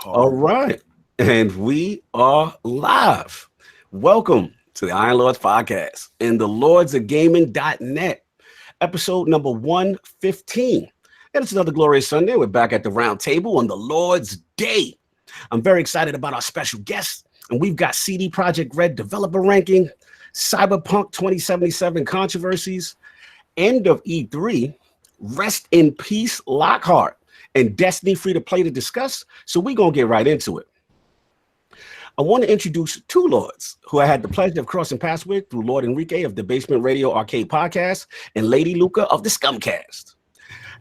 All right. And we are live. Welcome to the Iron Lords podcast and the Lords of Gaming.net, episode number 115. And it's another glorious Sunday. We're back at the round table on the Lord's Day. I'm very excited about our special guests. And we've got CD Projekt Red developer ranking, Cyberpunk 2077 controversies, end of E3, rest in peace Lockhart, and Destiny free to play to discuss. So we're going to get right into it. I want to introduce two lords who I had the pleasure of crossing paths with through Lord Rique of the Basement Radio Arcade Podcast and Lady Luca of the Scumcast.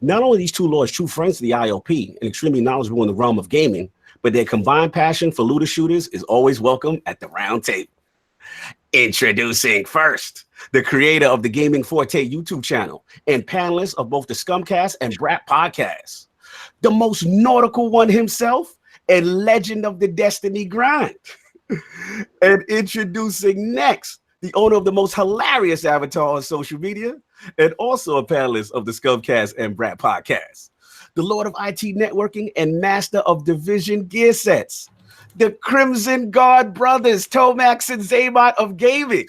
Not only are these two lords true friends of the ILP and extremely knowledgeable in the realm of gaming, but their combined passion for looter shooters is always welcome at the round table. Introducing first, the creator of the Gaming Forte YouTube channel and panelist of both the Scumcast and B.R.A.P.s podcasts, the most nautical one himself and legend of the Destiny grind. And introducing next, the owner of the most hilarious avatar on social media and also a panelist of the Scumcast and B.R.A.P.s podcast, the Lord of IT networking and master of division gear sets, the Crimson Guard brothers, Tomax and Zaymot of gaming,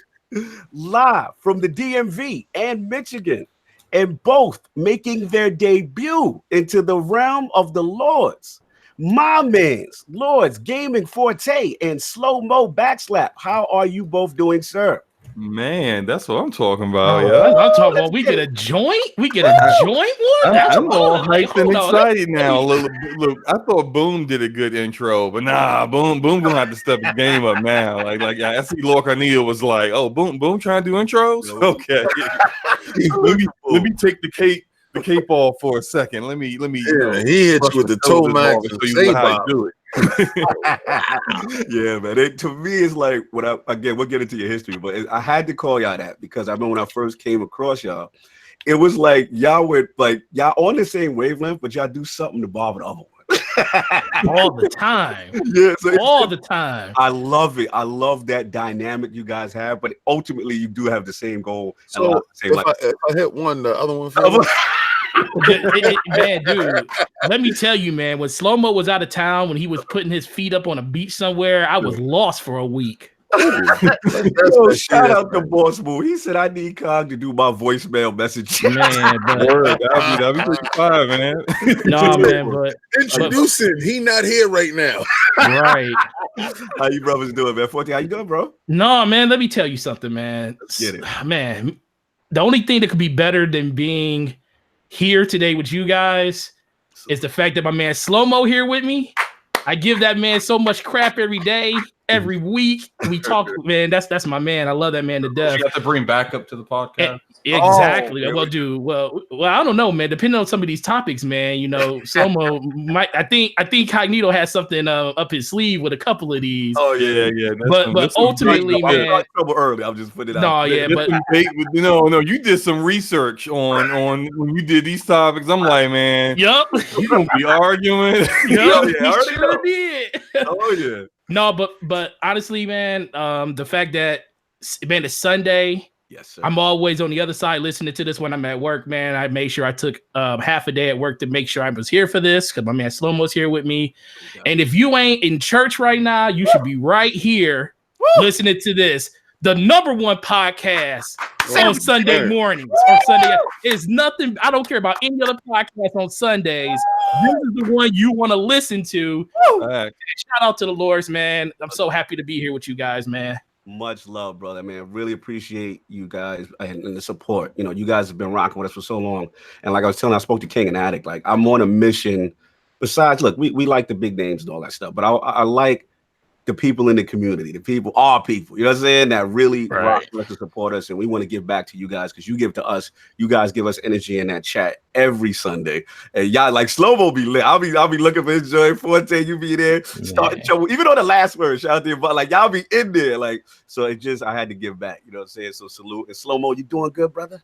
live from the DMV and Michigan, and both making their debut into the realm of the Lords. My man's Lords Gaming Forte and Slomo-Backslap. How are you both doing, sir? Man, that's what I'm talking about. I'm talking about we get a joint. We get a joint one. I'm all hyped and excited now. Look, I thought Boom did a good intro, but nah, Boom gonna have to step his game up now. Like I see LordCognito was like, "Oh, Boom trying to do intros." Okay, let me take the cape off for a second. Let me. Yeah, he hit you with the Tomax and show you how to do it. Yeah, man. To me, it's like we'll get into your history, but I had to call y'all that because I remember when I first came across y'all, it was like y'all on the same wavelength, but y'all do something to bother the other one. All the time. Yeah, so all the time. I love it. I love that dynamic you guys have, but ultimately you do have the same goal. So if I hit one, the other one. Man, dude, let me tell you, man, when Slomo was out of town, when he was putting his feet up on a beach somewhere, I was lost for a week. Shout out to Boss Boo. He said, I need Cog to do my voicemail message. Man, but that'd be pretty fine, man. No, man, but introduce him. He not here right now. Right. How you brothers doing, man? Forte, how you doing, bro? No, man, let me tell you something, man. Let's get it. Man, the only thing that could be better than being here today with you guys is the fact that my man Slomo here with me. I give that man so much crap every day, every week. We talk, man. That's my man. I love that man to death. You have to bring backup to the podcast. Exactly. Well, I don't know, man. Depending on some of these topics, man. You know, Slomo might. I think Cognito has something up his sleeve with a couple of these. Oh yeah. But ultimately, man. Trouble early. I'm just putting it out. No, yeah, but no. You did some research on when you did these topics. I'm like, man. Yup. You gonna be arguing? Yup. Sure did. Oh yeah. No, but honestly, man, the fact that man, it's Sunday. Yes, sir. I'm always on the other side listening to this when I'm at work, man. I made sure I took half a day at work to make sure I was here for this because my man Slomo's here with me. Yeah. And if you ain't in church right now, you should be right here listening to this. The number one podcast on Sunday mornings. On Sunday, it's nothing. I don't care about any other podcast on Sundays. This is the one you want to listen to. Shout out to the Lords, man. I'm so happy to be here with you guys, man. Much love, brother, man. Really appreciate you guys and the support. You know, you guys have been rocking with us for so long. And like I was telling, I spoke to King and Addict. Like, I'm on a mission. Besides, look, we like the big names and all that stuff, but I like the people in the community, our people, you know what I'm saying, that really rock to support us, and we want to give back to you guys because you give to us. You guys give us energy in that chat every Sunday, and y'all like Slomo be lit. I'll be looking for his joy. Forte, you be there, starting trouble. Even on the last word, shout out there, but like y'all be in there, like so. It just I had to give back, you know what I'm saying. So salute and Slomo, you doing good, brother?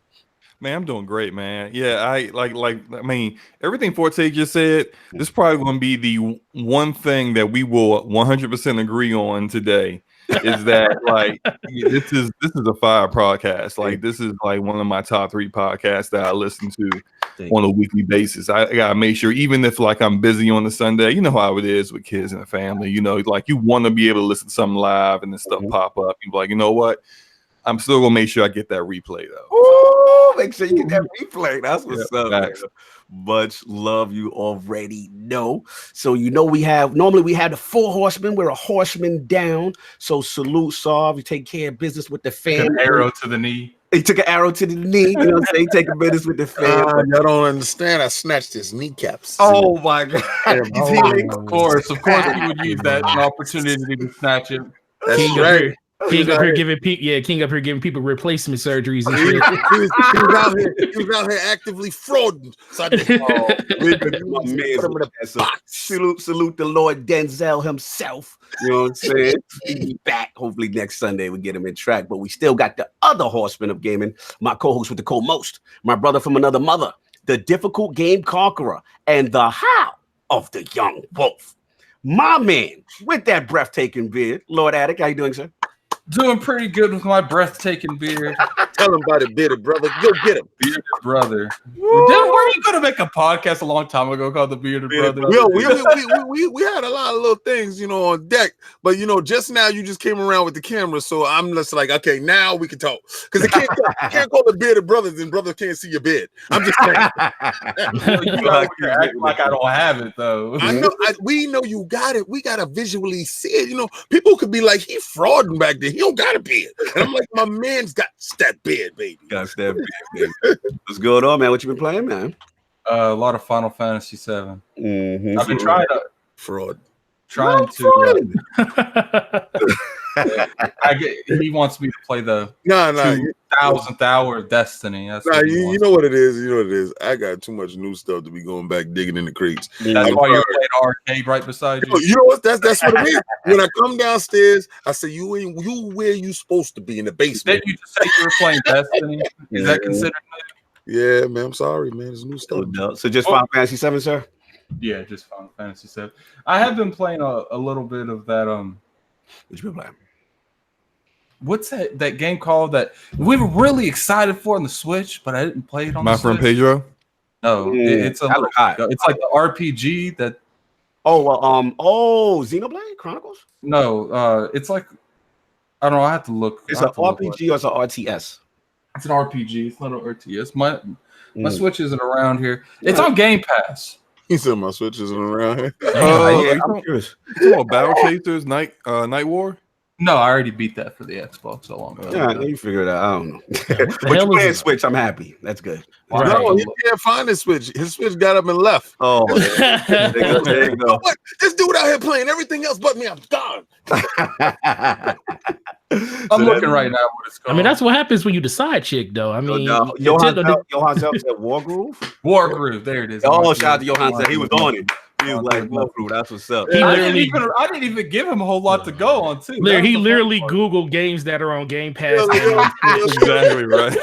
Man, I'm doing great, man. Yeah, I mean, everything Forte just said, this is probably going to be the one thing that we will 100% agree on today is that like this is a fire podcast. Like this is like one of my top 3 podcasts that I listen to. on a weekly basis. I gotta make sure, even if like I'm busy on the Sunday, you know how it is with kids and the family. You know, like you want to be able to listen to something live and then stuff pop up. You're like, you know what? I'm still gonna make sure I get that replay though. Ooh, make sure you get that replay. That's what's up. Facts. Man. Much love, you already know. So you know we have the 4 horsemen. We're a horseman down. So salute, Sav. You take care of business with the fam. An arrow to the knee. He took an arrow to the knee. You know what I'm saying? Taking business with the fam. Y'all don't understand. I snatched his kneecaps. Oh my God. Of course, he would use that an opportunity to snatch it. That's King right. King up here giving people replacement surgeries and shit. He was out here actively frauding. So I just, salute the Lord Denzel himself. You know what I'm saying? He'll be back hopefully next Sunday. We get him in track, but we still got the other horseman of gaming, my co-host with the co-most, my brother from another mother, the difficult game conqueror, and the how of the young wolf. My man with that breathtaking beard, Lord Attic. How you doing, sir? Doing pretty good with my breathtaking beard. tell him about it, bearded brother. Go get him. Bearded brother. Were you going to make a podcast a long time ago called The Bearded Brother? We had a lot of little things, on deck. But, just now you just came around with the camera. So I'm just like, okay, now we can talk. Because you can't call the Bearded Brothers and brother can't see your beard. I'm just saying. You act like I don't have it, though. I know. We know you got it. We got to visually see it. People could be like, he frauding back there. He don't got a beard. And I'm like, my man's got that beard, baby. Got that beard, baby. What's going on, man? What you been playing, man? A lot of Final Fantasy VII. Mm-hmm. I've been trying to fraud. He wants me to play the 2,000th hour of Destiny. You know what it is. I got too much new stuff to be going back digging in the crates. That's why you're playing arcade right beside you. You know what? That's what it is. When I come downstairs, I say you where you supposed to be, in the basement. Didn't you just say you were playing Destiny? Is that considered new? Yeah, man. I'm sorry, man. It's new stuff. So just Final Fantasy VII, sir? Yeah, just Final Fantasy VII. I have been playing a little bit of that. What you been playing? What's that game called that we were really excited for on the Switch, but I didn't play it on My the friend Switch? Pedro? No, it's like the RPG that. Xenoblade Chronicles? No, it's like, I don't know. I have to look. It's an RPG or it's an RTS? It's an RPG. It's not an RTS. My Switch isn't around here. It's on Game Pass. He said my Switch isn't around here. I'm curious. Battle Chasers, Night War? No, I already beat that for the Xbox a long time ago. You figure it out. I don't know. But you playing Switch, I'm happy. That's good. Right. No, he can't find his Switch. His Switch got up and left. Oh, there you go. What? This dude out here playing everything else but me. I'm gone. I'm looking right now what it's called. I mean, that's what happens when you decide chick, though. I mean, Johan Zelf said Wargroove? Wargroove, there it is. Oh, shout out to Johan Zelf. He was on it. He was like, Wargroove, that's what's up. I didn't even give him a whole lot to go on, too. He literally Googled games that are on Game Pass. Exactly right.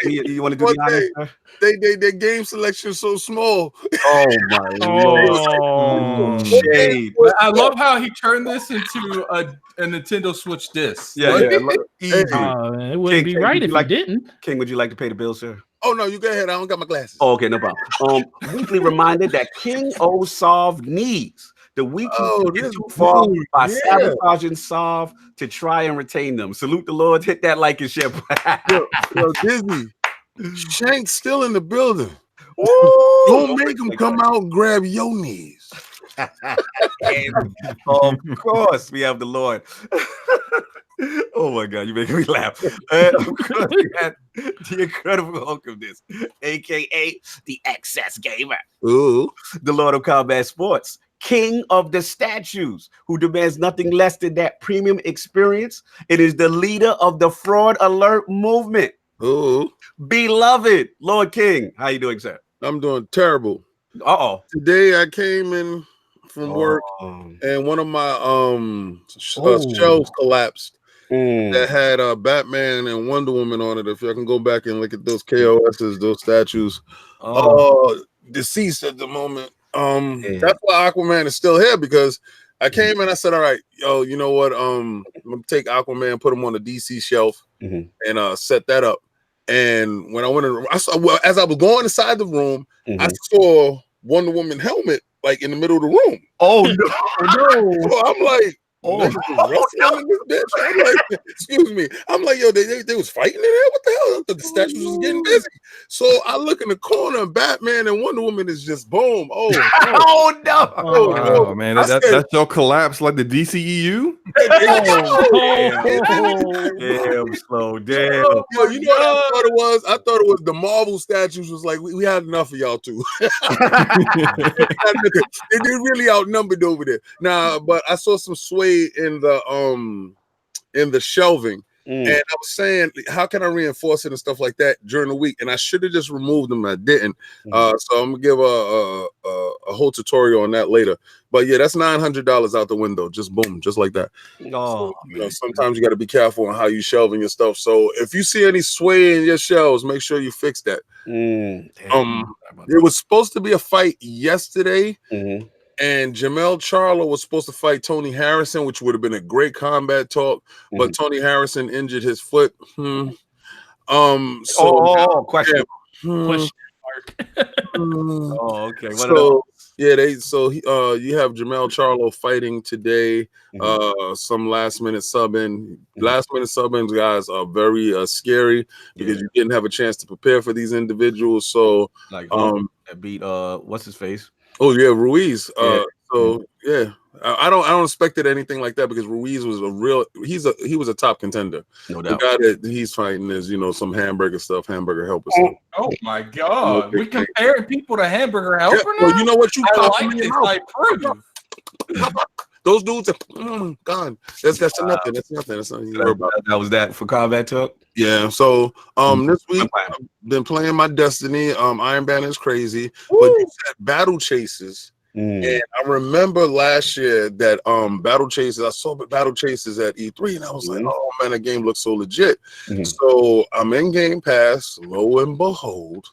You want to do the honors? Their game selection is so small. Oh my Lord. Shade. I love how he turned this into a Nintendo Switch disc. Yeah. Easy. Man, it wouldn't be right if you didn't. King, would you like to pay the bill, sir? Oh no, you go ahead. I don't got my glasses. Oh, okay, no problem. Weekly reminder that King O Solve needs the weekly get too far by sabotaging Solve to try and retain them. Salute the Lord. Hit that like and share. yo, Disney. Shank's still in the building. Ooh, don't make him come out and grab your knees. And, of course, we have the Lord. Oh my God, you making me laugh. Of course, we had the incredible Hulk of this, aka the Excess Gamer. Ooh, the Lord of Combat Sports, King of the Statues, who demands nothing less than that premium experience. It is the leader of the Fraud Alert movement. Ooh, beloved Lord King. How you doing, sir? I'm doing terrible. Today I came in from work and one of my shelves collapsed. That had Batman and Wonder Woman on it. If y'all can go back and look at those KOSs, those statues, deceased at the moment. That's why Aquaman is still here, because I came and I said, all right, yo, you know what? I'm gonna take Aquaman, put him on the DC shelf and set that up. And when I went in, as I was going inside the room, I saw Wonder Woman helmet like in the middle of the room. Oh no! So I'm like, niggas was wrestling in this bitch. I'm like, excuse me. I'm like, yo, they was fighting in there. What the hell? The statues was getting busy. So I look in the corner, Batman and Wonder Woman is just boom. Oh no! Oh man, that's your collapse like the DCEU. Damn, slow, damn. Yo, you know what I thought it was? I thought it was the Marvel statues. Was like we had enough of y'all two. They really outnumbered over there. Nah, but I saw some sway in the shelving. And I was saying, how can I reinforce it and stuff like that during the week? And I should have just removed them. I didn't. So I'm gonna give a whole tutorial on that later. But yeah, that's $900 out the window. Just boom, just like that. So, you know, sometimes you got to be careful on how you shelving your stuff. So if you see any sway in your shelves, make sure you fix that. It was supposed to be a fight yesterday. And Jamel Charlo was supposed to fight Tony Harrison, which would have been a great combat talk, but Tony Harrison injured his foot. Question mark. Okay. So yeah, you have Jamel Charlo fighting today. Some last minute subbing. Last minute subbing guys are very scary because you didn't have a chance to prepare for these individuals. So like beat what's his face? Oh yeah, Ruiz. So yeah, I don't expect anything like that because Ruiz was he was a top contender. No doubt. The guy that he's fighting is some hamburger helper. Oh my god, we comparing people to hamburger helper now. Well, you know what? I like this. I approve. Those dudes are gone. That's nothing. That's nothing. That's nothing. That was that for combat talk. Yeah. So this week I've been playing my Destiny. Iron Banner is crazy, but you said battle chases. And I remember last year that battle chases. I saw battle chases at E3, and I was like, "Oh man, that game looks so legit." So I'm in Game Pass. Lo and behold,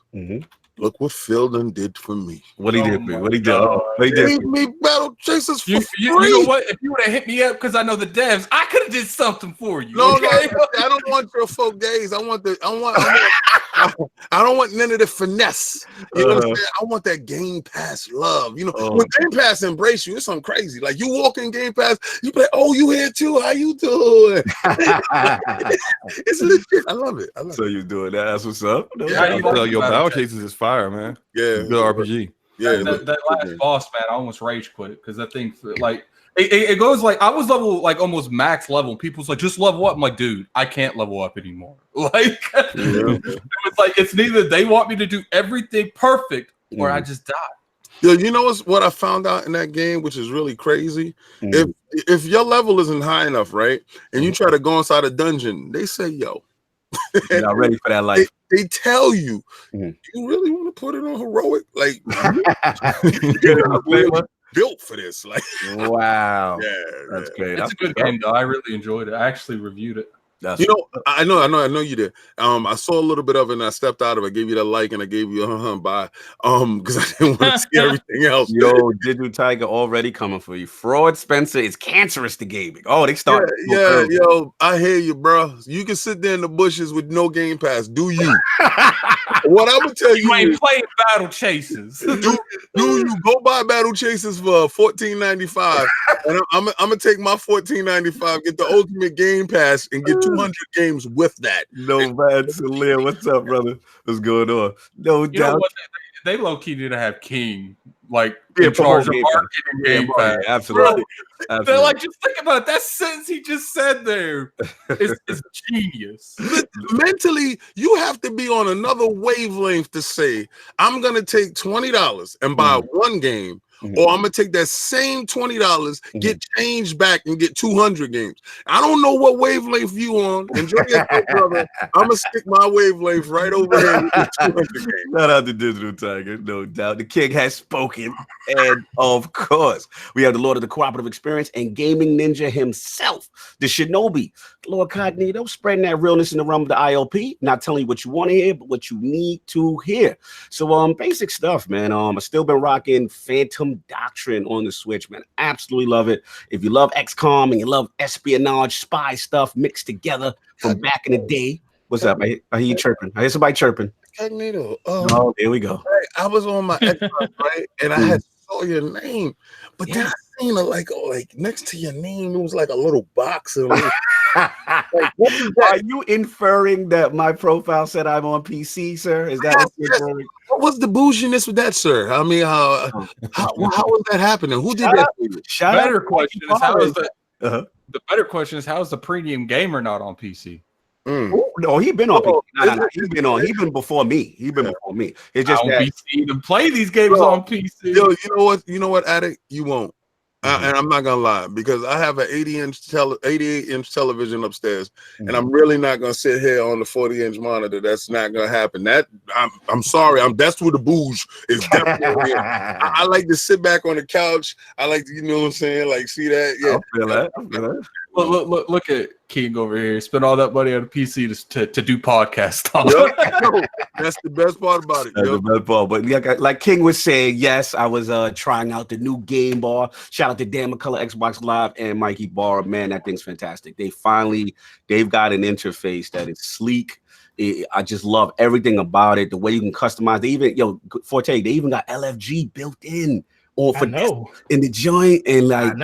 look what Phil done did for me. What he did? What he did? He gave me battle chases for free. You know what? If you would have hit me up because I know the devs, I could have did something for you. No, I don't want your folk days. I don't want none of the finesse. You know what I'm saying? I want that Game Pass love. You know, when Game Pass embrace you, it's something crazy. Like you walk in Game Pass, you play, oh, you here too? How you doing? It's legit. I love it. So you doing that? That's what's up. Your battle chases is fire, man. Yeah, good RPG. Yeah, that last boss, man, I almost rage quit because I think like it goes like I was level like almost max level. People's like just level up. I'm like, dude, I can't level up anymore. Like it's like it's neither they want me to do everything perfect or I just die. Yo, you know what I found out in that game, which is really crazy. If your level isn't high enough, right, and you try to go inside a dungeon, they say, "Yo, you're not ready for that life." They tell you, you really want to put it on heroic? Like, built for this. Like, wow, that's great. It's a good game, though. I really enjoyed it. I actually reviewed it. I know you did. I saw a little bit of it and I stepped out of it. I gave you that like and I gave you a bye. Because I didn't want to see everything else. Yo, Digital Tiger already coming for you. Fraud Spencer is cancerous to gaming. Oh, they start. Yeah, yo, I hear you, bro. You can sit there in the bushes with no Game Pass. Do you? What I'm gonna tell you, you ain't playing battle chases. Do you go buy battle chases for $14.95? And I'm gonna take my $14.95, get the ultimate Game Pass, and get 200 games with that. No man, Celia, what's up, brother? What's going on? No doubt. They low key need to have King like in charge of marketing Game Pass. Absolutely. They're like, just think about it. That sentence he just said there is genius. Mentally, you have to be on another wavelength to say, I'm gonna take $20 and buy one game. Or I'm gonna take that same $20, get change back, and get 200 games. I don't know what wavelength you on. Enjoy your day, brother. I'm gonna stick my wavelength right over here with 200 games. Shout out to Digital Tiger, no doubt. The king has spoken, and of course, we have the Lord of the Cooperative Experience and Gaming Ninja himself, the Shinobi, LordCognito, spreading that realness in the realm of the ILP. Not telling you what you want to hear, but what you need to hear. So, basic stuff, man. I've still been rocking Phantom Doctrine on the Switch, man. Absolutely love it. If you love XCOM and you love espionage spy stuff mixed together from back in the day, What's up? I hear you chirping. I hear somebody chirping. Cognito. Oh, there we go. Right, I was on my Xbox, right, and I had saw your name, but then I seen like next to your name, it was like a little box. And like, what is that? Are you inferring that my profile said I'm on PC, sir? Is that what you're inferring? What was the bouginess with that, sir? I mean, how was that happening? Who did that? Better question is how is the better question is how is the premium gamer not on PC? No, he's been on PC. No. He's been before me. He's been before me. It's just that PC to play these games on PC. Yo, you know what, Addict? You won't. And I'm not gonna lie, because I have an 88-inch television upstairs, and I'm really not gonna sit here on the 40-inch monitor. That's not gonna happen. That I'm sorry. That's where the bouge is definitely. I like to sit back on the couch. I like to, you know what I'm saying, like see that. Yeah, I feel that. Look at King over here. Spend all that money on a PC to do podcast stuff. That's the best part about it. That's the best part. But like King was saying, yes, I was trying out the new game bar. Shout out to Dan McCullough, Xbox Live, and Mikey Barr. Man, that thing's fantastic. They've got an interface that is sleek. I just love everything about it. The way you can customize. They even Forte. They even got LFG built in. Or for in the joint, and like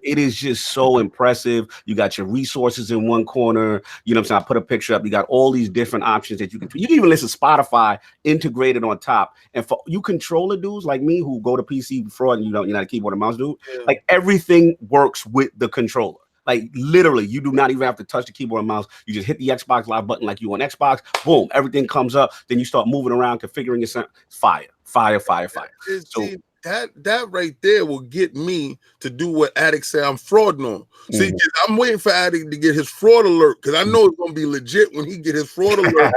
it is just so impressive. You got your resources in one corner. You know what I'm saying? I put a picture up. You got all these different options that you can even listen to Spotify integrated on top. And for you controller dudes like me who go to PC before and you're not a keyboard and mouse dude, like everything works with the controller. Like literally, you do not even have to touch the keyboard and mouse. You just hit the Xbox Live button like you on Xbox. Boom, everything comes up. Then you start moving around, configuring your sound. Fire. So that right there will get me to do what Addict say I'm frauding on. See, I'm waiting for Addict to get his fraud alert because I know it's gonna be legit when he get his fraud alert.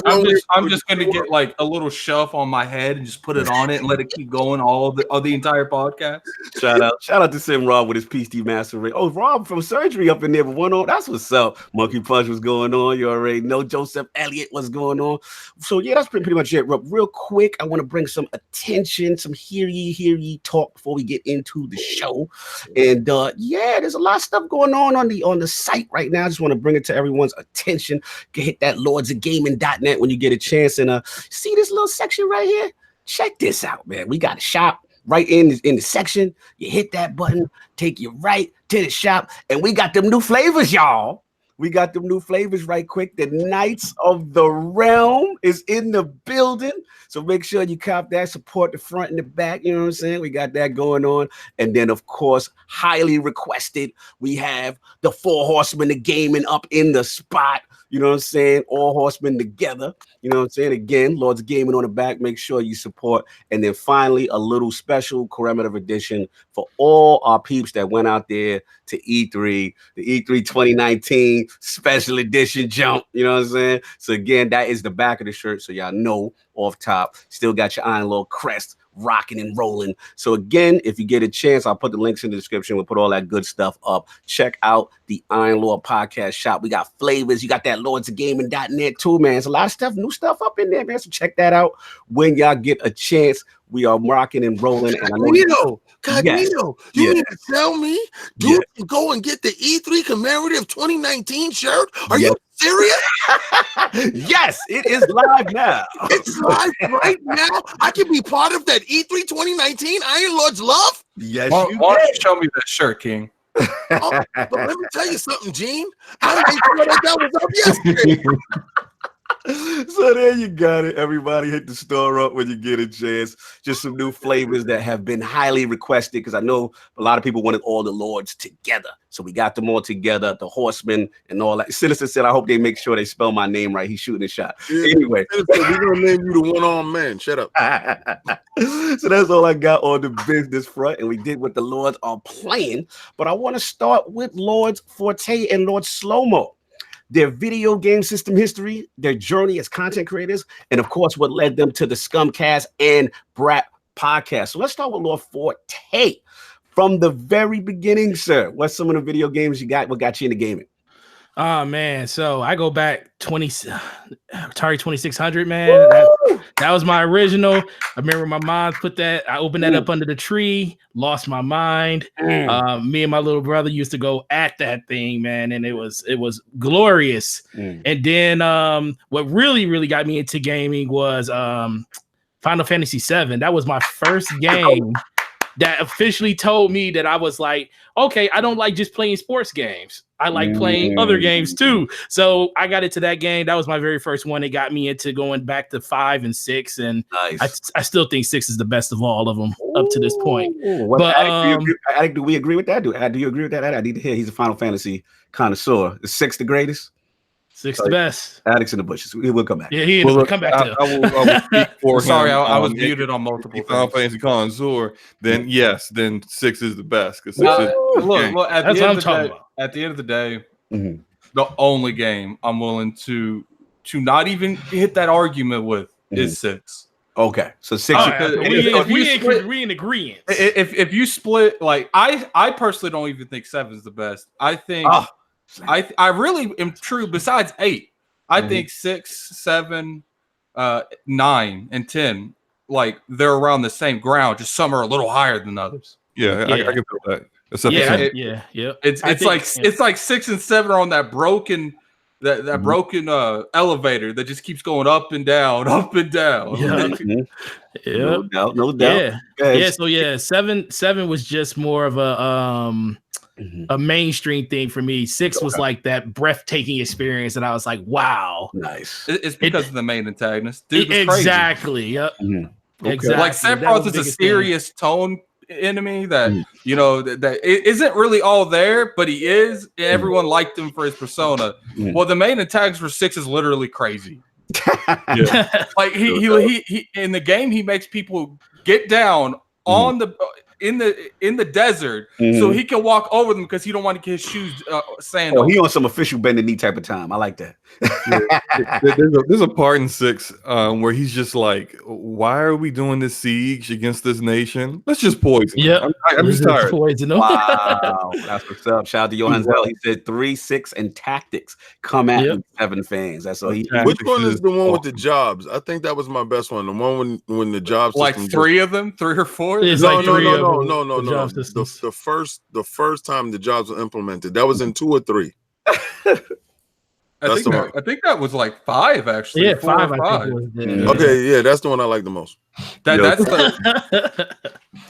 I'm just gonna get like a little shelf on my head and just put it on it and let it keep going all the entire podcast. Shout out to Sim Rob with his PC Master Ring. Oh, Rob from Surgery up in there with one on. That's what's up. Monkey Punch was going on. You already know Joseph Elliott was going on. So yeah, that's pretty much it. Real quick, I want to bring some attention, some hear ye talk before we get into the show. And there's a lot of stuff going on the site right now. I just want to bring it to everyone's attention. You can hit that lordsofgaming.net when you get a chance, and see this little section right here. Check this out, man. We got a shop right in the section. You hit that button, take you right to the shop, and we got them new flavors, y'all. We got them new flavors right quick. The Knights of the Realm is in the building. So make sure you cop that, support the front and the back. You know what I'm saying? We got that going on. And then, of course, highly requested, we have the 4 Horsemen of Gaming up in the spot. You know what I'm saying? All horsemen together. You know what I'm saying? Again, Lords of Gaming on the back. Make sure you support. And then finally, a little special commemorative edition for all our peeps that went out there to E3, the E3 2019 special edition jump. You know what I'm saying? So again, that is the back of the shirt. So y'all know off top, still got your Iron Lord crest rocking and rolling. So again, if you get a chance, I'll put the links in the description. We'll put all that good stuff up. Check out the Iron Lord podcast shop. We got flavors. You got that lordsofgaming.net too, man. There's a lot of stuff, new stuff up in there, man. So check that out when y'all get a chance. We are rocking and rolling. And Cognito, you need to tell me, dude, can go and get the E3 commemorative 2019 shirt? Are you serious? Yes, it is live now. It's live right now. I can be part of that E3 2019 Iron Lord's love. Yes, why don't you show me that shirt, King? But let me tell you something, Gene. I made sure that was up yesterday. So there you got it. Everybody hit the store up when you get a chance. Just some new flavors that have been highly requested because I know a lot of people wanted all the Lords together. So we got them all together, the Horsemen and all that. Citizen said, I hope they make sure they spell my name right. He's shooting a shot. Anyway. We're going to name you the one-armed man. Shut up. So that's all I got on the business front. And we did what the Lords are playing. But I want to start with Lords Forte and Lord Slomo. Their video game system history, their journey as content creators, and of course, what led them to the Scumcast and B.R.A.P. podcast. So let's start with Lord Forte. From the very beginning, sir, what's some of the video games you got? What got you into gaming? Oh man, so I go back Atari 2600, man. That was my original. I remember my mom put that. I opened that up under the tree, lost my mind. Me and my little brother used to go at that thing, man, and it was glorious. And then what really got me into gaming was Final Fantasy VII. That was my first game that officially told me that I was like, okay, I don't like just playing sports games. I like playing other games too. So I got into that game. That was my very first one. It got me into going back to 5 and 6. And I still think 6 is the best of all of them up to this point. But Addict, do we agree with that? Do you agree with that? I need to hear. He's a Final Fantasy connoisseur. Is 6 the greatest? 6 the best. Addicts in the bushes. We'll come back. Yeah, we'll come back to I will speak for Sorry, him. I was muted on multiple Final Fantasy connoisseur. Then yes, then 6 is the best. Because look, at the end of the day, the only game I'm willing to not even hit that argument with is 6. Okay, so 6. We in agreement. If you split, like I personally don't even think 7 is the best. I think. I really am true. Besides 8, I think 6, 7, 9, and 10, like they're around the same ground. Just some are a little higher than others. Yeah. I can feel that. It's like 6 and 7 are on that broken broken elevator that just keeps going up and down, up and down. No doubt. So 7 was just more of a mainstream thing for me. 6 was like that breathtaking experience, and I was like, "Wow, nice!" It's because of the main antagonist, dude. Exactly. Yep. Exactly. Like Sephiroth is a serious tone enemy that that isn't really all there, but he is. Everyone liked him for his persona. Well, the main antagonist for 6 is literally crazy. Like he in the game, he makes people get down on the. In the desert, so he can walk over them because he don't want to get his shoes sand. Oh, he on some official bend the knee type of time. I like that. There's a part in 6 where he's just like, "Why are we doing this siege against this nation? Let's just poison." Yeah, I'm just tired. Wow, that's what's up. Shout out to Johan Zell. He said 3, 6, and tactics come at 7 fans. That's all he. Which one is the one with the jobs? I think that was my best one. The one when the jobs like 3 of them, 3 or 4. No. The first time the jobs were implemented, that was in 2 or 3. I think that was like 5 actually. Yeah, 4 5. or 5. Okay, yeah, that's the one I like the most. That's the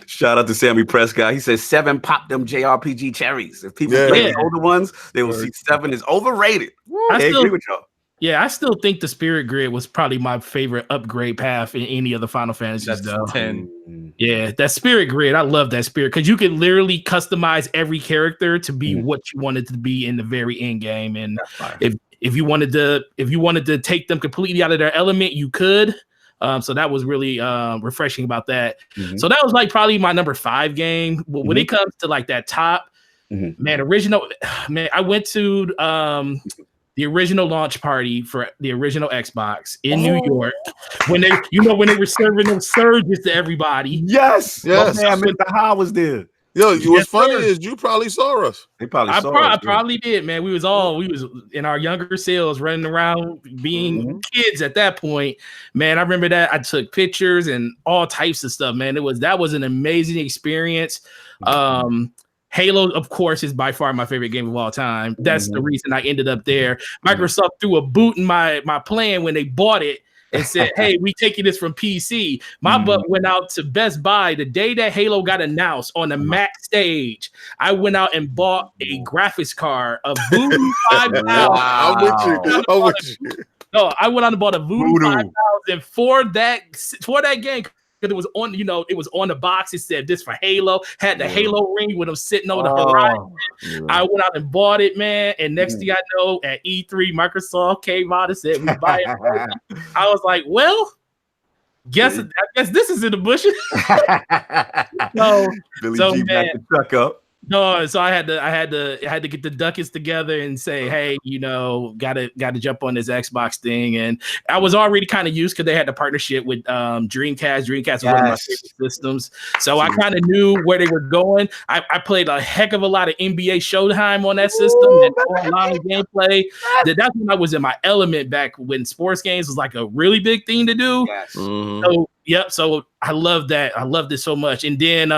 shout out to Sammy Prescott. He says 7 pop them JRPG cherries. If people play the older ones, they will see 7 is overrated. I agree with y'all. Yeah, I still think the Spirit Grid was probably my favorite upgrade path in any of the Final Fantasies. That's 10. Yeah, that Spirit Grid, I love that Spirit because you can literally customize every character to be what you wanted to be in the very end game. And if you wanted to take them completely out of their element, you could. So that was really refreshing about that. So that was like probably my number 5 game. But when it comes to like that top, man, I went to the original launch party for the original Xbox in New York when they were serving those surges to everybody. Yes. I mean, how was there? Yo, what's funny is you probably saw us. They probably saw I us. probably did, man. We was in our younger selves running around being kids at that point. Man, I remember that. I took pictures and all types of stuff, man. That was an amazing experience. Halo, of course, is by far my favorite game of all time. That's the reason I ended up there. Microsoft threw a boot in my plan when they bought it and said, "Hey, we taking this from PC." My butt went out to Best Buy the day that Halo got announced on the Mac stage. I went out and bought a graphics card, a Voodoo 5000. I'm with you. No, I went out and bought a Voodoo 5000 for that game. Because it was on, it was on the box. It said this for Halo. Had the Halo ring with them sitting on the horizon. I went out and bought it, man. And next thing I know, at E3, Microsoft came out and said we buy it. I was like, well, I guess this is in the bushes. Billy G backed the truck up. No, so I had to get the ducats together and say, hey, gotta jump on this Xbox thing. And I was already kind of used because they had the partnership with Dreamcast. Dreamcast was one of my favorite systems. So I kind of knew where they were going. I played a heck of a lot of NBA Showtime on that system and online gameplay. That's when I was in my element back when sports games was like a really big thing to do. Yes. So so I love that. I loved it so much. And then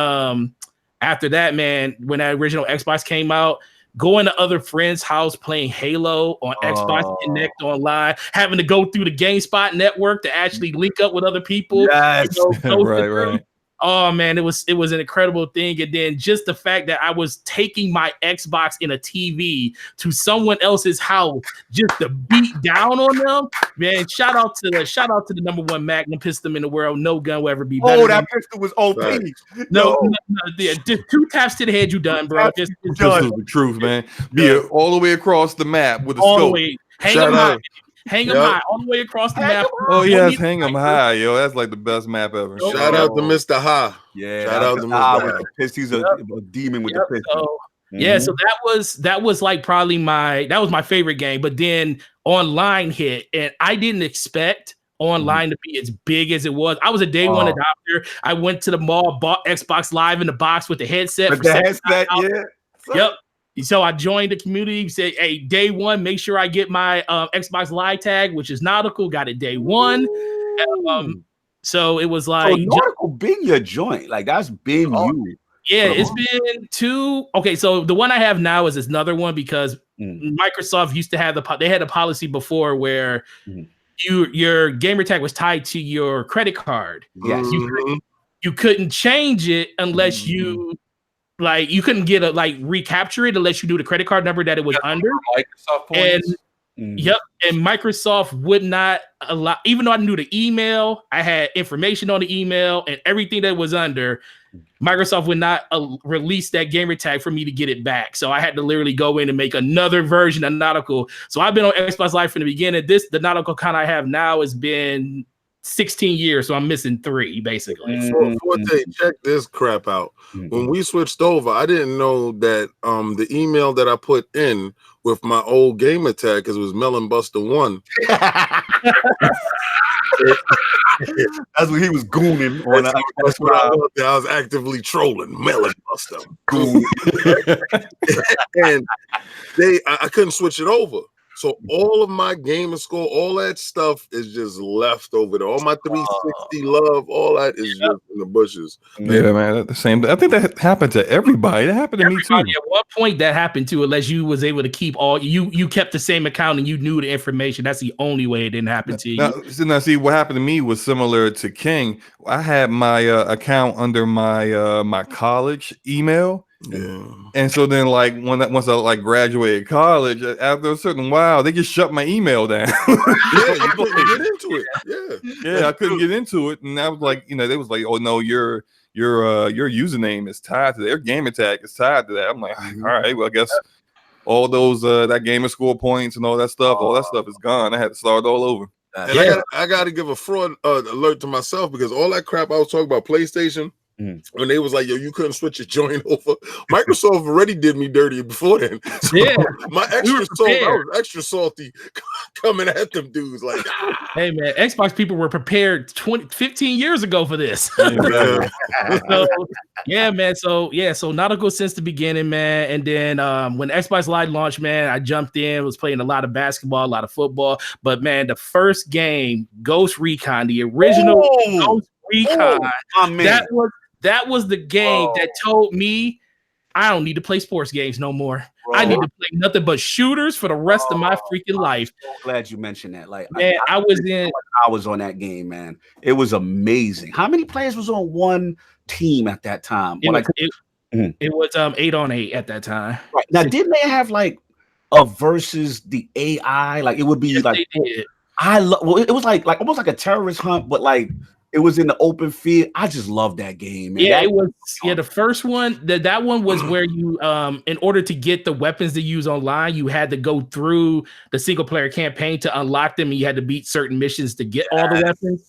after that, man, when that original Xbox came out, going to other friends' house playing Halo on Xbox Connect online, having to go through the GameSpot network to actually link up with other people. Yes. Right. Oh man, it was an incredible thing. And then just the fact that I was taking my Xbox in a TV to someone else's house just to beat down on them, man. Shout out to the number one Magnum pistol in the world. No gun will ever be better. Oh, that pistol was OP. No, just 2 taps to the head, you done, bro. Just the truth, man. Be all the way across the map with a all scope. the way. Hang them high all the way across the map. Oh yes, hang them high, yo. That's like the best map ever. Shout out to Mr. Ha. Yeah, shout out to Mr. with the piss. He's a demon with the pistol. So that was like probably that was my favorite game. But then online hit, and I didn't expect online to be as big as it was. I was a day one adopter. I went to the mall, bought Xbox Live in the box with the headset. Yep. So I joined the community, said, hey, day one, make sure I get my Xbox Live tag, which is Nautical, got it day one. So it was like Nautical been your joint. Like that's been you. Yeah, it's been 2. Okay, so the one I have now is another one because Microsoft used to have they had a policy before where your gamer tag was tied to your credit card. Yes. You couldn't change it unless you couldn't get recapture it unless you knew the credit card number that it was under. Microsoft points. And Microsoft would not allow, even though I knew the email, I had information on the email and everything that was under, Microsoft would not release that gamer tag for me to get it back. So I had to literally go in and make another version of Nautical. So I've been on Xbox Live from the beginning. The Nautical kind I have now has been 16 years, so I'm missing 3 basically. Forte, check this crap out. When we switched over, I didn't know that the email that I put in with my old gamer tag, because it was Melon Buster 1. That's what he was gooning on. That's what I was actively trolling Melon Buster. And I couldn't switch it over. So all of my gamer score, all that stuff is just left over there. All my 360 love, all that is just in the bushes. Yeah, man, the same. I think that happened to everybody. That happened to me too. At one point that happened too, unless you was able to keep you kept the same account and you knew the information. That's the only way it didn't happen to you. Now, see, what happened to me was similar to King. I had my account under my my college email. Yeah. And so then once I graduated college, after a certain while, they just shut my email down. I couldn't get into it. Yeah, I couldn't get into it. And I was like, they was like, oh no, your username is tied to their gamer tag is tied to that. I'm like, all right, well, I guess all those that gamer score points and all that stuff is gone. I had to start all over. And I got to give a fraud alert to myself because all that crap I was talking about PlayStation. When they was like, yo, you couldn't switch your joint over. Microsoft already did me dirty before then. So my extra salt, I was extra salty coming at them dudes. Like, hey man, Xbox people were prepared 15 years ago for this. So Nautical since the beginning, man. And then when Xbox Live launched, man, I jumped in, was playing a lot of basketball, a lot of football. But man, the first game, Ghost Recon, the original Ghost Recon, that was the game that told me I don't need to play sports games no more. I need to play nothing but shooters for the rest of my freaking life. I'm so glad you mentioned that. Like, man, I was on that game, man. It was amazing. How many players was on one team at that time? It was 8 on 8 at that time. Right. Now, didn't they have like a versus the AI? Like it would be like it was like almost like a terrorist hunt, but like it was in the open field. I just love that game, man. Yeah, it was. Yeah, the first one, that one was where you, in order to get the weapons to use online, you had to go through the single player campaign to unlock them, and you had to beat certain missions to get all the weapons.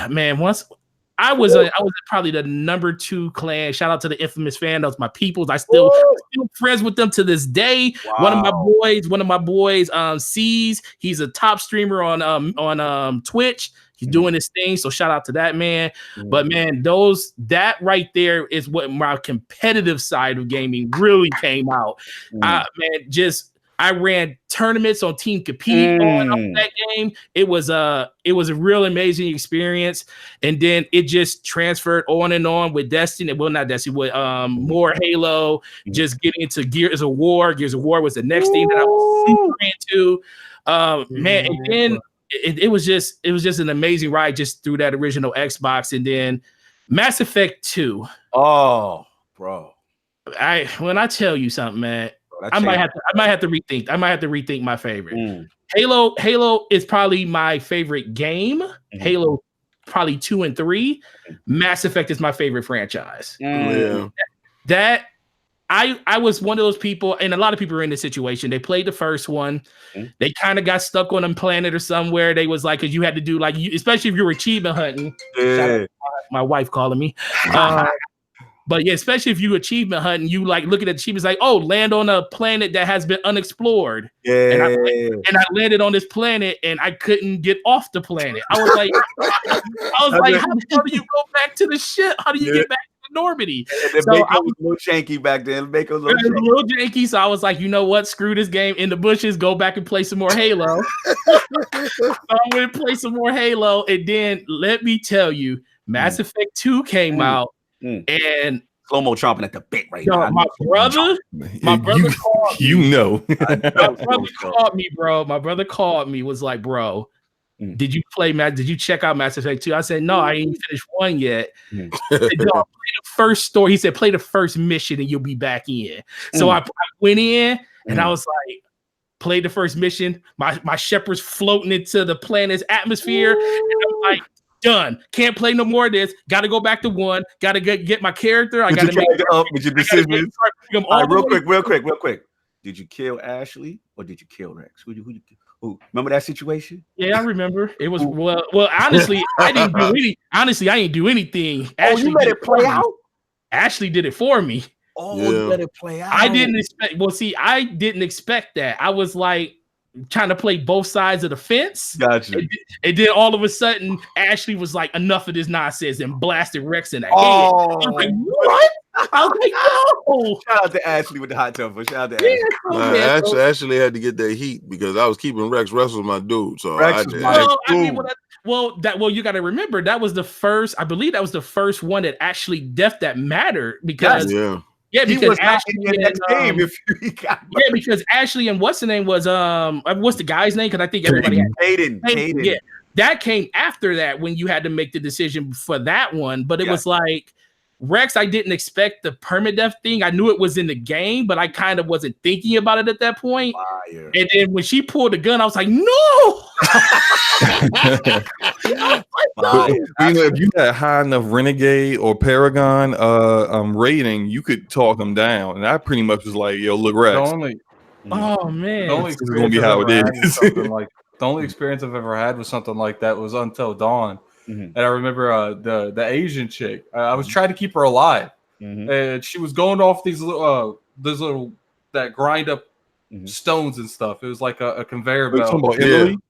Man, once I was probably the number 2 clan. Shout out to the infamous fan. Those my peoples. I still friends with them to this day. Wow. One of my boys, C's. He's a top streamer on Twitch. He's doing his thing. So shout out to that man. But man, that right there is what my competitive side of gaming really came out. I ran tournaments on Team Compete on that game. It was a real amazing experience. And then it just transferred on and on with Destiny. Well, not Destiny, with more Halo, just getting into Gears of War. Gears of War was the next thing that I was super into. Man, and then it was just an amazing ride just through that original Xbox. And then Mass Effect 2. Oh, bro. When I tell you something, man, I might have to rethink my favorite. Halo is probably my favorite game. Halo probably 2 and 3. Mass Effect is my favorite franchise. That I was one of those people, and a lot of people are in this situation. They played the first one. They kind of got stuck on a planet or somewhere. They was like, because you had to do like, especially if you were achievement hunting. My wife calling me. But yeah, especially if you achievement hunting, you like looking at achievements like, oh, land on a planet that has been unexplored. And I landed on this planet and I couldn't get off the planet. I was like, how do you go back to the ship? How do you get back to Normandy? So I was a little janky back then. Make a little janky. So I was like, you know what? Screw this game in the bushes. Go back and play some more Halo. So I went and play some more Halo. And then let me tell you, Mass Effect 2 came out. And Slomo chomping at the bit right now. My brother called me. My brother called me, bro. My brother called me, was like, bro, did you play Did you check out Mass Effect 2? I said, no, I ain't finished 1 yet. He said, play the first story. He said, play the first mission and you'll be back in. So I went in and I was like, played the first mission. My shepherd's floating into the planet's atmosphere. And I'm like, done. Can't play no more of this. Got to go back to 1. Got to get my character. I got to make up with your decisions. Real quick. Did you kill Ashley or did you kill Rex? Who? Remember that situation? Yeah, I remember. It was well. Honestly, I didn't do anything. Ashley, you let it play out. Ashley did it for me. You let it play out. I didn't expect. Well, see, I didn't expect that. I was like, trying to play both sides of the fence. Gotcha. And then all of a sudden, Ashley was like, enough of this nonsense and blasted Rex in the head. I was like, what? I was like, no. Shout out to Ashley with the hot temper. Shout out to Ashley. Ashley had to get that heat because I was keeping Rex. Rex was my dude. So you got to remember that was the first. I believe that was the first one that actually that mattered because. Yeah, because Ashley in the next game. Because Ashley and what's the name was what's the guy's name? Because I think everybody had Hayden. Yeah, that came after that when you had to make the decision for that one. But it was like Rex. I didn't expect the permadeath thing. I knew it was in the game, but I kind of wasn't thinking about it at that point. Fire. And then when she pulled the gun, I was like, no. If you had high enough Renegade or Paragon rating, you could talk them down. And I pretty much was like, yo, look, Rex. Oh man, this is gonna be how it is. The only experience I've ever had with something like that was Until Dawn. And I remember the Asian chick. I was trying to keep her alive, and she was going off these little that grind up stones and stuff. It was like a conveyor belt.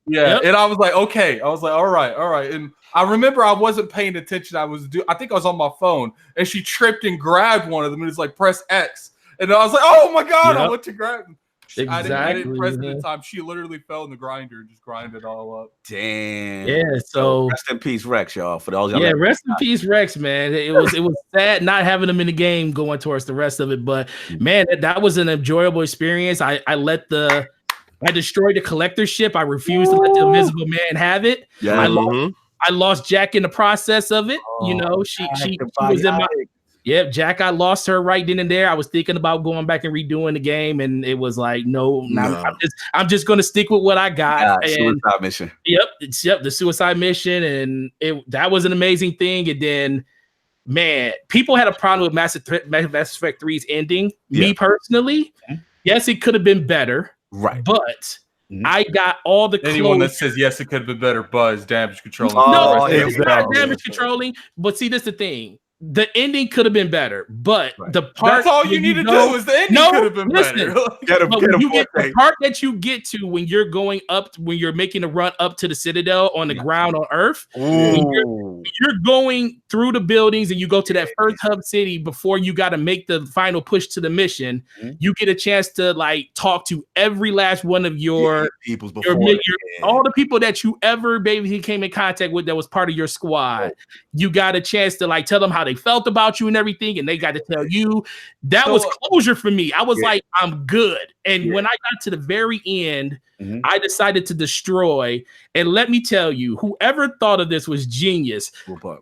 Yeah. And I was like, okay. I was like, all right. And I remember I wasn't paying attention. I think I was on my phone, and she tripped and grabbed one of them. And it's like press X, and I was like, oh my god! I went to grab. Exactly. I didn't press it in time. She literally fell in the grinder and just grinded it all up. Damn. Yeah. So rest in peace, Rex, y'all. For those. Yeah. Rest in peace, Rex. Man, it was sad not having him in the game going towards the rest of it, but man, that was an enjoyable experience. I destroyed the collector ship. I refused to let the Invisible Man have it. Yeah. I lost Jack in the process of it. She was in my. Yep, Jack, I lost her right then and there. I was thinking about going back and redoing the game, and it was like, no. I'm just gonna stick with what I got. Suicide mission. Yep, the suicide mission, and that was an amazing thing. And then, man, people had a problem with Mass Effect 3's ending. Me personally, yes, it could have been better, right? But I got all the anyone clothes. that says yes, it could have been better. Buzz, damage controlling. No, exactly. it's not damage controlling. But see, this is the thing. The ending could have been better, but the part that's all you need to do is the ending could have been better. The part that you get to when you're going up, when you're making a run up to the Citadel on the ground on Earth, when you're going through the buildings and you go to that first hub city before you got to make the final push to the mission, you get a chance to like talk to every last one of your peoples before all the people that you ever basically came in contact with that was part of your squad. You got a chance to like tell them how they felt about you and everything, and they got to tell you. That was closure for me. I was like, I'm good. And when I got to the very end, I decided to destroy. And let me tell you, whoever thought of this was genius.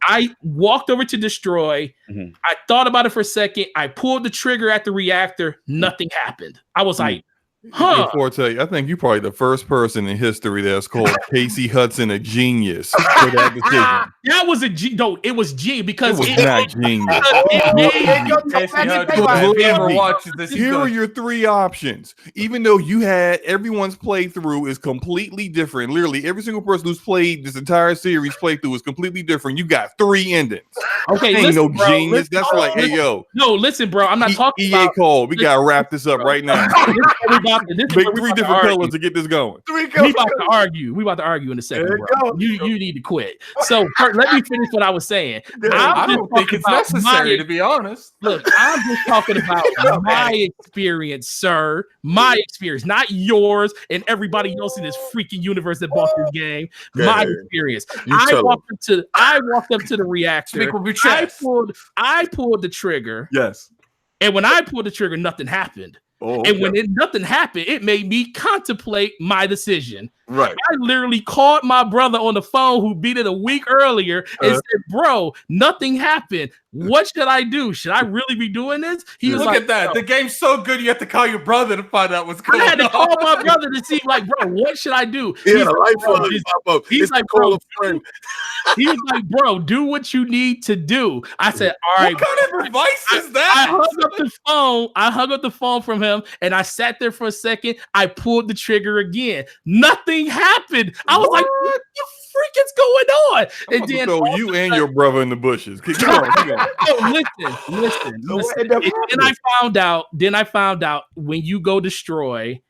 I walked over to destroy. I thought about it for a second. I pulled the trigger at the reactor. Nothing happened. I was like, Before I tell you, I think you're probably the first person in history that's called Casey Hudson a genius for that decision. That was a G. No, it was G because it was not genius. Here are your three options. Even though you had everyone's playthrough is completely different. Literally, every single person who's played this entire series playthrough is completely different. You got three endings. Okay, ain't no genius. That's like, hey yo. No, listen, bro. I'm not talking EA about called. We gotta wrap this up right now. Make three different colors to get this going. We about to argue. We about to argue in a second, bro. You need to quit. So let me finish what I was saying. I don't think it's necessary, to be honest. Look, I'm just talking about my experience, sir. My experience, not yours and everybody else in this freaking universe that bought this game. My experience. I walked up to the reactor. I pulled the trigger. Yes. And when I pulled the trigger, nothing happened. And when nothing happened, it made me contemplate my decision. Right. I literally called my brother on the phone who beat it a week earlier and said, bro, nothing happened. What should I do? Should I really be doing this? He was Look like, at that. The game's so good, you have to call your brother to find out what's going on. I had to call my brother to see, like, bro, what should I do? He's like, bro, he was like, bro, do what you need to do. I said, all right. What kind of advice is that? I hung up the phone from him and I sat there for a second. I pulled the trigger again. Nothing happened. I was like, what the freak is going on? And then throw you and your brother in the bushes. Keep going. Listen. Then I found out when you go destroy,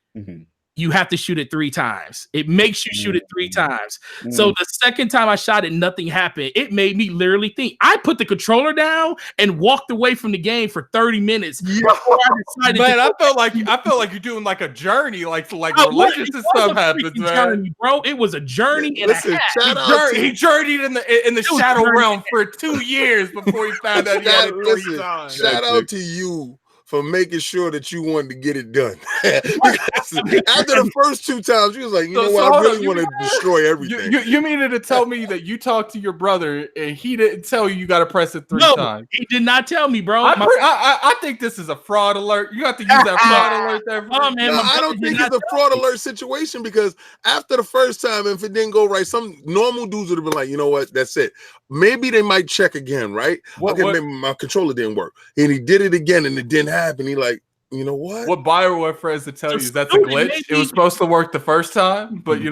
you have to shoot it 3 times. It makes you shoot it 3 times. So the second time I shot it, nothing happened. It made me literally think. I put the controller down and walked away from the game for 30 minutes. Before I decided I felt like you're doing like a journey, like religious and stuff happens, man. Journey, bro. It was a journey and a half. He journeyed in the shadow realm for 2 years before he found out he had it 3 times. Shout out to you for making sure that you wanted to get it done. After the first 2 times, you was like, I really want to destroy everything. You mean to tell me that you talked to your brother and he didn't tell you got to press it 3 times? He did not tell me, bro. I think this is a fraud alert. You have to use that fraud alert there. I don't think it's a fraud alert situation because after the first time, if it didn't go right, some normal dudes would have been like, you know what, that's it. Maybe they might check again, right? Maybe my controller didn't work. And he did it again and it didn't happen. He like, you know what? What Bioware friends to tell you is that's a glitch. It was supposed to work the first time, but they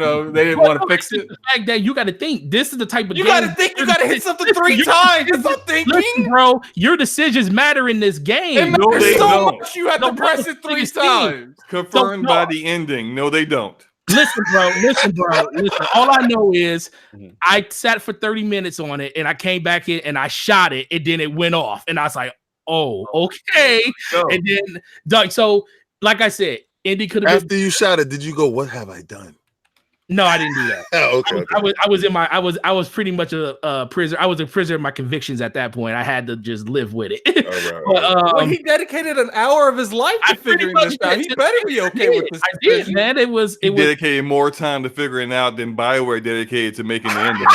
didn't want to fix it. The fact that you got to think this is the type of you got to think. You got to hit something 3 times. I'm thinking, listen, bro. Your decisions matter in this game. It matters so much. You have to press it 3 times. Confirmed by the ending. No, they don't. Listen, bro. All I know is I sat for 30 minutes on it and I came back in and I shot it and then it went off. And I was like, oh, okay. And then, Doug, so like I said, Indy could have. After you shot it, did you go, what have I done? No, I didn't do that. Okay. I was pretty much a prisoner. I was a prisoner of my convictions at that point. I had to just live with it. Right. He dedicated an hour of his life to figuring this out. He better be okay with this. I did, man. It was dedicated more time to figuring out than BioWare dedicated to making the ending.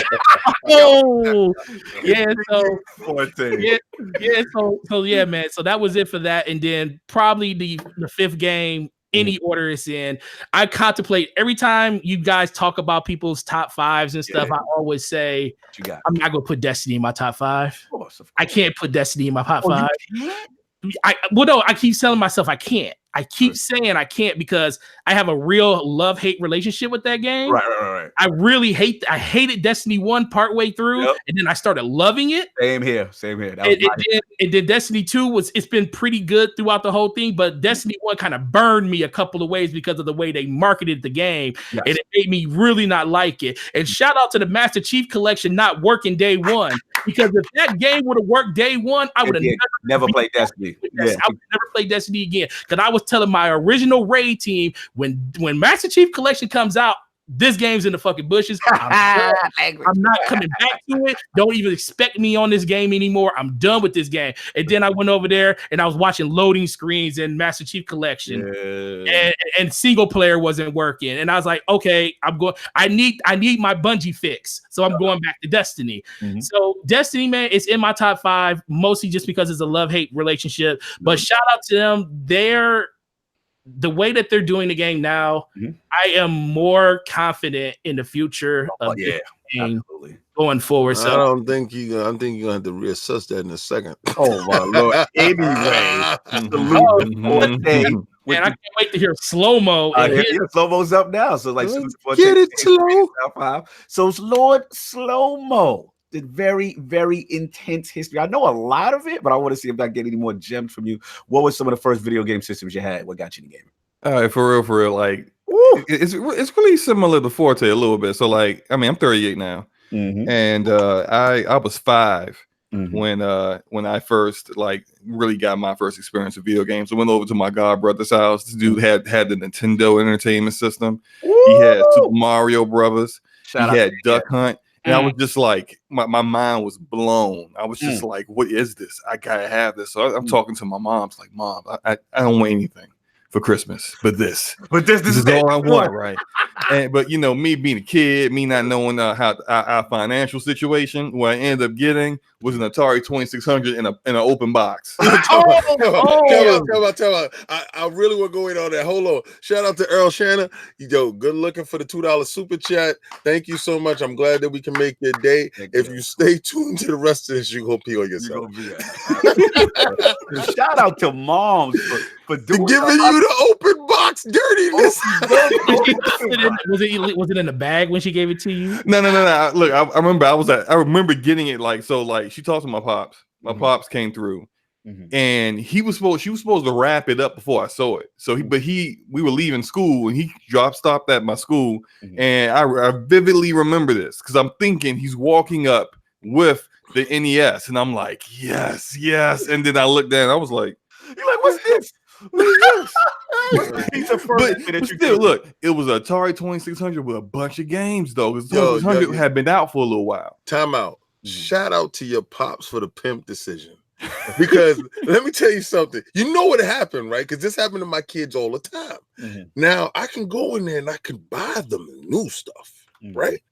Yeah, man. So that was it for that. And then probably the 5th game. Any order it's in, I contemplate every time you guys talk about people's top 5s and stuff. I always say, I'm not gonna put Destiny in my top 5. Of course. I can't put Destiny in my top 5. No, I keep telling myself I can't. I keep saying I can't because I have a real love-hate relationship with that game. Right. I really hated Destiny 1 partway through, and then I started loving it. Same here. And then Destiny 2 it's been pretty good throughout the whole thing, but Destiny 1 kind of burned me a couple of ways because of the way they marketed the game, and it made me really not like it. And shout out to the Master Chief Collection not working day one, because if that game would have worked day one, I would have never played Destiny. I would never play Destiny again, because I was telling my original raid team when Master Chief Collection comes out, this game's in the fucking bushes. I'm not coming back to it. Don't even expect me on this game anymore. I'm done with this game. And then I went over there and I was watching loading screens in Master Chief Collection, and single player wasn't working. And I was like, okay, I need my Bungie fix. So I'm going back to Destiny. So Destiny, man, it's in my top 5, mostly just because it's a love-hate relationship. But shout out to them. The way that they're doing the game now, I am more confident in the future of the game going forward. So I think you're gonna have to reassess that in a second. Oh my lord! Anyway, man, I can't wait to hear Slomo. Slomo's up now, so like, get it slow. So it's Lord Slomo. The very, very intense history. I know a lot of it, but I want to see if I get any more gems from you. What was some of the first video game systems you had? What got you in the game? All right, for real. Like, it's really similar to Forte a little bit. So, like, I mean, I'm 38 now, and I was 5 when I first like really got my first experience with video games. I went over to my godbrother's house. This dude had the Nintendo Entertainment System. He had Super Mario Brothers. He had Duck Hunt. And I was just like, my mind was blown. I was just like, what is this? I gotta have this. So I'm talking to my mom. It's like, Mom, I don't want anything for Christmas, but this. But this is all I want, right? But you know, me being a kid, me not knowing how our financial situation, what I ended up getting was an Atari 2600 in an open box. Tell me. I really want to go in on that. Hold on. Shout out to Earl Shanna. Yo, good looking for the $2 super chat. Thank you so much. I'm glad that we can make your day. If you stay tuned to the rest of this, you're gonna pee on yourself. Shout out to moms for doing giving you the open box dirtiness. Was it in the bag when she gave it to you? No. Look, I remember getting it like she talked to my pops. My pops came through, and she was supposed to wrap it up before I saw it. So we were leaving school, and he stopped at my school, and I vividly remember this because I'm thinking he's walking up with the NES, and I'm like, yes, and then I looked down, and I was like, you're like, what's this? But still, look, it was an Atari 2600 with a bunch of games though, because 2600 had been out for a little while. Time out. Shout out to your pops for the pimp decision. Because let me tell you something. You know what happened, right? Because this happened to my kids all the time. Now I can go in there and I can buy them new stuff, right?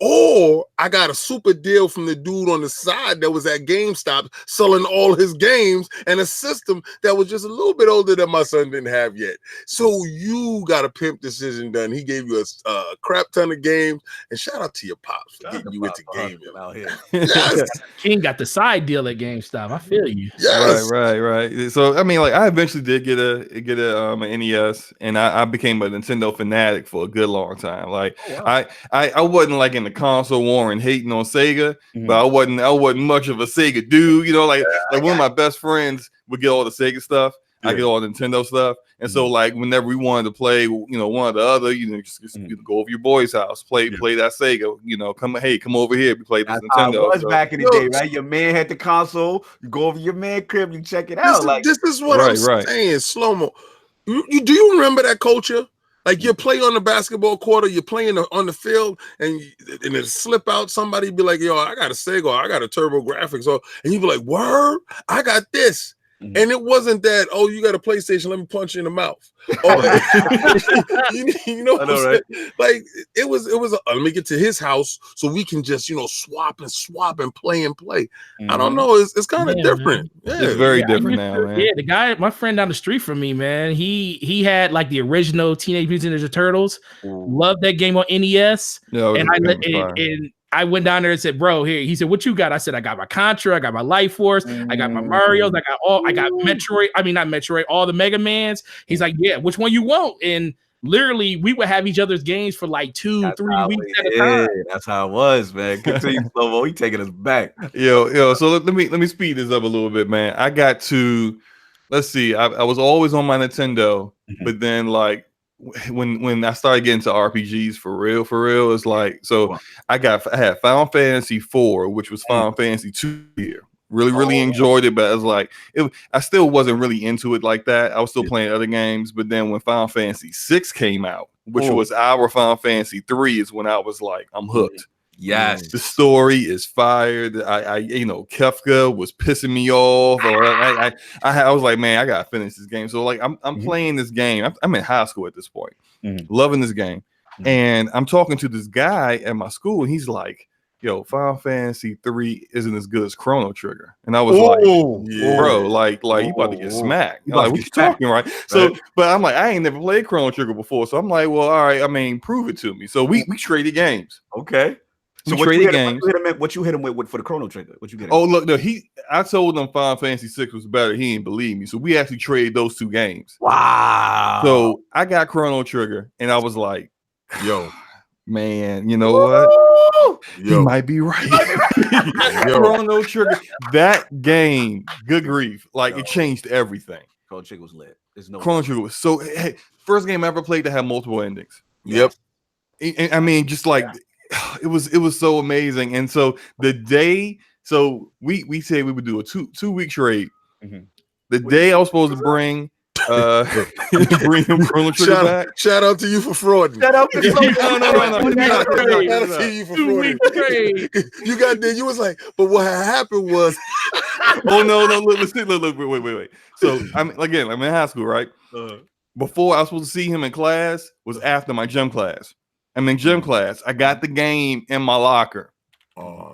Or I got a super deal from the dude on the side that was at GameStop selling all his games and a system that was just a little bit older than my son didn't have yet. So you got a pimp decision done. He gave you a crap ton of games. And shout out to your pops for getting you into gaming out here. Yes. King got the side deal at GameStop. I feel you. Yes. Right. So I mean, like, I eventually did get an NES, and I became a Nintendo fanatic for a good long time. Like, I wasn't like in the console war and hating on Sega, but I wasn't much of a Sega dude, you know, like one of my best friends would get all the Sega stuff, I get all the Nintendo stuff, and so like whenever we wanted to play, you know, one or the other, you know, just go over your boy's house, play that Sega, you know, come over here, we play this Nintendo. It was back in the day, right? Your man had the console, you go over your man crib, you check it out. This is what I'm saying, Slomo. Do you remember that culture? Like, you play on the basketball court, or you're playing on the field, and it slip out. Somebody be like, "Yo, I got a Sega, or I got a Turbo Graphics," and you be like, "Word, I got this." And it wasn't that, "Oh, you got a PlayStation, let me punch you in the mouth." You know what I'm saying? Like, it was let me get to his house so we can just, you know, swap and play. I don't know. It's kind of different. It's very different now, man. Yeah, the guy, my friend down the street from me, man, he had like the original Teenage Mutant Ninja Turtles. Loved that game on NES. And I went down there and said, bro, here. He said, what you got? I said, I got my Contra, I got my Life Force, I got my Marios, I got Metroid. I mean, not Metroid, all the Mega Mans. He's like, yeah, which one you want? And literally, we would have each other's games for like 2-3 weeks at a time. That's how it was, man. Continue, Slomo. He taking us back. Yo. So let me speed this up a little bit, man. I got to, let's see. I was always on my Nintendo, but then like when I started getting to RPGs for real, it's like so. I had Final Fantasy 4, which was Final Fantasy 2 here. Really enjoyed it, but I was like, I still wasn't really into it like that. I was still playing other games, but then when Final Fantasy 6 came out, which was our Final Fantasy 3, is when I was like, I'm hooked. Yes, the story is fired. I Kefka was pissing me off, or I was like, man, I gotta finish this game. So like, I'm playing this game. I'm in high school at this point, loving this game, and I'm talking to this guy at my school, and he's like, yo, Final Fantasy 3 isn't as good as Chrono Trigger. And I was bro, like you about to get smacked. Like, what you talking, right? So, but I'm like, I ain't never played Chrono Trigger before. So I'm like, well, all right, I mean, prove it to me. So we traded games. Okay. So what you hit him with for the Chrono Trigger? What you get? Oh, look, no, I told him Final Fantasy 6 was better. He didn't believe me. So we actually traded those two games. Wow. So I got Chrono Trigger, and I was like, yo, man, you know what? He might be right. Chrono Trigger, that game, good grief, like it changed everything. Chrono Trigger was lit. Chrono Trigger was so first game I ever played that had multiple endings. Yep. And I mean, just like it was so amazing. And so the day, so we said we would do a two week trade. The day I was supposed to bring bring him Chrono Trigger back. Shout out to you for frauding. Shout out to you. No. Shout out to you for frauding. You got there. You was like, but what happened was. Oh no! Look, wait. So I'm in high school, right? Before I was supposed to see him in class was after my gym class. I'm in gym class. I got the game in my locker.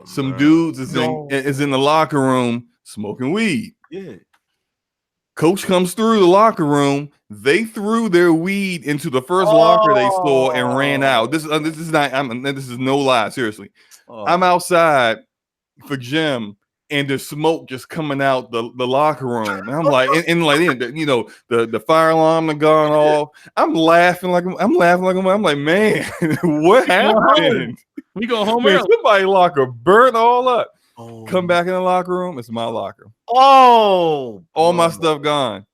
Some dudes is in the locker room smoking weed. Yeah. Coach comes through the locker room. They threw their weed into the first locker they saw and ran out. This is no lie. Seriously, I'm outside for gym, and there's smoke just coming out the locker room. And I'm like, the fire alarm had gone off. I'm laughing like I'm like, man, what happened? We go home early. Somebody locker burnt all up. Come back in the locker room. It's my locker. All my stuff gone.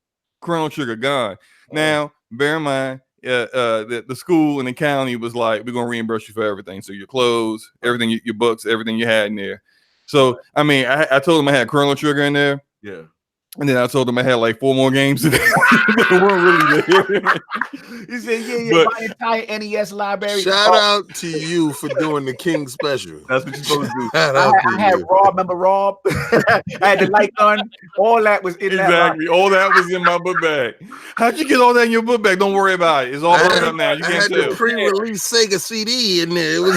Chrono Trigger gone. Now, bear in mind, the school and the county was like, we're gonna reimburse you for everything. So your clothes, everything, your books, everything you had in there. So I mean, I told them I had Chrono Trigger in there. Yeah. And then I told them I had like 4 more games in there. They weren't really there. You said, my entire NES library. Shout out to you for doing the King special. That's what you're supposed to do. I had Rob, remember Rob? I had the light gun. All that was in that. Exactly. All that was in my book bag. How'd you get all that in your book bag? Don't worry about it. It's all burned up now. You can't tell. The pre-release Sega CD in there. It was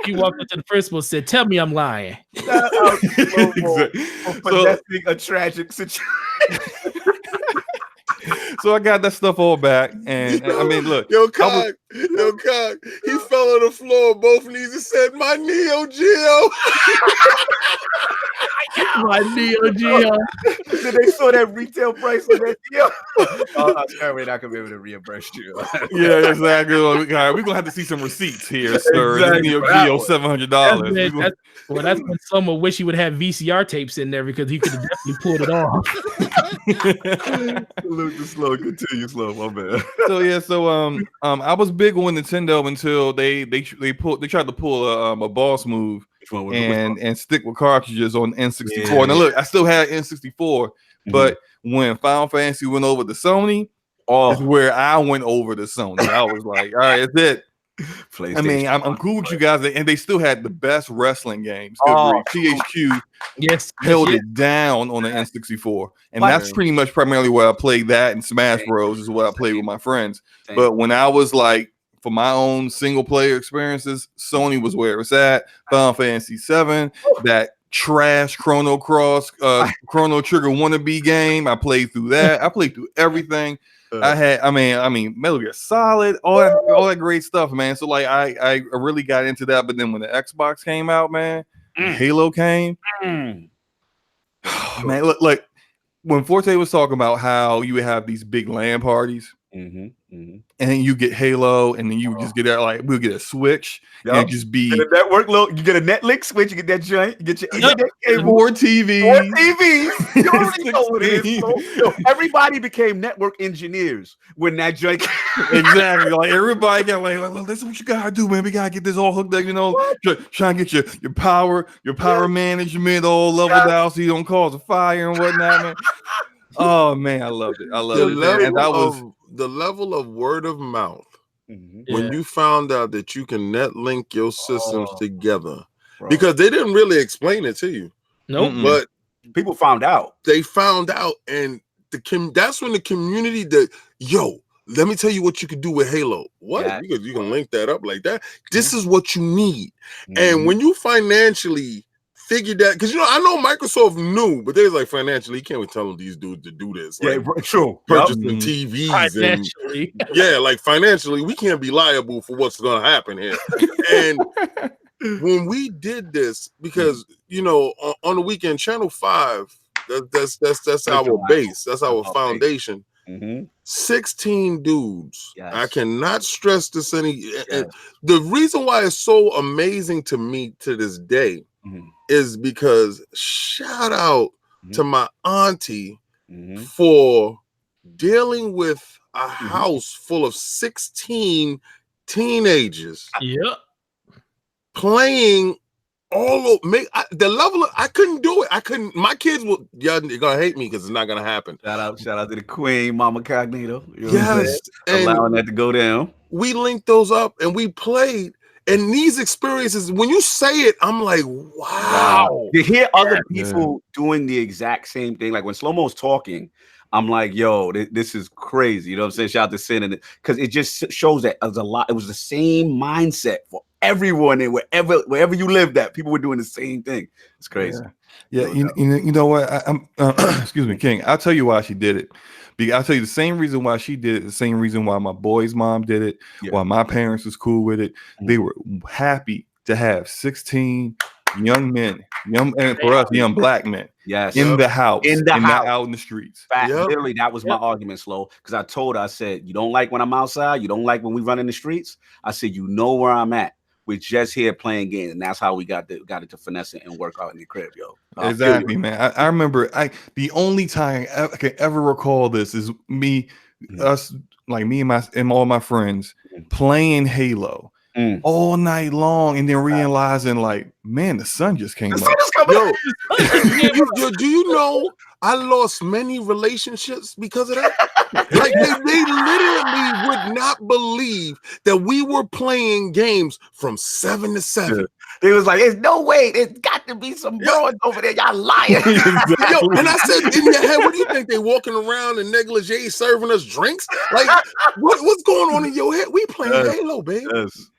He walked up to the principal and said, tell me I'm lying. Possessing a tragic situation. So I got that stuff all back. And I mean, look. Yo, Cog. He fell on the floor on both knees and said, my Neo Geo. My Neo Geo. Did they saw that retail price on that Geo? We're not going to be able to reimburse you. Yeah, exactly. We're going to have to see some receipts here, sir. Exactly. Neo Geo, $700. That's when someone wish he would have VCR tapes in there because he could have definitely pulled it off. Continue slow, my man. So I was big on Nintendo until they tried to pull a boss move and stick with cartridges on N64. Yeah. Now look, I still had N64, but when Final Fantasy went over to Sony, that's where I went over to Sony. I was like, all right, that's it. I mean, I'm cool with you guys, and they still had the best wrestling games. THQ held it down on the N64, and that's pretty much primarily where I played that, and Smash Bros is what I played with my friends. But when I was like, for my own single player experiences, Sony was where it's at. Final Fantasy 7, that trash Chrono Cross, Chrono Trigger wannabe game. I played through that. I played through everything. I mean, Metal Gear Solid, all that great stuff, man. So like, I really got into that. But then when the Xbox came out, man, Halo came. Man, look, like when Forte was talking about how you would have these big LAN parties. And then you get Halo, and then you just get that, like, we'll get a Switch, and just be get a network load. You get a Netflix switch, you get that joint, you get your Ethernet cable, 4 TVs. You already know what it is. Yo, everybody became network engineers when that joint. Exactly, like everybody got like, well, this is what you gotta do, man. We gotta get this all hooked up, you know. Trying to get your power management all leveled out so you don't cause a fire and whatnot, man. Oh man, I loved it. I loved it. And that was the level of word of mouth when you found out that you can net link your systems together, because they didn't really explain it to you. Nope. But people found out. They found out, and that's when the community let me tell you what you could do with Halo. What? Yeah. You can link that up like that. This is what you need. And when you financially figured that, because I know Microsoft knew, but they was like, financially, you can't be telling these dudes to do this. Like, true. Purchasing TVs and like financially, we can't be liable for what's going to happen here. And when we did this, because on the weekend, Channel 5, that's our base, that's our foundation. 16 dudes. I cannot stress this any. And the reason why it's so amazing to me to this day is because shout out to my auntie for dealing with a house full of 16 teenagers. Playing all of the level of, I couldn't do it. I couldn't. My kids will. They're gonna hate me because it's not gonna happen. Shout out to the queen, Mama Cognito. Yes, allowing that to go down. We linked those up and we played. And these experiences, when you say it, I'm like, wow. You hear other people doing the exact same thing. Like when Slomo's talking, I'm like, yo, this is crazy. You know what I'm saying? Shout out to Sin, because it just shows that it was the same mindset for everyone, and wherever you lived at, people were doing the same thing. It's crazy. Yeah, you know what? I'm excuse me, King. I'll tell you why she did it. I'll tell you the same reason why she did it, the same reason why my boy's mom did it, why my parents was cool with it. They were happy to have 16 young men, and for us, young black men, in the house, not out in the streets. Literally, that was my argument, Slow, because I told her, I said, you don't like when I'm outside, you don't like when we run in the streets. I said, you know where I'm at. We're just here playing games, and that's how we got it to finesse it and work out in the crib, yo. Exactly, man. I remember the only time I can ever recall this is me and all my friends playing Halo all night long, and then realizing, like, man, the sun just came up. Yo, do you know I lost many relationships because of that? Like they literally would not believe that we were playing games from 7 to 7. They was like, "There's no way. There's got to be some broads over there. Y'all lying." Yo, and I said, in your head, what do you think? They walking around in negligee serving us drinks? Like, what's going on in your head? We playing Halo, baby.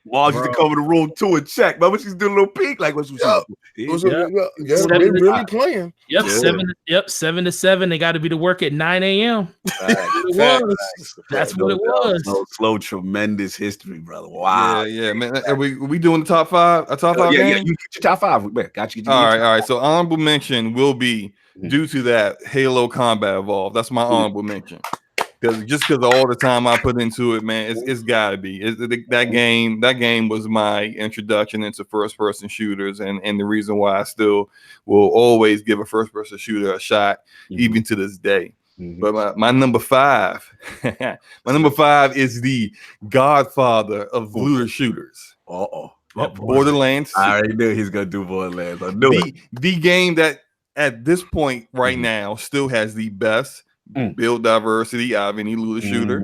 Wall used to come in the room too and check. Remember, she's doing a little peek. Like, what's they really playing? Yep, 7 to 7. They got to be to work at 9 a.m. That's what it was. Slow, tremendous history, brother. Wow. Yeah, man. Are we doing the top 5? A top 5 game? Yeah, you get your top 5. Man, got you. All right. So honorable mention will be due to that Halo Combat Evolved. That's my honorable mention. Because of all the time I put into it, man, it's got to be. That game was my introduction into first-person shooters, and the reason why I still will always give a first-person shooter a shot, even to this day. But my number 5, is the godfather of looter shooters. Borderlands. I already knew he's gonna do Borderlands. I knew the game that at this point right now still has the best build diversity out of any looter shooter.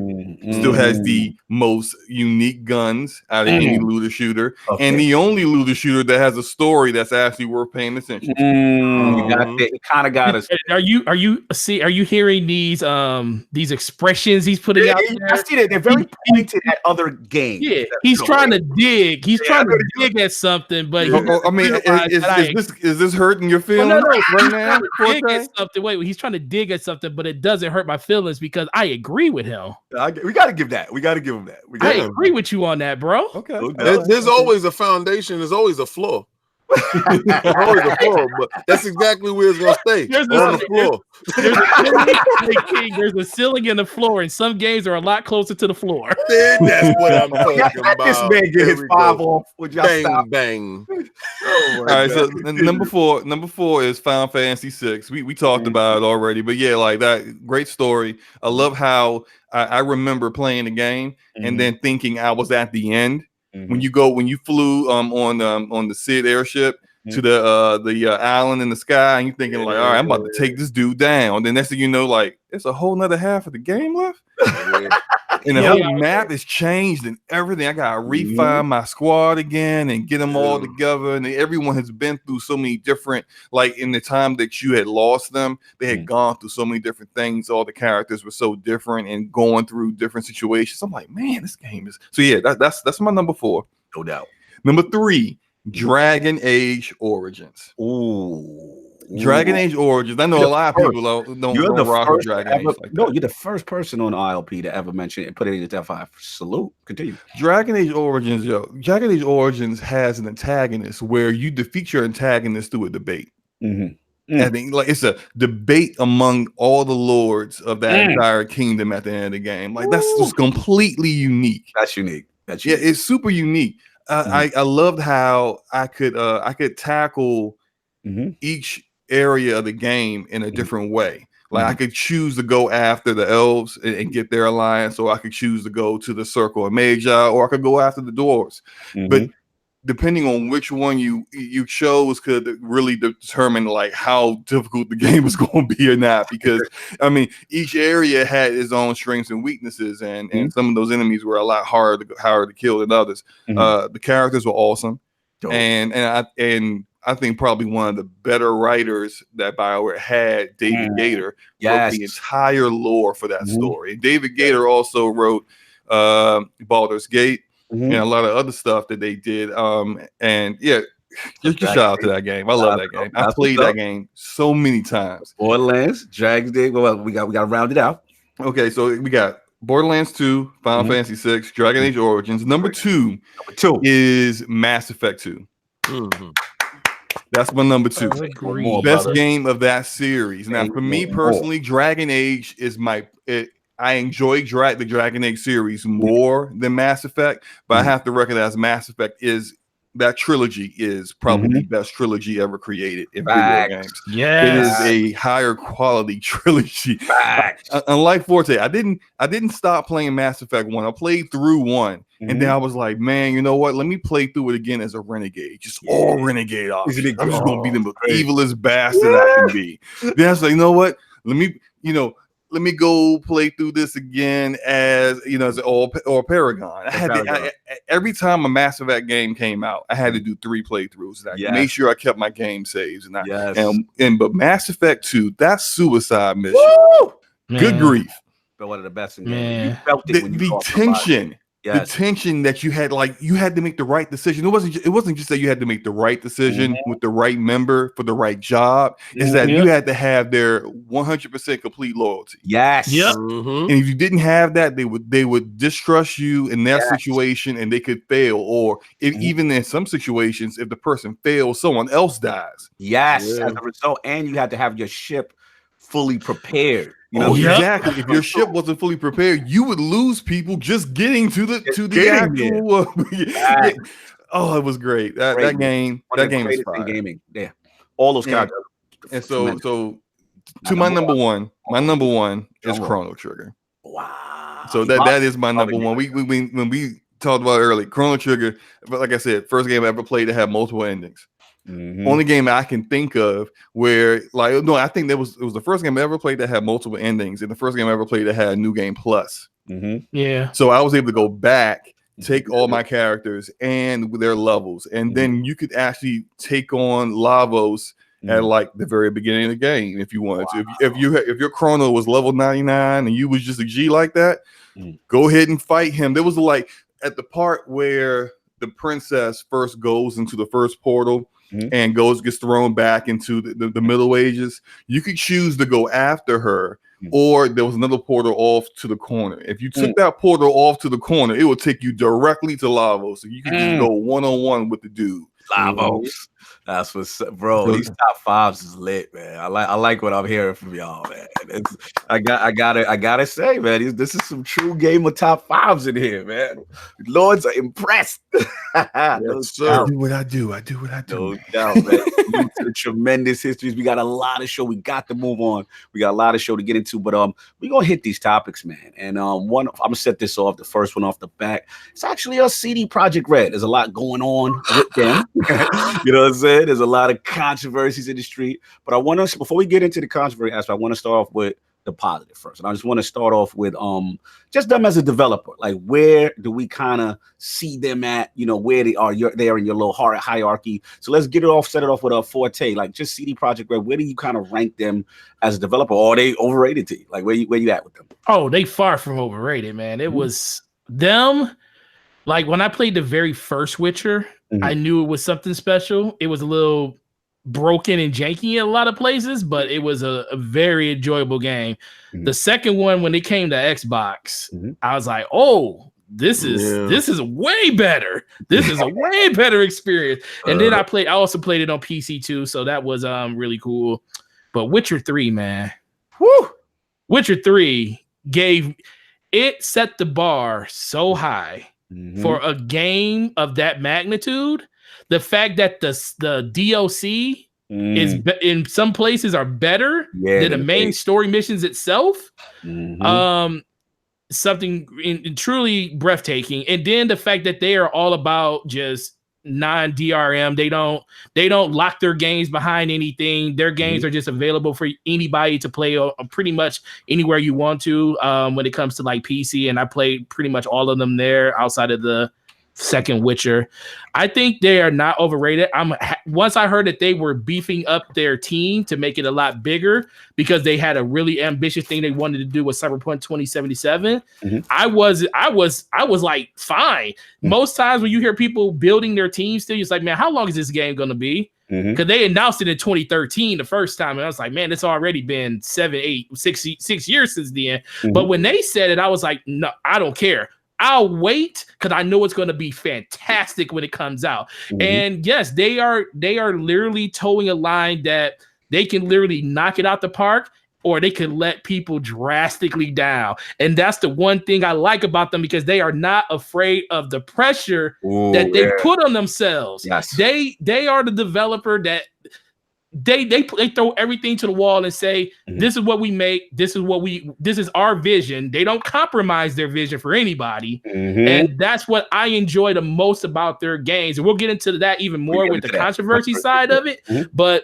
Still has the most unique guns out of any looter shooter, and the only looter shooter that has a story that's actually worth paying attention to. You kind of got us. Are you hearing these expressions he's putting out there? I see that they're very pointed at other games. Yeah, he's trying to dig. He's trying to dig at something, but I mean, is this hurting your feelings right now? Dig at something. Wait, he's trying to dig at something, but it doesn't hurt my feelings because I agree with him. We got to give that. We got to give him that. I agree with you on that, bro. Okay. There's always a foundation. There's always a floor. There's always a floor, but that's exactly where it's gonna stay. On the floor. There's a ceiling and the floor, and some games are a lot closer to the floor. That's what I'm talking about. This man get his 5 off. Would y'all bang stop? bang? All right, so number four is Final Fantasy VI. We talked about it already, but yeah, like that great story. I love how I remember playing the game and then thinking I was at the end. When you flew on the Sid airship to the island in the sky, and you're thinking like, all right, I'm about to take this dude down. And then next thing you know, like there's a whole nother half of the game left. And the whole map is changed and everything. I gotta refine my squad again and get them all together. And everyone has been through so many different, like in the time that you had lost them, they had gone through so many different things. All the characters were so different and going through different situations. I'm like, man, this game is so yeah. That's my number 4, no doubt. Number 3, Dragon Age Origins. Dragon Age Origins. I know a lot of people don't rock with Dragon Age. No, you're the first person on ILP to ever mention it. Put it in the top 5. Salute. Continue. Dragon Age Origins, Dragon Age Origins has an antagonist where you defeat your antagonist through a debate. I think like it's a debate among all the lords of that entire kingdom at the end of the game. Like that's just completely unique. That's unique. It's super unique. I loved how I could tackle each area of the game in a different way. Like I could choose to go after the elves and get their alliance, or I could choose to go to the circle of Magi, or I could go after the dwarves. But depending on which one you chose could really determine like how difficult the game was going to be or not. Because I mean, each area had its own strengths and weaknesses, and some of those enemies were a lot harder to kill than others. The characters were awesome, and I think probably one of the better writers that BioWare had, David Gator, wrote the entire lore for that story. David Gator also wrote Baldur's Gate and a lot of other stuff that they did. And yeah, just shout out to that game. I love that game. I played that game so many times. Borderlands, Dragon's Den. Well, we got to round it out. Okay, so we got Borderlands 2, Final Fantasy 6, Dragon Age Origins. Number two is Mass Effect 2. That's my number 2. Best game of that series. Now, for me personally, Dragon Age is I enjoy the Dragon Age series more than Mass Effect, but I have to recognize Mass Effect that trilogy is probably the best trilogy ever created in video games. Yeah, it is a higher quality trilogy. Unlike Forte, I didn't stop playing Mass Effect 1. I played through 1, and then I was like, man, you know what? Let me play through it again as a renegade, just all renegade options. I'm just gonna be the most evilest bastard I can be. Then I was like, you know what? Let me go play through this again as or Paragon. Every time a Mass Effect game came out, I had to do 3 playthroughs. And I made sure I kept my game saves. But Mass Effect 2, that suicide mission, good grief. But one of the best in games. You felt it when you the tension. The tension that you had, like you had to make the right decision. It wasn't just that you had to make the right decision with the right member for the right job. It's that you had to have their 100% complete loyalty. Yes. Yep. And if you didn't have that, they would distrust you in that situation, and they could fail. Or even in some situations, if the person fails, someone else dies. Yes. As a result, and you had to have your ship fully prepared. Exactly. If your ship wasn't fully prepared, you would lose people just getting to the actual. Oh, it was great. That game is fire. Gaming. Yeah, all those characters. And so to my number one is Chrono Trigger. Wow. So that is my number one. When we talked about it earlier, Chrono Trigger. But like I said, first game I ever played that had multiple endings. Only game I can think of where, like, no, I think it was the first game I ever played that had multiple endings, and the first game I ever played that had New Game Plus. Yeah. So I was able to go back, take all my characters and their levels, and then you could actually take on Lavos at like the very beginning of the game if you wanted to. If your chrono was level 99 and you was just a G like that, go ahead and fight him. There was like at the part where the princess first goes into the first portal and gets thrown back into the Middle Ages. You could choose to go after her, or there was another portal off to the corner. If you took that portal off to the corner, it would take you directly to Lavos, so you could just go one-on-one with the dude. Lavos. That's what's up, bro. These top fives is lit, man. I like what I'm hearing from y'all, man. I gotta say, man, this is some true game of top fives in here, man. Lords are impressed. Yes, sir. I do what I do. I do what I do. No doubt, man. To the tremendous histories. We got a lot of show. We got to move on. We got a lot of show to get into, but we're gonna hit these topics, man. And I'm gonna set this off. The first one off the back. It's actually a CD Projekt Red. There's a lot going on with them. You know what I'm saying? There's a lot of controversies in the street, but I want to, before we get into the controversy aspect, I want to start off with the positive first. And I just want to start off with just them as a developer. Like, where do we kind of see them at? You know, where they are in your little hierarchy. So let's set it off with a Forte. Like, just CD Projekt Red. Where do you kind of rank them as a developer? Or are they overrated to you? Like, where you at with them? Oh, they far from overrated, man. It was them. Like, when I played the very first Witcher, I knew it was something special. It was a little broken and janky in a lot of places, but it was a very enjoyable game. The second one, when it came to Xbox, I was like, oh, this is way better. This is a way better experience. And then I also played it on PC too, so that was really cool. But Witcher 3, man. Woo! Witcher 3 set the bar so high. For a game of that magnitude, the fact that the DLC is in some places are better than the main story missions itself, something truly breathtaking. And then the fact that they are all about just non-DRM. They don't lock their games behind anything. Their games are just available for anybody to play pretty much anywhere you want to when it comes to like PC. And I played pretty much all of them there outside of the second Witcher. I think they are not overrated. Once I heard that they were beefing up their team to make it a lot bigger because they had a really ambitious thing they wanted to do with Cyberpunk 2077. I was like, fine. Most times when you hear people building their team still, it's like, man, how long is this game going to be? Because they announced it in 2013 the first time, and I was like, man, it's already been 6 years since then. But when they said it, I was like, no, I don't care. I'll wait because I know it's going to be fantastic when it comes out. And yes, they are literally towing a line that they can literally knock it out the park, or they can let people drastically down. And that's the one thing I like about them, because they are not afraid of the pressure that they put on themselves. Yes. They are the developer that they throw everything to the wall and say, this is what we make. This is our vision. They don't compromise their vision for anybody. And that's what I enjoy the most about their games. And we'll get into that even more with the controversy side of it. But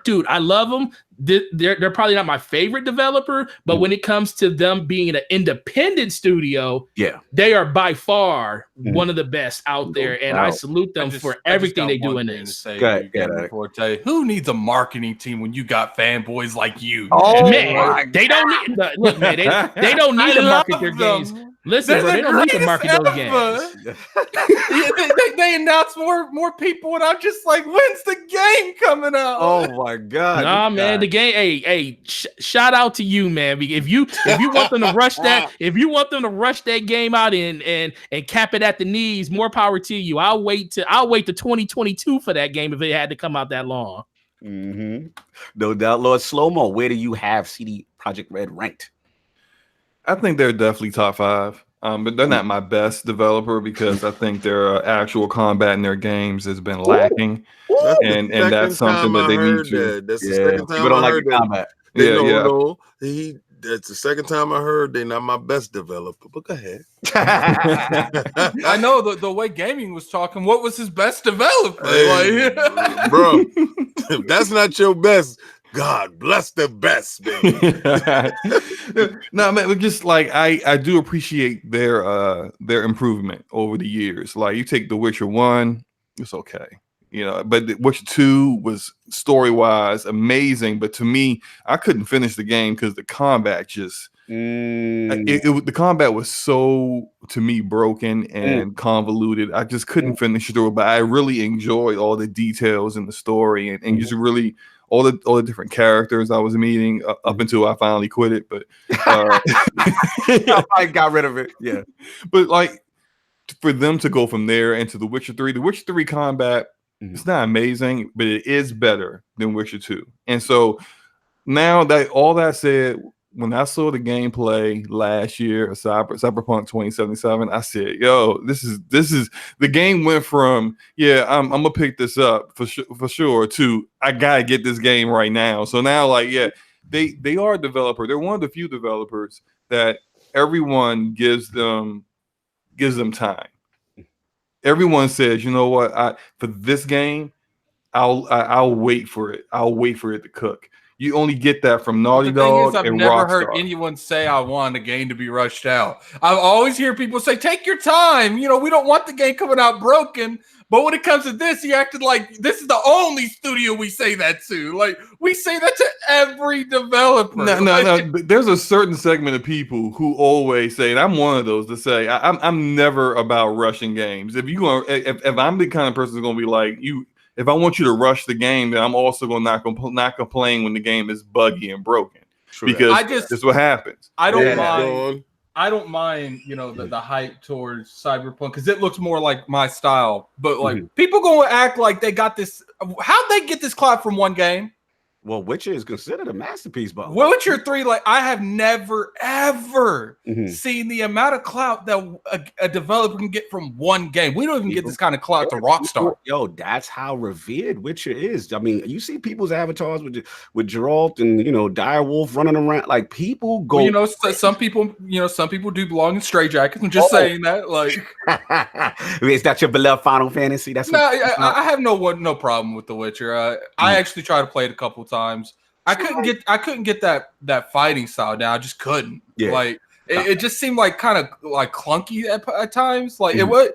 dude, I love them. They're probably not my favorite developer, but when it comes to them being an independent studio, they are by far one of the best out there, and I salute them for everything they do in this. Who needs a marketing team when you got fanboys like you? Oh man, they don't need. Look, man, they don't need to market their games. Listen, bro, they don't need to market those games. They announce more people, and I'm just like, when's the game coming out? Oh my god! Nah, man, the game. Hey, shout out to you, man. If you want them to rush that, if you want them to rush that game out and cap it at the knees, more power to you. I'll wait to 2022 for that game if it had to come out that long. No doubt, Lord Slomo. Where do you have CD Projekt Red ranked? I think they're definitely top 5, but they're not my best developer because I think their actual combat in their games has been lacking, and that's something that they need to. That's the second time people don't like the combat. that's the second time I heard they're not my best developer. But go ahead. I know the way Gaming was talking. What was his best developer? Hey, like, bro, if that's not your best, God bless the best, baby. No, man, but just like I do appreciate their improvement over the years. Like you take The Witcher 1, it's okay. You know, but The Witcher 2 was story-wise amazing, but to me, I couldn't finish the game because the combat just the combat was so, to me, broken and convoluted. I just couldn't finish through it, but I really enjoyed all the details in the story and just really all the different characters I was meeting up until I finally quit it. But I got rid of it. Yeah, but like for them to go from there into The Witcher 3, The Witcher 3 combat, it's not amazing, but it is better than Witcher 2. And so now that all that said, when I saw the gameplay last year of Cyberpunk 2077, I said, "Yo, this is the game went from I'm gonna pick this up for sure to I gotta get this game right now." So now, like, they are a developer. They're one of the few developers that everyone gives them time. Everyone says, "You know what? For this game, I'll wait for it. I'll wait for it to cook." You only get that from Naughty Dog I've and never Rockstar. heard anyone say I want a game to be rushed out. I always hear people say, "Take your time." You know, we don't want the game coming out broken. But when it comes to this, you acted like this is the only studio we say that to. Like we say that to every developer. No. There's a certain segment of people who always say, and I'm one of those to say, I'm never about rushing games. If I'm the kind of person who's gonna be like you. If I want you to rush the game, then I'm also going to not complain when the game is buggy and broken. True. Because that's what happens. I don't mind. I don't mind, you know, the hype towards Cyberpunk because it looks more like my style. But like people going to act like they got this. How'd they get this clout from one game? Well, Witcher is considered a masterpiece, but Witcher 3, like I have never ever seen the amount of clout that a developer can get from one game. We don't even get this kind of clout to Rockstar. Yo, that's how revered Witcher is. I mean, you see people's avatars with Geralt and Direwolf running around. Like people go. Well, some people do belong in straitjackets. I'm just saying that. Like, is that your beloved Final Fantasy? That's I have no problem with The Witcher. I actually tried to play it a couple times. I couldn't get that fighting style down. I just couldn't. Yeah. Like it just seemed like kind of like clunky at times. Like it was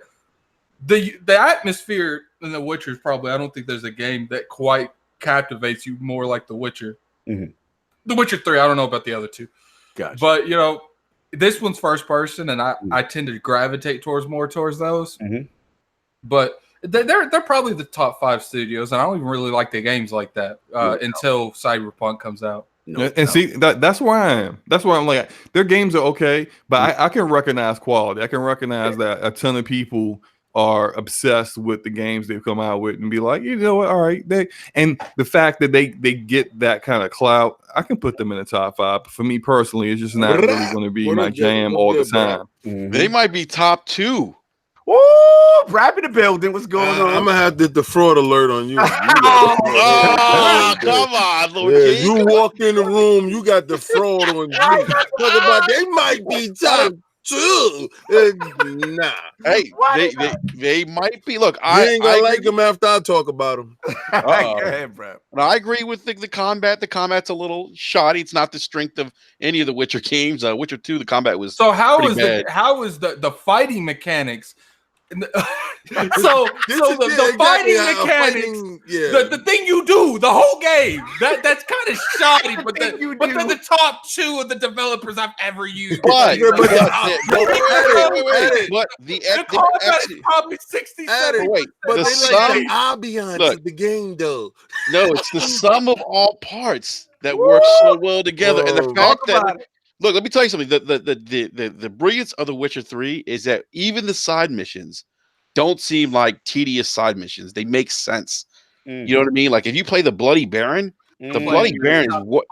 the atmosphere in The Witcher is probably. I don't think there's a game that quite captivates you more like The Witcher. The Witcher 3. I don't know about the other two. Gotcha. But this one's first person, and I tend to gravitate towards those. But they're probably the top 5 studios, and I don't even really like the games like that until Cyberpunk comes out. See, that's where I am. That's where I'm like, their games are okay, but I can recognize quality. I can recognize that a ton of people are obsessed with the games they've come out with and be like, you know what, all right. And the fact that they get that kind of clout, I can put them in the top 5. But for me personally, it's just not really going to be my jam all the time. They might be top 2. Oh, B.R.A.P. in the building. What's going on? I'm gonna have the fraud alert on you. Come on, Lord. You walk in the room, you got the fraud on you. Talk about they might be top 2. Nah. Hey, they might be. Look, I ain't gonna like them after I talk about them. Go ahead, bro. I agree with the combat. The combat's a little shoddy. It's not the strength of any of the Witcher games. Witcher 2, the combat was so. How is the fighting mechanics? The fighting mechanics, the thing you do the whole game, that's kind of shoddy, but they're the top 2 of the developers I've ever used. But the combat is probably 60. Wait, but they like the ambiance of the game, though. No, it's the sum of all parts that work so well together, and the fact that. Look, let me tell you something. The brilliance of The Witcher 3 is that even the side missions don't seem like tedious side missions. They make sense. You know what I mean? Like if you play the Bloody Baron, the Bloody Baron is what.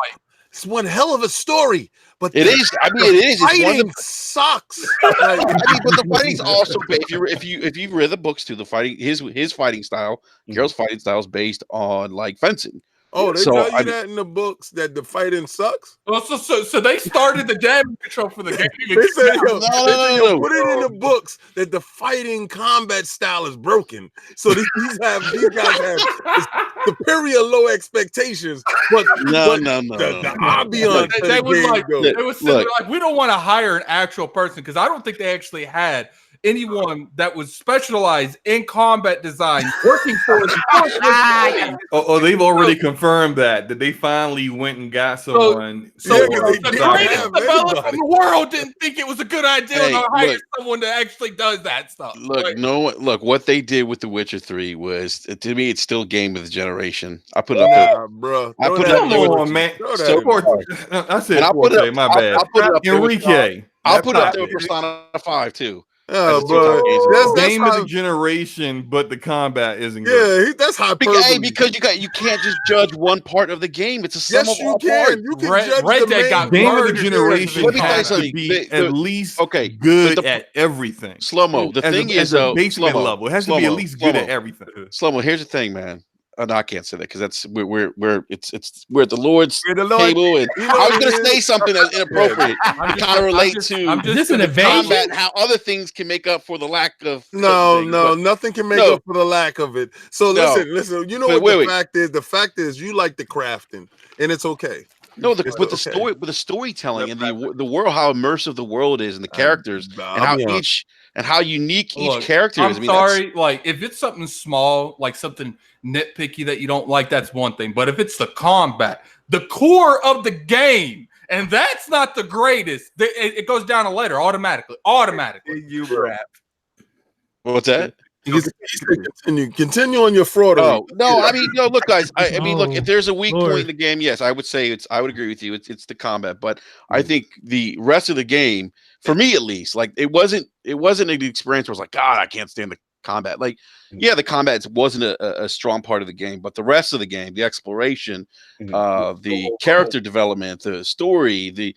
It's one hell of a story, but it is. I mean, it is. Fighting sucks. But the fighting's also. If you read the books too, the fighting his fighting style, Geralt's fighting style is based on like fencing. Oh, they So tell you I- that in the books that the fighting sucks. Well, so they started the damage control for the game. They say, yo, No. put it in the books that the fighting combat style is broken. So these guys have superior low expectations, but No. the ambiance. They of the was game like, goes. they was sitting like, we don't want to hire an actual person because I don't think they actually had anyone that was specialized in combat design working for us. Oh, they've already confirmed that they finally went and got someone. So Yeah, the they greatest have developer anybody. in the world didn't think it was a good idea Hey, to hire look. someone that actually does that stuff. Look, what they did with The Witcher 3 was, to me, it's still game of the generation. I put it up there. Nah, bro. I put it Come up there. on, man. Throw that So in there. I said And I'll put it Forte, up- my I'll- bad. I'll put it up there with Enrique. I'll put it up Laptop there with it. Persona 5 too. Yeah, That's bro. two That's Game of how, the generation, but the combat isn't good. yeah, that's hyperbole. Because you can't just judge one part of the game. It's a sum Yes, of you all can. parts. You can Red- judge Red the Dead main got Game of the murdered generation Let me tell you has to something. be The- at least okay, good but the- at everything. Slow-mo. The As thing a, is, as a though, basement Slow-mo, level, it has to be at Slow-mo, least good at Slow-mo. everything. Slow-mo. Here's the thing, man. Oh, no, I can't say that because that's we're at the Lord's We're the Lord- table, and You know I was what going it to is? say something that's inappropriate to kind of relate to I'm just This an gonna invasion? combat and how other things can make up for the lack of No, certain things. But nothing can make No. up for the lack of it. So No. listen. You know But what wait. the fact is? The fact is, you like the crafting, and it's okay. No, It's but the okay. story, but the storytelling and the world, how immersive the world is, and the characters, and I'll how be honest. how unique each Look, character is. I'm sorry, like if it's something small, like something nitpicky that you don't like, that's one thing. But if it's the combat, the core of the game, and that's not the greatest, it goes down a letter automatically. You rap. What's that? He said continue on your fraud. Oh no, I mean, no. Look, guys. I mean, look. If there's a weak Lord. point in the game, yes, I would say I would agree with you. It's the combat, but I think the rest of the game, for me at least, like it wasn't an experience where I was like, God, I can't stand the combat. Like, yeah, the combat wasn't a strong part of the game, but the rest of the game, the exploration, the character development, the story, the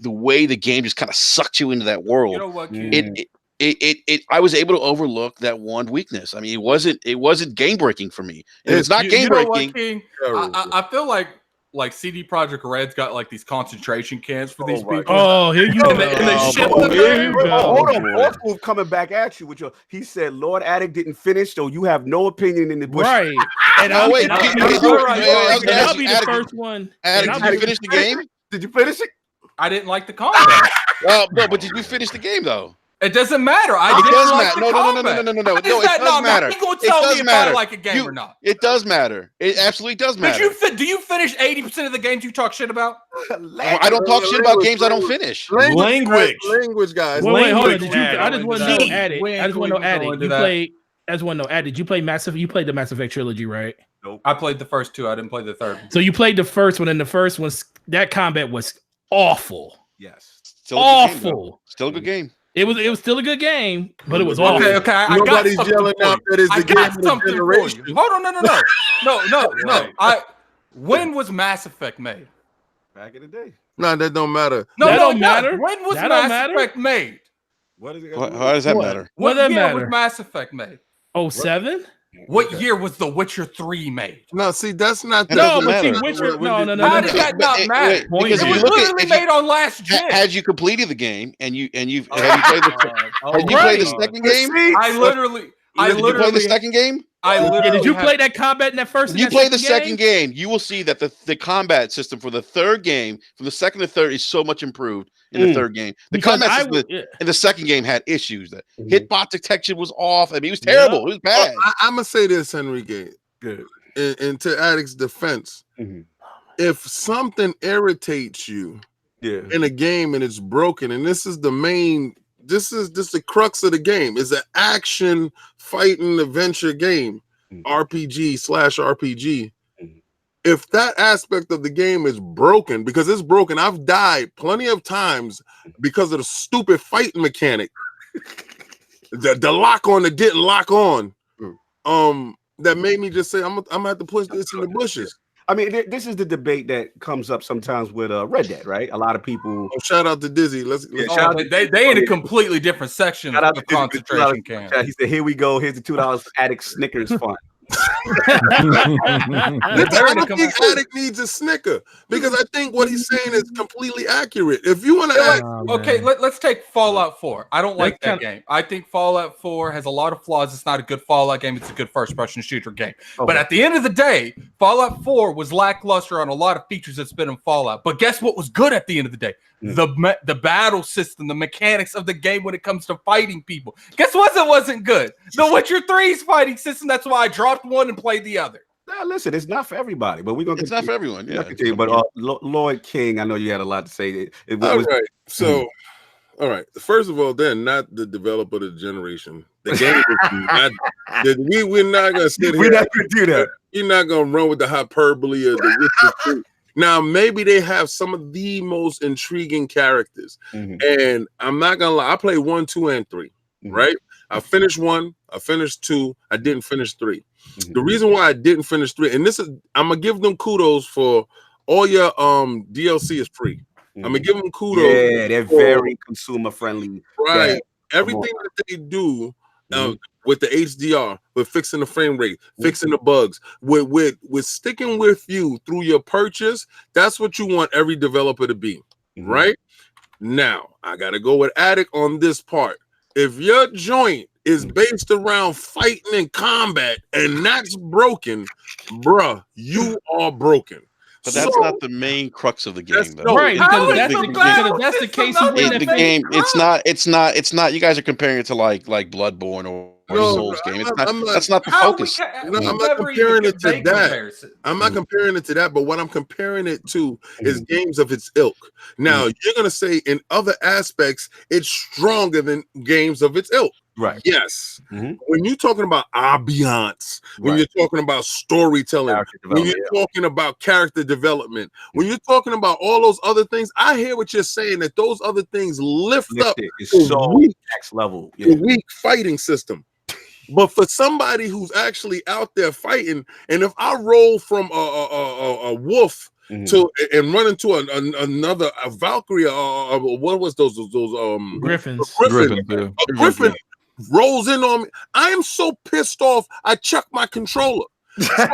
way the game just kind of sucked you into that world. You know what, King? I was able to overlook that one weakness. I mean, it wasn't game breaking for me. And it's not You game know what, breaking. King? I feel like CD Projekt Red's got like these concentration camps for these people. Oh, here you go. And they ship them Here you go. Hold on, Boss Move coming back at you with your. He said Lord Addict didn't finish, so you have no opinion in the bush. Right. And Oh, wait, I'll wait, be wait, wait, wait, I'll be the Addict, first one. Addict, And did I'll you be- finish the game? Did you finish it? I didn't like the combat. Well, no, but did you finish the game though? It doesn't matter. It I didn't does like matter. the No. combat. No, it does matter. You gonna It tell does me if matter. I like a game or not? It does matter. It absolutely does matter. Do you finish 80% of the games you talk shit about? I don't talk shit about games I don't finish. Language. language, guys. Wait, hold on. Language Did you, I just want to know, Addict. Addict. We ain't I just want to know, gonna go Addict. into You that. played. I just want to know, Addict. Did you play Massive? You played the Mass Effect trilogy, right? I played the first two. I didn't play the third. So you played the first one, and the first one, that combat was awful. Yes. Still a good game, though. Awful. Still a good game. It was still a good game, but it was awful. Okay. I got Nobody's something yelling for out you. that is I the game got of the something for generation. you. Hold on, no. When was Mass Effect made? Back in the day. No, that don't matter. No, That no, don't no. matter. When was That don't Mass matter. Effect made? What is it? How does that What? matter? What that year matter? was Mass Effect made? 07? What year was The Witcher 3 made? No, see, that's not. That No, doesn't but see, matter. Witcher. No. How did that not matter? Because It if was you look literally at made on last gen. had you completed the game and you played the second game? I literally Did you play the second game? Yeah, did you play that combat in that first? If you play the second game, you will see that the combat system for the third game, from the second to third, is so much improved in the third game. The combat system in the second game had issues. That hitbox detection was off. I mean, it was terrible. It was bad. I'm gonna say this, Enrique. Good. And to Addict's defense, if something irritates you in a game and it's broken, and this is the main, this is the crux of the game, is an action fighting adventure game, RPG/RPG. If that aspect of the game is broken, because it's broken, I've died plenty of times because of the stupid fighting mechanic. The lock on that didn't lock on. That made me just say, I'm gonna have to push this in the bushes. I mean, this is the debate that comes up sometimes with Red Dead, right? A lot of people. Shout out to Dizzy. They in a completely different section Shout out of to concentration camp. He said, "Here we go. Here's the $2 for Addict Snickers fund." I don't think Addict needs a snicker because I think what he's saying is completely accurate. If you want to, okay, let's take Fallout 4. I don't like that game. I think Fallout 4 has a lot of flaws. It's not a good Fallout game. It's a good first-person shooter game. Okay. But at the end of the day, Fallout 4 was lackluster on a lot of features that's been in Fallout. But guess what was good at the end of the day? The battle system, the mechanics of the game when it comes to fighting people. Guess what? It wasn't good. The Witcher 3's fighting system. That's why I dropped one and played the other. Now, listen, it's not for everybody, but we're gonna. It's not for everyone. Yeah. But Lord King, I know you had a lot to say. All right. So, all right. First of all, they're not the developer of the generation. The game is not. We're not gonna sit here. We're not gonna do that. You're not gonna run with the hyperbole of the Witcher 3. Now, maybe they have some of the most intriguing characters, and I'm not gonna lie. I played 1, 2, and 3. Right? I finished 1. I finished 2. I didn't finish 3. The reason why I didn't finish 3, and this is, I'm gonna give them kudos for all your DLC is free. I'm gonna give them kudos. Yeah, they're very consumer friendly. Right. Everything that they do with the HDR, with fixing the frame rate, fixing the bugs, with sticking with you through your purchase, that's what you want every developer to be. Right? Now, I gotta go with Addict on this part. If your joint is based around fighting and combat and that's broken, bruh, you are broken. But that's not the main crux of the game, though. Right? Because that's the case. The game, it's not. You guys are comparing it to like Bloodborne or Souls game. It's not. That's not the focus. I'm not comparing it to that. I'm not comparing it to that. But what I'm comparing it to is games of its ilk. Now you're gonna say in other aspects it's stronger than games of its ilk. Right. Yes. When you're talking about ambiance, when you're talking about storytelling, when you're talking about character development, when you're talking about all those other things, I hear what you're saying, that those other things lift up the next level. The weak fighting system. But for somebody who's actually out there fighting, and if I roll from a wolf to and run into another Valkyrie, what was those Griffins? A griffin rolls in on me. I am so pissed off. I chuck my controller. So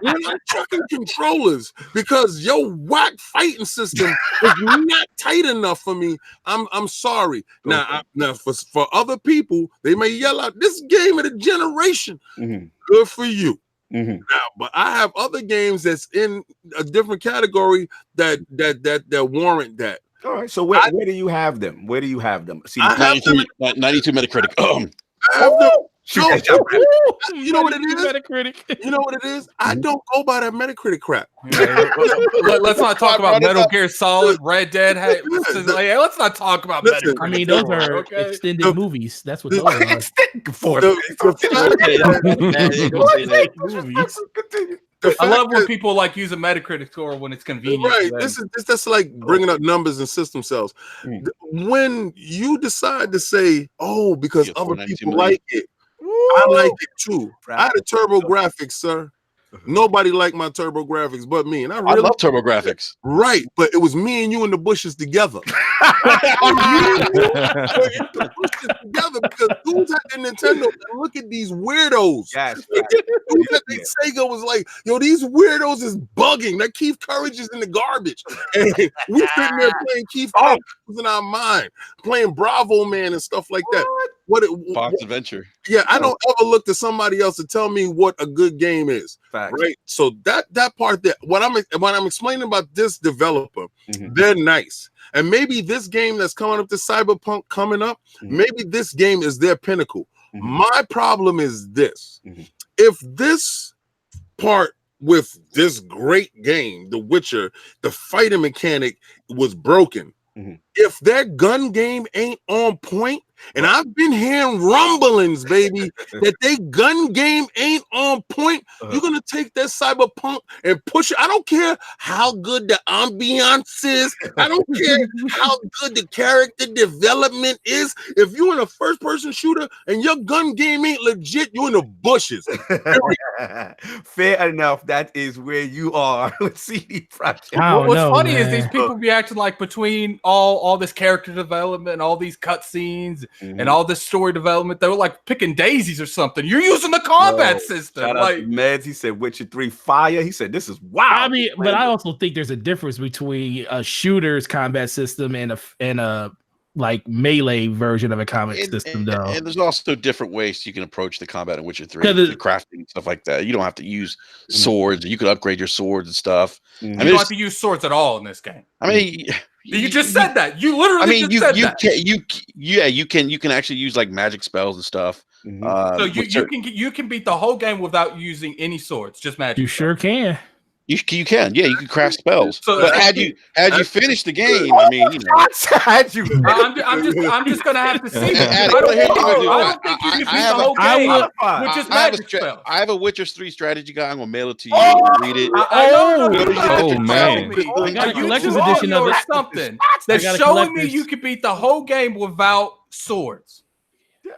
when I'm chucking controllers because your whack fighting system is not tight enough for me, I'm sorry. Now for other people, they may yell out, "This game of the generation." Good for you. Now, but I have other games that's in a different category that warrant that. All right. So where do you have them? Where do you have them? See, 92 Metacritic. I have them. You know what it is? Metacritic. You know what it is? I don't go by that Metacritic crap. Let's not talk about Metal Gear Solid, Red Dead. Hey, let's not talk about Metacritic. I mean, those are extended movies. That's what those are. I love when people like use a Metacritic score when it's convenient. Right. That's like bringing up numbers and system cells. When you decide to say, "Oh, because other people like it," I like it too. I had a Turbo Graphics, sir. Nobody liked my Turbo Graphics but me, and I love Turbo Graphics. Right, but it was me and you in the bushes together. Together because dudes at the Nintendo, look at these weirdos. Yes, dudes at the Sega was like, "Yo, these weirdos is bugging. That Keith Courage is in the garbage." And we sitting there playing Keith Courage in our mind, playing Bravo Man and stuff like that. Fox Adventure. Yeah, I don't ever look to somebody else to tell me what a good game is. Facts. Right. So that part that what I'm explaining about this developer, they're nice. And maybe this game that's coming up, the Cyberpunk coming up, maybe this game is their pinnacle. My problem is this. If this part with this great game, The Witcher, the fighting mechanic was broken, if their gun game ain't on point, and I've been hearing rumblings, baby, that they gun game ain't on point. You're gonna take that Cyberpunk and push it. I don't care how good the ambiance is. I don't care how good the character development is. If you're in a first-person shooter and your gun game ain't legit, you're in the bushes. Fair enough. That is where you are with CD Projekt. What's funny is these people be acting like between all this character development and all these cutscenes and all this story development. They were like picking daisies or something. You're using the combat system. Shout out to Meds. He said Witcher 3 fire. He said this is wild. I mean, but I also think there's a difference between a shooter's combat system and a like melee version of a combat system, though. And there's also different ways you can approach the combat in Witcher 3, the crafting and stuff like that. You don't have to use swords. You can upgrade your swords and stuff. I mean, you don't have to use swords at all in this game. I mean, you just said that. You literally said that. You can actually use like magic spells and stuff. So you can beat the whole game without using any swords, just magic. You sure can. You can, yeah, you can craft spells. So, but had you finished the game, I mean, you know, I'm just gonna have to see. I don't think you can beat the whole game with just magic spells. I have a Witcher 3 strategy guide. I'm gonna mail it to you. You can read it. Man, I got a collector's edition of it. Something that's showing me you can beat the whole game without swords.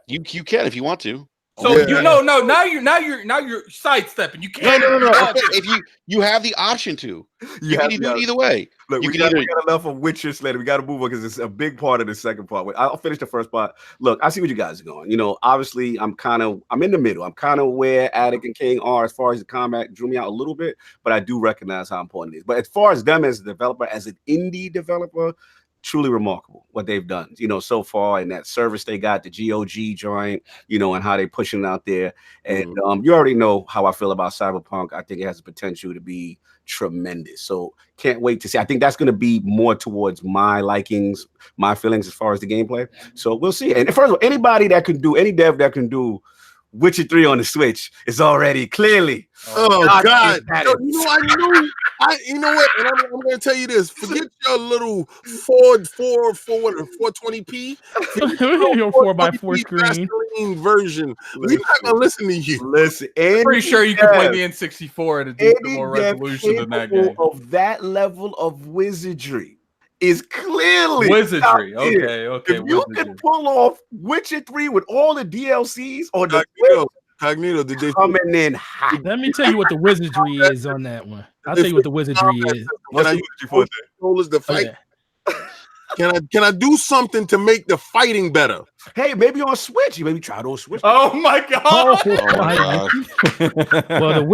You can if you want to. So now you're sidestepping. You can't. No. If you have the option to, you can do it either way. Look, we got enough of Witcher later. We got to move on because it's a big part of the second part. I'll finish the first part. Look, I see what you guys are going. You know, obviously, I'm in the middle. I'm kind of where Attic and King are as far as the combat drew me out a little bit, but I do recognize how important it is. But as far as them as a developer, as an indie developer, truly remarkable what they've done, you know, so far in that service they got, the GOG joint, you know, and how they pushing it out there. And you already know how I feel about Cyberpunk. I think it has the potential to be tremendous. So can't wait to see. I think that's going to be more towards my likings, my feelings as far as the gameplay. So we'll see. And first of all, anybody that can do, any dev that can do Witcher 3 on the Switch is already clearly. Oh God! You know what? And I'm going to tell you this. Forget your little 420p. Your 4x4 screen version. We're not going to listen to you. Listen, I'm pretty sure you can play the N64 at a decent more resolution than that game. Of that level of wizardry is clearly wizardry. Okay. If you can pull off Witcher 3 with all the DLCs on the Cognito, did they coming in hot? Let me tell you what the wizardry is on that one. I'll tell you what the wizardry is. The fight. Can I do something to make the fighting better? Hey, maybe on Switch. You maybe try it on Switch. Oh my God! Well, the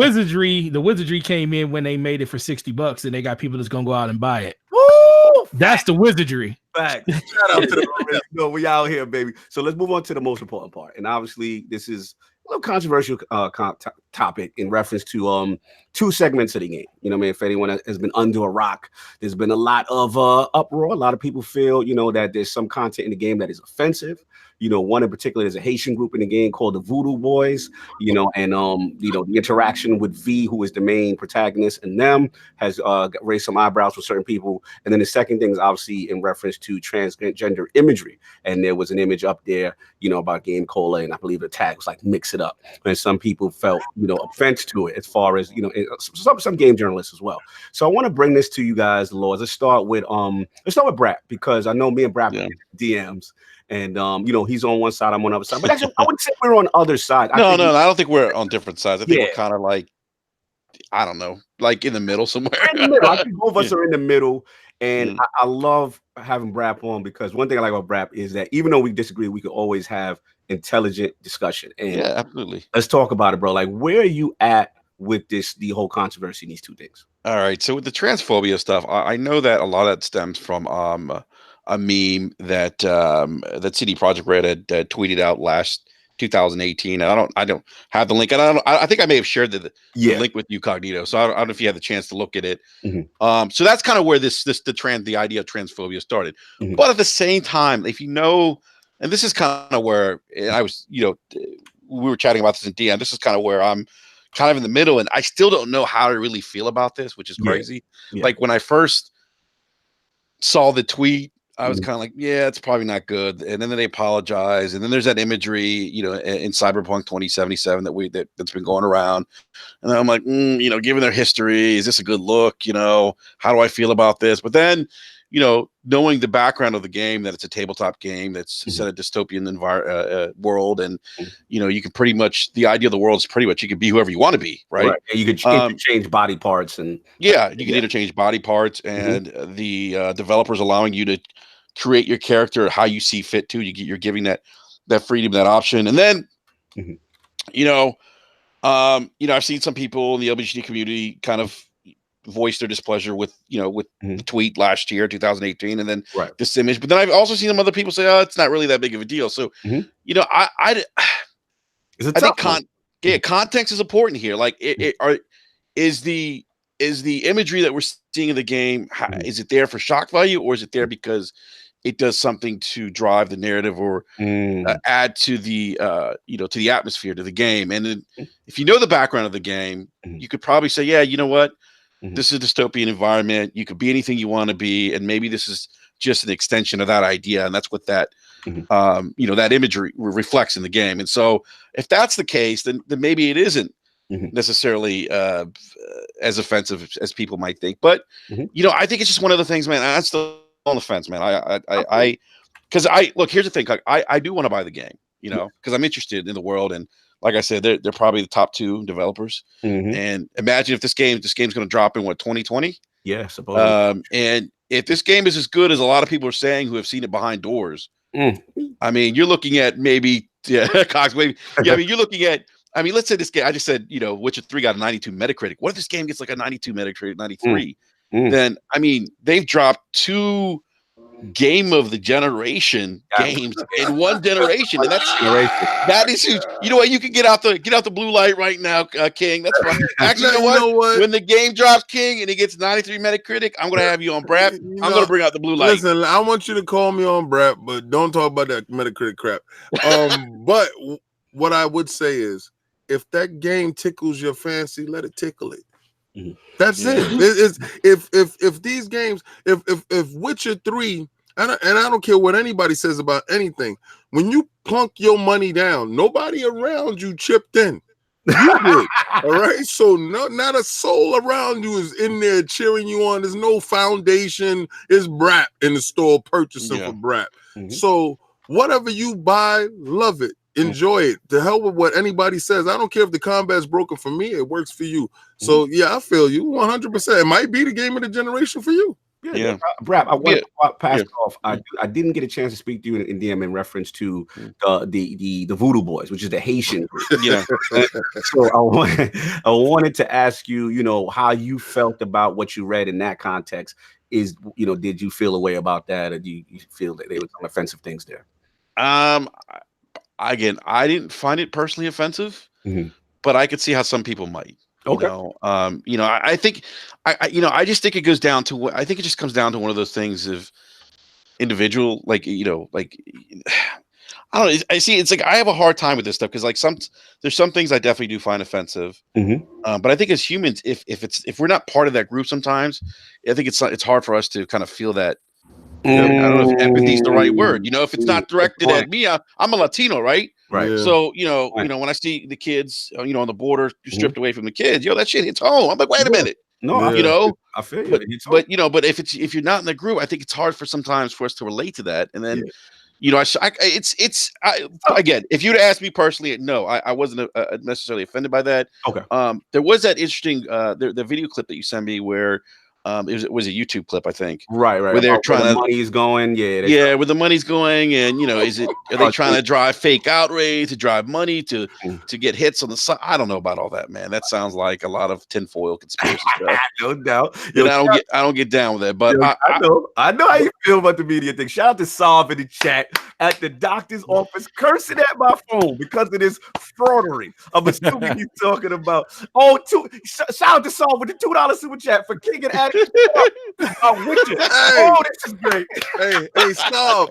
wizardry came in when they made it for $60, and they got people that's gonna go out and buy it. Woo! That's the wizardry. Fact. Shout out to the we out here, baby. So let's move on to the most important part, and obviously this is a little controversial topic in reference to two segments of the game. You know what I mean? If anyone has been under a rock, there's been a lot of uproar. A lot of people feel, you know, that there's some content in the game that is offensive. You know, one in particular is a Haitian group in the game called the Voodoo Boys, you know, and, you know, the interaction with V, who is the main protagonist, and them has raised some eyebrows for certain people. And then the second thing is obviously in reference to transgender imagery. And there was an image up there, you know, about Game Cola, and I believe the tag was like, mix it up. And some people felt, you know, offense to it as far as, you know, some game journalists as well. So I want to bring this to you guys, the Lords. Let's start with B.R.A.P., because I know me and B.R.A.P. DMs. And you know, he's on one side, I'm on the other side. But actually, I wouldn't say we're on the other side. No, I don't think we're on different sides. I think we're kind of like, I don't know, like in the middle somewhere. In the middle. I think both of us are in the middle. And I love having B.R.A.P. on, because one thing I like about B.R.A.P. is that even though we disagree, we can always have intelligent discussion. And yeah, absolutely. Let's talk about it, bro. Like, where are you at with the whole controversy in these two things? All right. So with the transphobia stuff, I know that a lot of that stems from a meme that that CD Projekt Red had tweeted out last 2018. I don't have the link, and I think I may have shared the link with you, Cognito. So I don't know if you had the chance to look at it. So that's kind of where the idea of transphobia started. But at the same time, if you know, and this is kind of where I was, you know, we were chatting about this in DM. This is kind of where I'm kind of in the middle, and I still don't know how to really feel about this, which is crazy. Like when I first saw the tweet, I was kind of like, yeah, it's probably not good. And then they apologize. And then there's that imagery, you know, in Cyberpunk 2077 that's been going around. And I'm like, you know, given their history, is this a good look? You know, how do I feel about this? But then, you know, knowing the background of the game, that it's a tabletop game that's set a dystopian world, and you know, you can pretty much, the idea of the world is pretty much you can be whoever you want to be, right? You can interchange body parts, and you can interchange body parts, and the developers allowing you to create your character how you see fit too. You're giving that freedom, that option. And then, I've seen some people in the LGBT community kind of voice their displeasure with the tweet last year, 2018, and then this image. But then I've also seen some other people say, "Oh, it's not really that big of a deal." So, I think context is important here. Like, is the imagery that we're seeing in the game, is it there for shock value, or is it there because it does something to drive the narrative or add to the to the atmosphere, to the game? And then, if you know the background of the game, you could probably say, yeah, you know what, this is a dystopian environment. You could be anything you want to be, and maybe this is just an extension of that idea, and that's what that that imagery reflects in the game. And so, if that's the case, then maybe it isn't necessarily as offensive as people might think. But I think it's just one of the things, man. I'm still on the fence, man. Because look, here's the thing. Like, I do want to buy the game, because I'm interested in the world, and like I said, they're probably the top 2 developers. And imagine if this game's going to drop in 2020. Yeah, supposedly. And if this game is as good as a lot of people are saying who have seen it behind doors, I mean, you're looking at maybe Cox. Maybe, I mean, you're looking at. I mean, let's say this game. I just said, Witcher 3 got a 92 Metacritic. What if this game gets like a 92 Metacritic, 93? Then, I mean, they've dropped 2 game of the generation games in one generation, and that is huge. You know what? You can get out the blue light right now, King. That's fine. Actually, you know what? When the game drops, King, and it gets 93 Metacritic, I'm gonna have you on B.R.A.P.s. I'm gonna bring out the blue light. Listen, I want you to call me on B.R.A.P.s, but don't talk about that Metacritic crap. But what I would say is, if that game tickles your fancy, let it tickle it. That's it. If these games, if Witcher 3, and I don't care what anybody says about anything, when you plunk your money down, nobody around you chipped in. You did. All right. So not a soul around you is in there cheering you on. There's no foundation. It's B.R.A.P. in the store purchasing for B.R.A.P. So whatever you buy, love it. Enjoy it. To hell with what anybody says. I don't care if the combat's broken for me. It works for you. So yeah, I feel you 100%. It might be the game of the generation for you. Yeah. B.R.A.P., I want to pass off. I didn't get a chance to speak to you in DM in reference to the Voodoo Boys, which is the Haitian group. So I wanted to ask you, how you felt about what you read in that context. Is did you feel a way about that, or do you feel that there were some offensive things there? Again, I didn't find it personally offensive, but I could see how some people might. Okay. I think I just think it goes down to I think it just comes down to one of those things of individual, I don't know. I see. It's like I have a hard time with this stuff because there's some things I definitely do find offensive. But I think as humans, if we're not part of that group, sometimes I think it's hard for us to kind of feel that. I don't know if empathy is the right word. If it's not directed at me, I'm a Latino, right? Right. So when I see the kids, on the border stripped away from the kids, that shit hits home. I'm like, wait a minute. No, I feel you. But if you're not in the group, I think it's hard sometimes for us to relate to that. And then, again, if you'd asked me personally, no, I wasn't necessarily offended by that. Okay. There was that interesting the video clip that you sent me where. It was a YouTube clip, I think. Right. Where they're trying where the money's going, where the money's going, and are they trying to drive fake outrage, to drive money, to get hits on the side? I don't know about all that, man. That sounds like a lot of tinfoil conspiracy stuff. No doubt. I don't get down with that, but I know how you feel about the media thing. Shout out to Solve in the chat at the doctor's office, cursing at my phone because of this fraudery. I'm assuming he's talking about shout out to Solve with the $2 super chat for King and Addy. Witcher. This is great. Hey, Solve.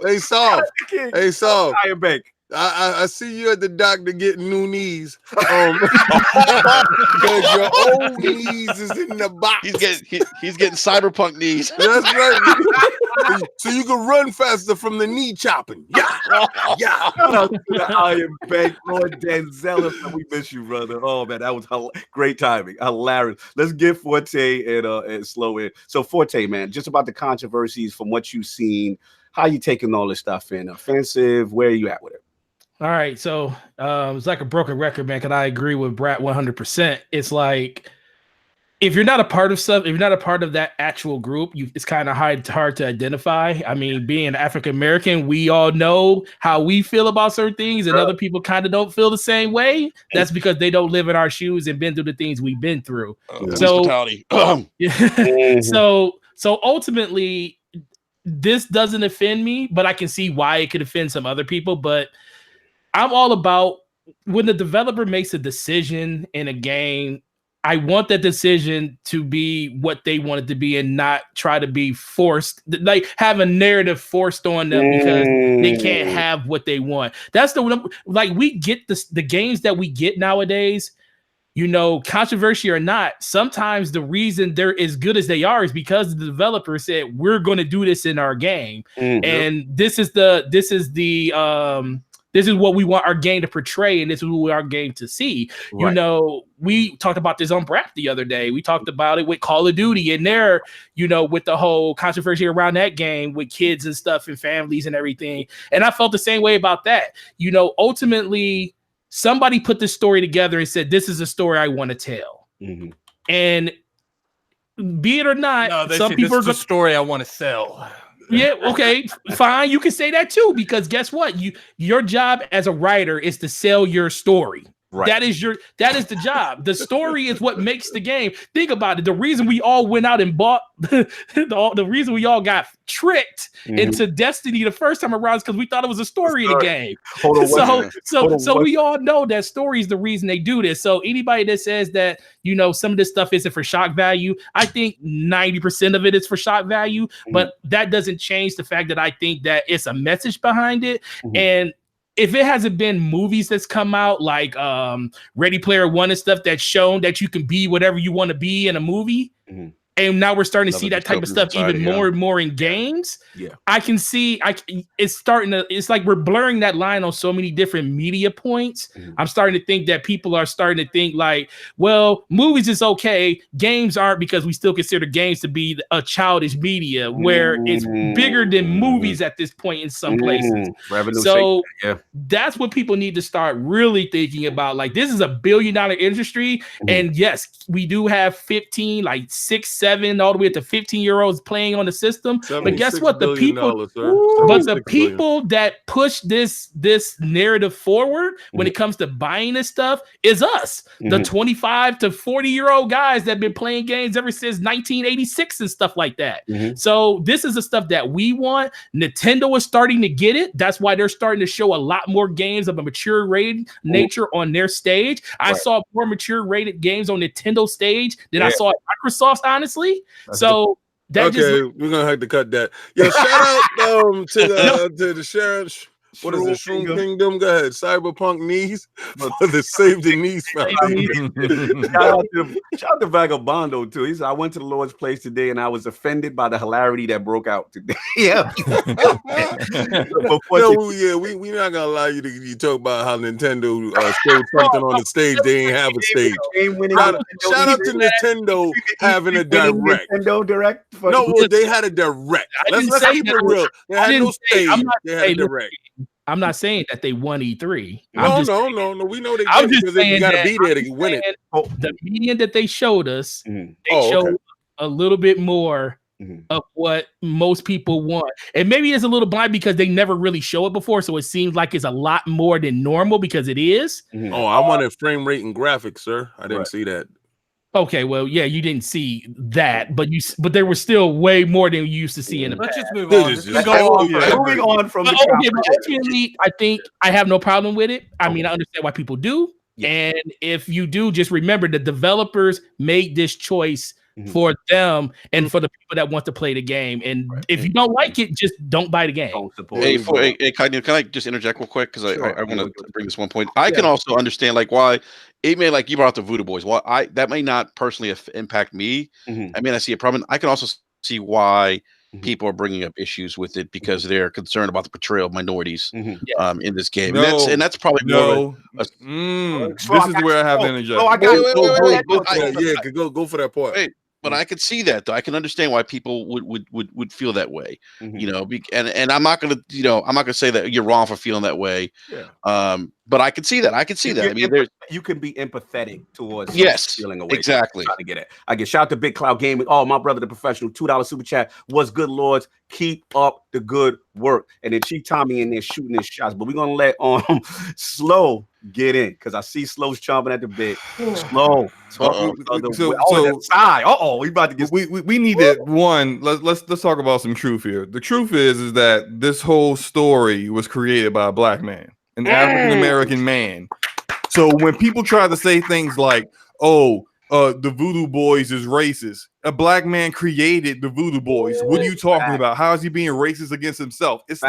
Iron Bank. I see you at the doctor getting new knees. Because your old knees is in the box. He's getting Cyberpunk knees. That's right. So you can run faster from the knee chopping. Yeah. Shout out to the Iron Bank, Lord Denzel. We miss you, brother. Oh man, that was great timing. Hilarious. Let's get Forte and Slow in. So Forte, man, just about the controversies from what you've seen. How you taking all this stuff in? Offensive? Where are you at with it? All right, so it's like a broken record, man. Because I agree with B.R.A.P. 100%. It's like if you're not a part of stuff, if you're not a part of that actual group, it's kind of hard to identify. I mean, being African American, we all know how we feel about certain things, and other people kind of don't feel the same way. That's because they don't live in our shoes and been through the things we've been through. So ultimately, this doesn't offend me, but I can see why it could offend some other people. But I'm all about when the developer makes a decision in a game, I want that decision to be what they want it to be and not try to be forced, like have a narrative forced on them because they can't have what they want. That's like we get the games that we get nowadays, you know, controversy or not. Sometimes the reason they're as good as they are is because the developer said, we're going to do this in our game. And this is what we want our game to portray, and this is what we want our game to see. Right. You know, we talked about this on B.R.A.P. the other day. We talked about it with Call of Duty and there, you know, with the whole controversy around that game with kids and stuff and families and everything. And I felt the same way about that. You know, ultimately, somebody put this story together and said, this is a story I want to tell. And be it or not, some people this is a story I want to sell. Yeah, okay, fine. You can say that too, because guess what? Your job as a writer is to sell your story. Right. That is the job. The story is what makes the game. Think about it. The reason we all went out and bought the reason we all got tricked into Destiny the first time around is because we thought it was a story in the game. So we all know that story is the reason they do this. So anybody that says that, you know, some of this stuff isn't for shock value, I think 90% of it is for shock value, but that doesn't change the fact that I think that it's a message behind it. And if it hasn't been movies that's come out like Ready Player One and stuff that's shown that you can be whatever you want to be in a movie, and now we're starting to see that type of stuff even more and more in games. I can see it's like we're blurring that line on so many different media points. I'm starting to think that people are starting to think like, well, movies is okay, games aren't, because we still consider games to be a childish media where it's bigger than movies at this point in some places. So that's what people need to start really thinking about. Like, this is $1 billion industry, and yes, we do have 15, like 6, 7, all the way up to 15-year-olds playing on the system. But guess what? The people that push this narrative forward when it comes to buying this stuff is us, the 25 to 40-year-old guys that have been playing games ever since 1986 and stuff like that. So this is the stuff that we want. Nintendo is starting to get it. That's why they're starting to show a lot more games of a mature rated nature on their stage. I saw more mature rated games on Nintendo stage than I saw at Microsoft, honestly. So we're gonna have to cut that. Yo, shout out to the sheriff. What is it? Shroom Kingdom? Go ahead. Cyberpunk knees for the Save the Knees Foundation. Shout out to Vagabondo too. He said, I went to the Lord's place today and I was offended by the hilarity that broke out today. We're not gonna allow you to talk about how Nintendo showed something on the stage. They ain't have a stage. Shout out to Nintendo having a direct. Nintendo direct. They had a direct. Let's keep it real. They had no stage. They had a direct. I'm not saying that they won E3. No. We know they did because they got to be there to win it. The media that they showed us, they showed a little bit more of what most people want. And maybe it's a little blind because they never really show it before. So it seems like it's a lot more than normal because it is. I wanted frame rate and graphics, sir. I didn't see that. Okay, well, yeah, you didn't see that, but there was still way more than you used to see in the past. Let's just move on. Moving on from ultimately, I think I have no problem with it. I mean, I understand why people do. And if you do, just remember the developers made this choice for them and for the people that want to play the game. And if you don't like it, just don't buy the game. Can I just interject real quick? Because I want to bring this one point. I can also understand like why it may, like you brought up the Voodoo Boys. Well, that may not personally impact me. I mean, I see a problem. I can also see why people are bringing up issues with it because they're concerned about the portrayal of minorities in this game. And that's probably this is where I have to interject. Go for that part. But I could see that though. I can understand why people would feel that way, Mhm. you know. And I'm not gonna, I'm not gonna say that you're wrong for feeling that way. Yeah. But I can see that. I can see that. I mean, there's you can be empathetic towards yes, feeling away. exactly. Trying to get it. I get shout out to Big Cloud Gaming. Oh, my brother, the professional, $2 super chat. What's good, Lords? Keep up the good work. And then Chief Tommy in there shooting his shots. But we're gonna let Slow get in because I see Slow's chomping at the bit. Slow. We about to get. We need that one. Let's talk about some truth here. The truth is that this whole story was created by a black man, an African American man. So when people try to say things like, "Oh, the Voodoo Boys is racist," a black man created the Voodoo Boys. What are you talking about? How is he being racist against himself? It's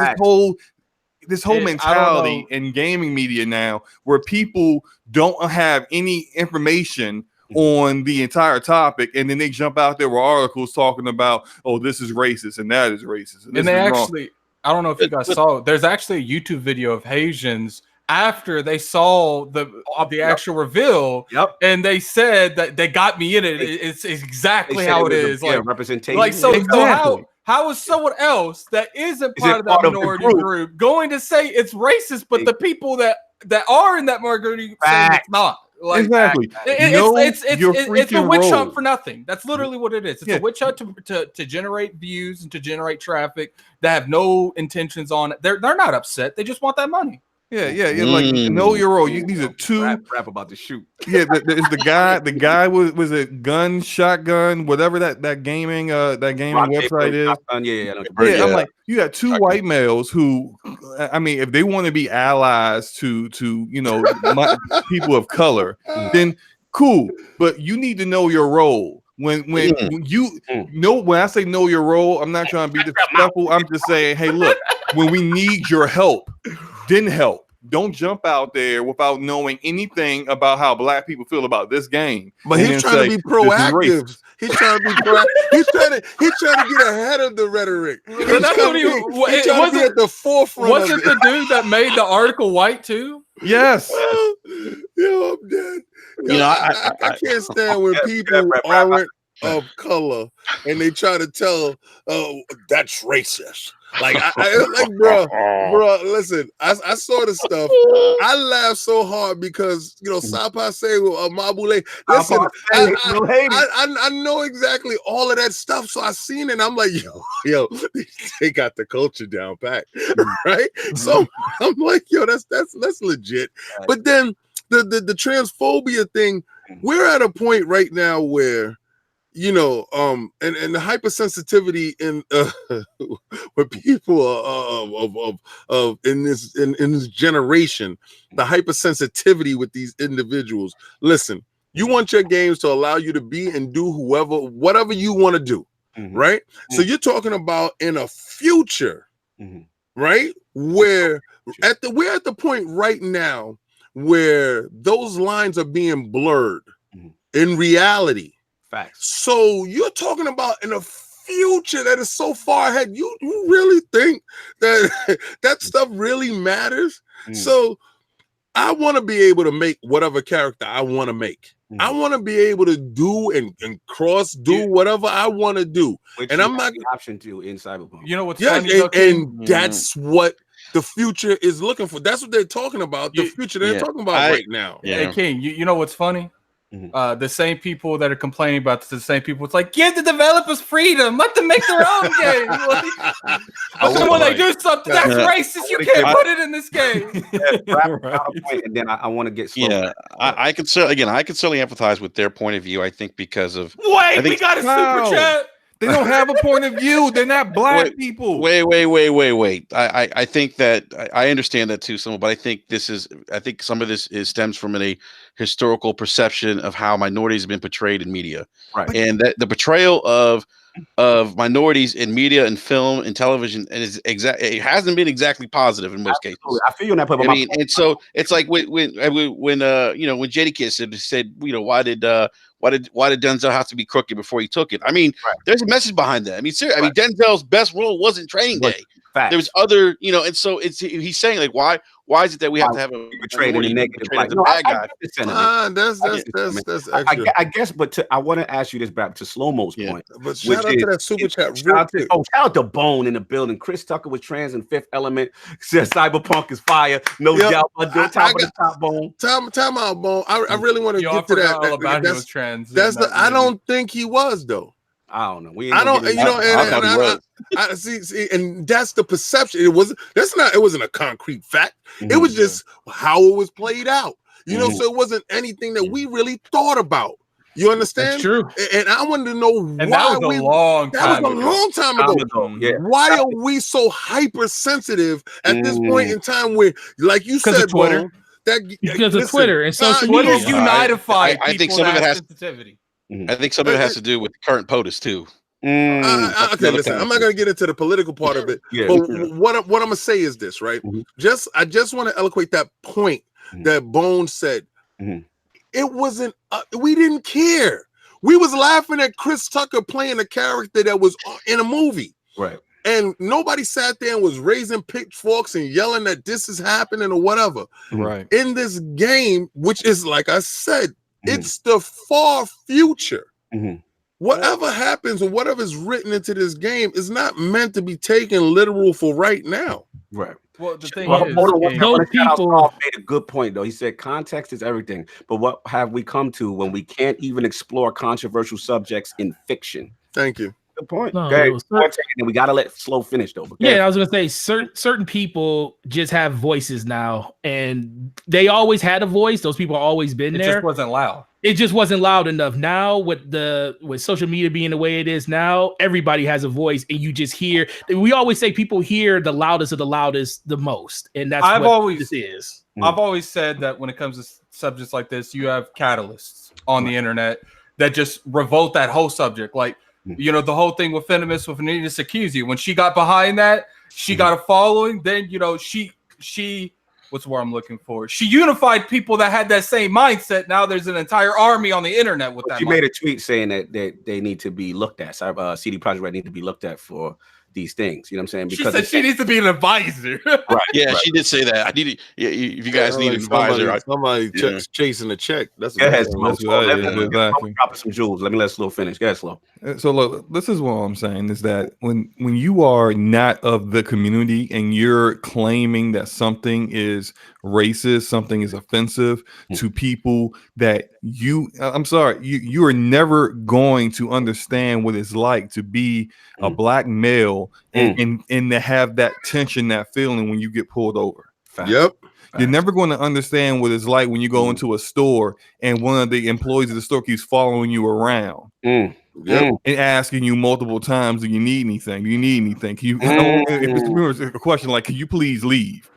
this whole mentality in gaming media now where people don't have any information on the entire topic, and then they jump out there with articles talking about, oh, this is racist and that is racist. And they actually, I don't know if you guys saw, there's actually a YouTube video of Haitians after they saw the actual reveal, and they said that they got me in it. It's exactly how it is. Like representation. Like so how is someone else that isn't part of that minority group going to say it's racist, but the people that are in that minority say it's not? Like, exactly. It's a witch hunt for nothing. That's literally what it is. It's a witch hunt to generate views and to generate traffic. They have no intentions on it. They're not upset. They just want that money. Yeah. Like know your role. These are two rap about to shoot. Yeah, there's the guy was a gun, shotgun, whatever that gaming website is. Yeah, I'm like, you got two white males who, I mean, if they want to be allies to people of color, then cool. But you need to know your role. When you know, when I say know your role, I'm not trying to be disrespectful. I'm just saying, hey, look, when we need your help, then help. Don't jump out there without knowing anything about how black people feel about this game. But he's trying to be proactive. He's trying to be proactive. He's trying to get ahead of the rhetoric. He's trying to be at the forefront. Was it the dude that made the article white too? Yes. Yo, I'm dead. I can't stand when people aren't of color and they try to tell, oh, that's racist. Like, bro, listen, I saw the stuff. I laughed so hard because, Sapa say Mabule. Listen, I know exactly all of that stuff. So I seen it and I'm like, yo, they got the culture down pat. Right? So I'm like, yo, that's legit. But then the transphobia thing, we're at a point right now where, and the hypersensitivity in where people of in this generation, the hypersensitivity with these individuals. Listen, you want your games to allow you to be and do whatever you want to do, right? So you're talking about in a future, right? Where we're at the point right now where those lines are being blurred in reality. Facts. So you're talking about in a future that is so far ahead. You really think that stuff really matters? So I want to be able to make whatever character I want to make. I want to be able to do and do whatever I want to do. Which and I'm not the option to in Cyberpunk. You know what's funny? And that's what the future is looking for. That's what they're talking about. The future they're talking about right now. Yeah. Hey, King, you know what's funny? The same people that are complaining about this, the same people. It's like, give the developers freedom, let them make their own game. But then when they do something that's racist, you can't put it in this game. And then I want to get slow. Yeah, I can certainly empathize with their point of view. I think because of we got a super chat. They don't have a point of view. They're not black people. Wait. I think that I understand that too, but I think some of this stems from a historical perception of how minorities have been portrayed in media, right? And that the portrayal of minorities in media and film and television it hasn't been exactly positive in most cases. I feel you on that point. I mean, and so it's like when Jadakiss said, why did Denzel have to be crooked before he took it? I mean, there's a message behind that. I mean, seriously, Denzel's best role wasn't Training Day. There was other, you know, and so he's saying like, why is it that we have to have a portrayed in a negative light? No, bad guy. That's extra. I guess, but I want to ask you this back to Slow-Mo's point. But shout out to that super chat. Shout out to Bone in the building. Chris Tucker was trans in Fifth Element. Says Cyberpunk is fire. No doubt. Top of the top, Bone. Time out, Bone. I really want to get to that. All about he was trans. I don't think he was though. I don't know. I don't. You know, I see, and that's the perception. It wasn't a concrete fact. It was just how it was played out. You know, so it wasn't anything that we really thought about. You understand? That's true. And I wanted to know why. That was a long time ago. Yeah. Why are we so hypersensitive at this point in time? Where, like you said, Twitter. Because of Twitter and social media. Unified. I think some of it has sensitivity. I think some of it has to do with the current POTUS too. Okay, listen, I'm not gonna get into the political part of it, but what I'm gonna say is this, right? I just want to eloquate that point that Bone said. It wasn't. We didn't care. We was laughing at Chris Tucker playing a character that was in a movie, right? And nobody sat there and was raising pitchforks and yelling that this is happening or whatever. Right. In this game, which is like I said. It's the far future. Whatever happens or whatever is written into this game is not meant to be taken literal for right now. Right. Well, the thing is, those people made a good point though. He said context is everything. But what have we come to when we can't even explore controversial subjects in fiction? Thank you. Good point. No, okay. We gotta let Slow finish though. Yeah, I was gonna say certain people just have voices now, and they always had a voice. Those people have always been there. It just wasn't loud. It just wasn't loud enough. Now with social media being the way it is now, everybody has a voice, and you just hear. We always say people hear the loudest of the loudest the most, and that's what this is. I've always said that when it comes to subjects like this, you have catalysts on the internet that just revolt that whole subject, like. You know, the whole thing with Venomous with Anita Sakuzi, when she got behind that, she got a following. Then, you know, she what's the word I'm looking for? She unified people that had that same mindset. Now there's an entire army on the internet with that. She made a tweet saying that they need to be looked at. CD Projekt Red need to be looked at for these things. You know what I'm saying? Because she said she needs to be an advisor. Right. Yeah, she did say that. I need. Yeah, if you guys need an advisor, somebody chasing a check. That's Slow. Drop some jewels. Let me let Slow finish. Go ahead, Slow. So look, this is what I'm saying is that when you are not of the community and you're claiming that something is racist, something is offensive to people that you are never going to understand what it's like to be a black male and to have that tension, that feeling when you get pulled over. Yep. You're never going to understand what it's like when you go into a store and one of the employees of the store keeps following you around and asking you multiple times, do you need anything? Do you need anything? Can you, if it's a question like, can you please leave?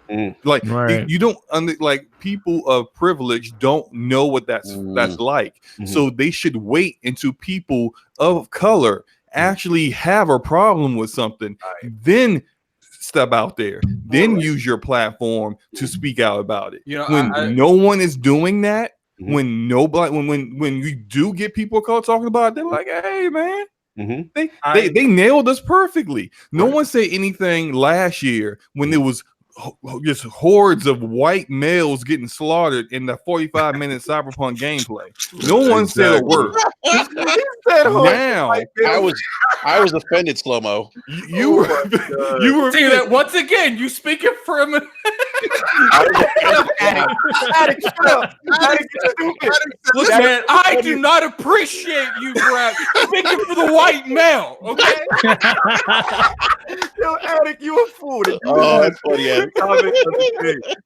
Like you don't like people of privilege don't know what that's like. So they should wait until people of color actually have a problem with something, then step out there, then use your platform to speak out about it. You know, when no one is doing that, when nobody, when you do get people of color talking about it, they're like, hey man, they nailed us perfectly. No one said anything last year when there was just hordes of white males getting slaughtered in the 45-minute Cyberpunk gameplay. No one said a word. Now I was offended, Slow-Mo. You were see that once again. You speaking from Look, man, I do not appreciate you, Brad, speaking for the white male. Okay. Yo, Attic, you a fool. Oh, that's funny, Attic.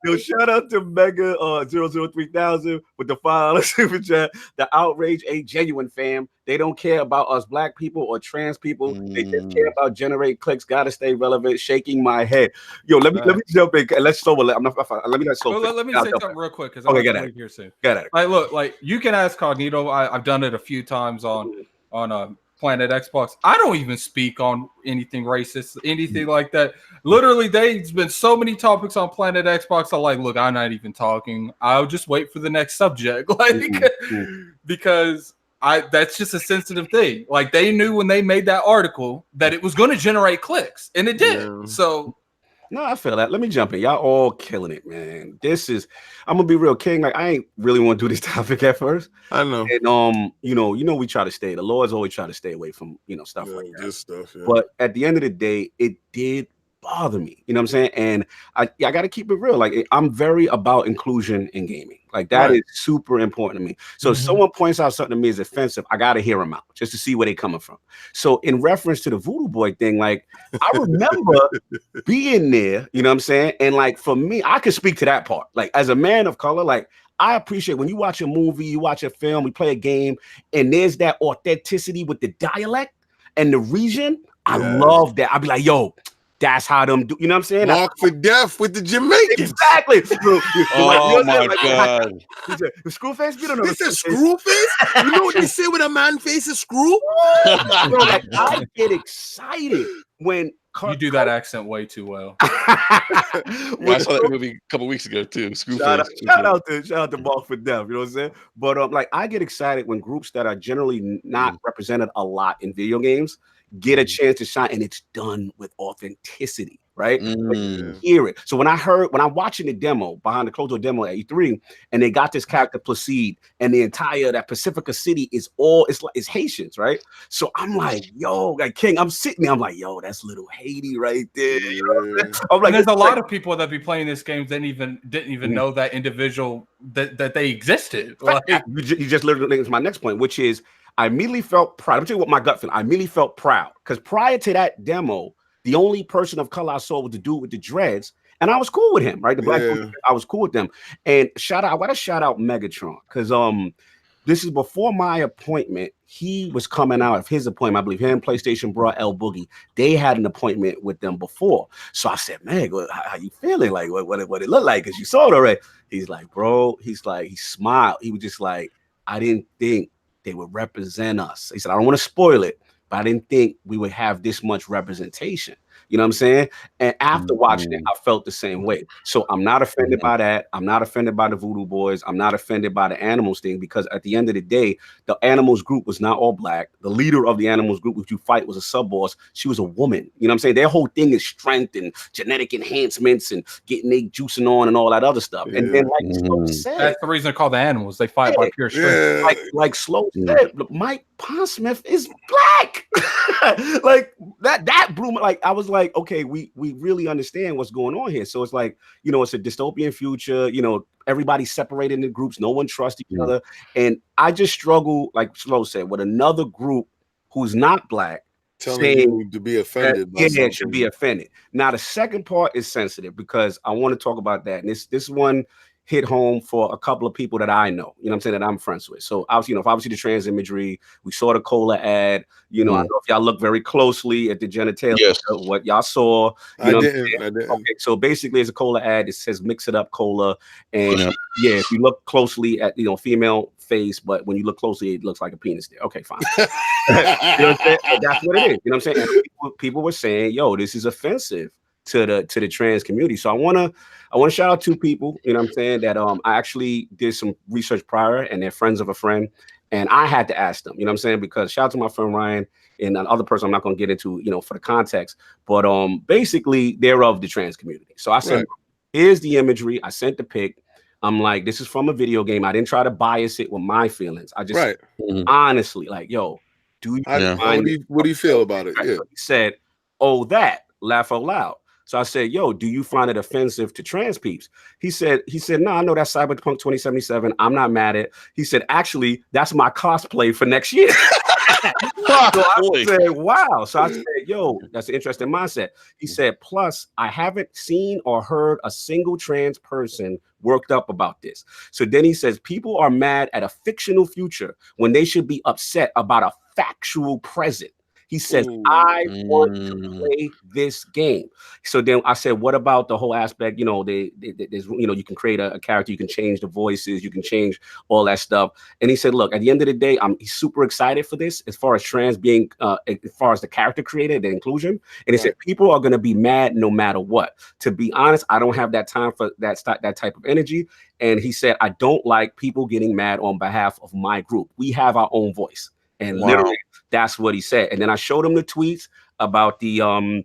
Yo, shout out to Mega 003,000 with the $5 super chat. The outrage ain't genuine, fam. They don't care about us black people or trans people. They just care about generate clicks. Gotta stay relevant. Shaking my head. Yo, let me jump in. Let's slow. Let me not slow. Let me say something real quick because I'm going to leave here soon. Get it. Like, look, like you can ask Cognito. I've done it a few times on Planet Xbox. I don't even speak on anything racist, anything like that. Literally, there's been so many topics on Planet Xbox. I'm like, look, I'm not even talking. I'll just wait for the next subject, like because that's just a sensitive thing. Like they knew when they made that article that it was going to generate clicks, and it did. Yeah. So no, I feel that. Let me jump in. Y'all all killing it, man. I'm gonna be real, King. Like I ain't really want to do this topic at first. I know. And we try to stay. The Lord's always try to stay away from stuff like that. Just stuff. Yeah. But at the end of the day, it did bother me. You know what I'm saying? And I got to keep it real. Like I'm very about inclusion in gaming. Like that is super important to me. So if someone points out something to me is offensive, I got to hear them out just to see where they're coming from. So in reference to the Voodoo Boy thing, like I remember being there, you know what I'm saying? And like for me, I could speak to that part. Like as a man of color, like I appreciate when you watch a movie, you watch a film, we play a game, and there's that authenticity with the dialect and the region. I love that. I'd be like, yo, that's how them do. You know what I'm saying? Walk for death with the Jamaicans. Exactly. Oh my God. The screw face? You don't know. They said screw face? You know what they say when a man faces screw? Bro, like, I get excited when you do that accent way too well. I saw that movie a couple weeks ago too. Shout out to Walk for Death. You know what I'm saying? But like I get excited when groups that are generally not represented a lot in video games get a chance to shine, and it's done with authenticity, right? You hear it. So when I'm watching the demo behind the closed door demo at E3, and they got this character Placide, and the entire that Pacifica City is it's Haitians, right? So I'm like, yo, like King, I'm sitting there, I'm like, yo, that's little Haiti right there. You know what I'm saying? I'm like, there's a lot of people that be playing this game didn't even know that individual that they existed. Like, you just literally linked to my next point, which is I immediately felt proud. I'm telling you what my gut feeling. I immediately felt proud because prior to that demo, the only person of color I saw was the dude with the dreads, and I was cool with him, right? The black dude, I was cool with them. And I gotta shout out Megatron because this is before my appointment. He was coming out of his appointment. I believe him, PlayStation Bro, L Boogie. They had an appointment with them before. So I said, Meg, how you feeling? Like what it looked like? Because you saw it already. He's like, bro. He's like, he smiled. He was just like, I didn't think they would represent us. He said, I don't want to spoil it, but I didn't think we would have this much representation. You know what I'm saying? And after watching it, I felt the same way. So I'm not offended by that. I'm not offended by the Voodoo Boys. I'm not offended by the Animals thing because at the end of the day, the Animals group was not all black. The leader of the Animals group, which you fight, was a sub-boss. She was a woman. You know what I'm saying? Their whole thing is strength and genetic enhancements and getting they juicing on and all that other stuff. And then like Slow said, that's the reason they're called the Animals. They fight by pure strength. Like Slow said, Mike Pondsmith is black. Like that blew me. Like I was like, okay, we really understand what's going on here. So it's like, it's a dystopian future. Everybody's separated into groups. No one trusts each other. And I just struggle, like Slow said, with another group who's not black telling you to be offended. It should be offended. Now the second part is sensitive because I want to talk about that. And this one hit home for a couple of people that I know, you know what I'm saying, that I'm friends with. So obviously, if obviously the trans imagery, we saw the cola ad, I don't know if y'all look very closely at the genitalia, what y'all saw. I didn't. Okay, so basically it's a cola ad. It says mix it up cola. And if you look closely at, female face, but when you look closely, it looks like a penis there. Okay, fine. You know what I'm saying? That's what it is. You know what I'm saying? And people were saying, yo, this is offensive to the trans community. So I want to shout out two people, you know what I'm saying, that I actually did some research prior and they're friends of a friend. And I had to ask them, you know what I'm saying, because shout out to my friend Ryan and another person I'm not going to get into, for the context, but basically they're of the trans community. So I said, here's the imagery. I sent the pic. I'm like, this is from a video game. I didn't try to bias it with my feelings. I just honestly like, yo, do you what do you feel about it? Yeah. He said, oh, that, laugh out loud. So I said, yo, do you find it offensive to trans peeps? He said, no, I know that's Cyberpunk 2077. I'm not mad at it. He said, actually, that's my cosplay for next year. So I said, wow. So I said, yo, that's an interesting mindset. He said, plus, I haven't seen or heard a single trans person worked up about this. So then he says, people are mad at a fictional future when they should be upset about a factual present. He says, I want to play this game. So then I said, what about the whole aspect? You know, there's, you know, you can create a character, you can change the voices, you can change all that stuff. And he said, look, at the end of the day, he's super excited for this as far as trans being, as far as the character created, the inclusion. And he said, people are going to be mad no matter what. To be honest, I don't have that time for that type of energy. And he said, I don't like people getting mad on behalf of my group. We have our own voice. And literally, that's what he said. And then I showed him the tweets about the,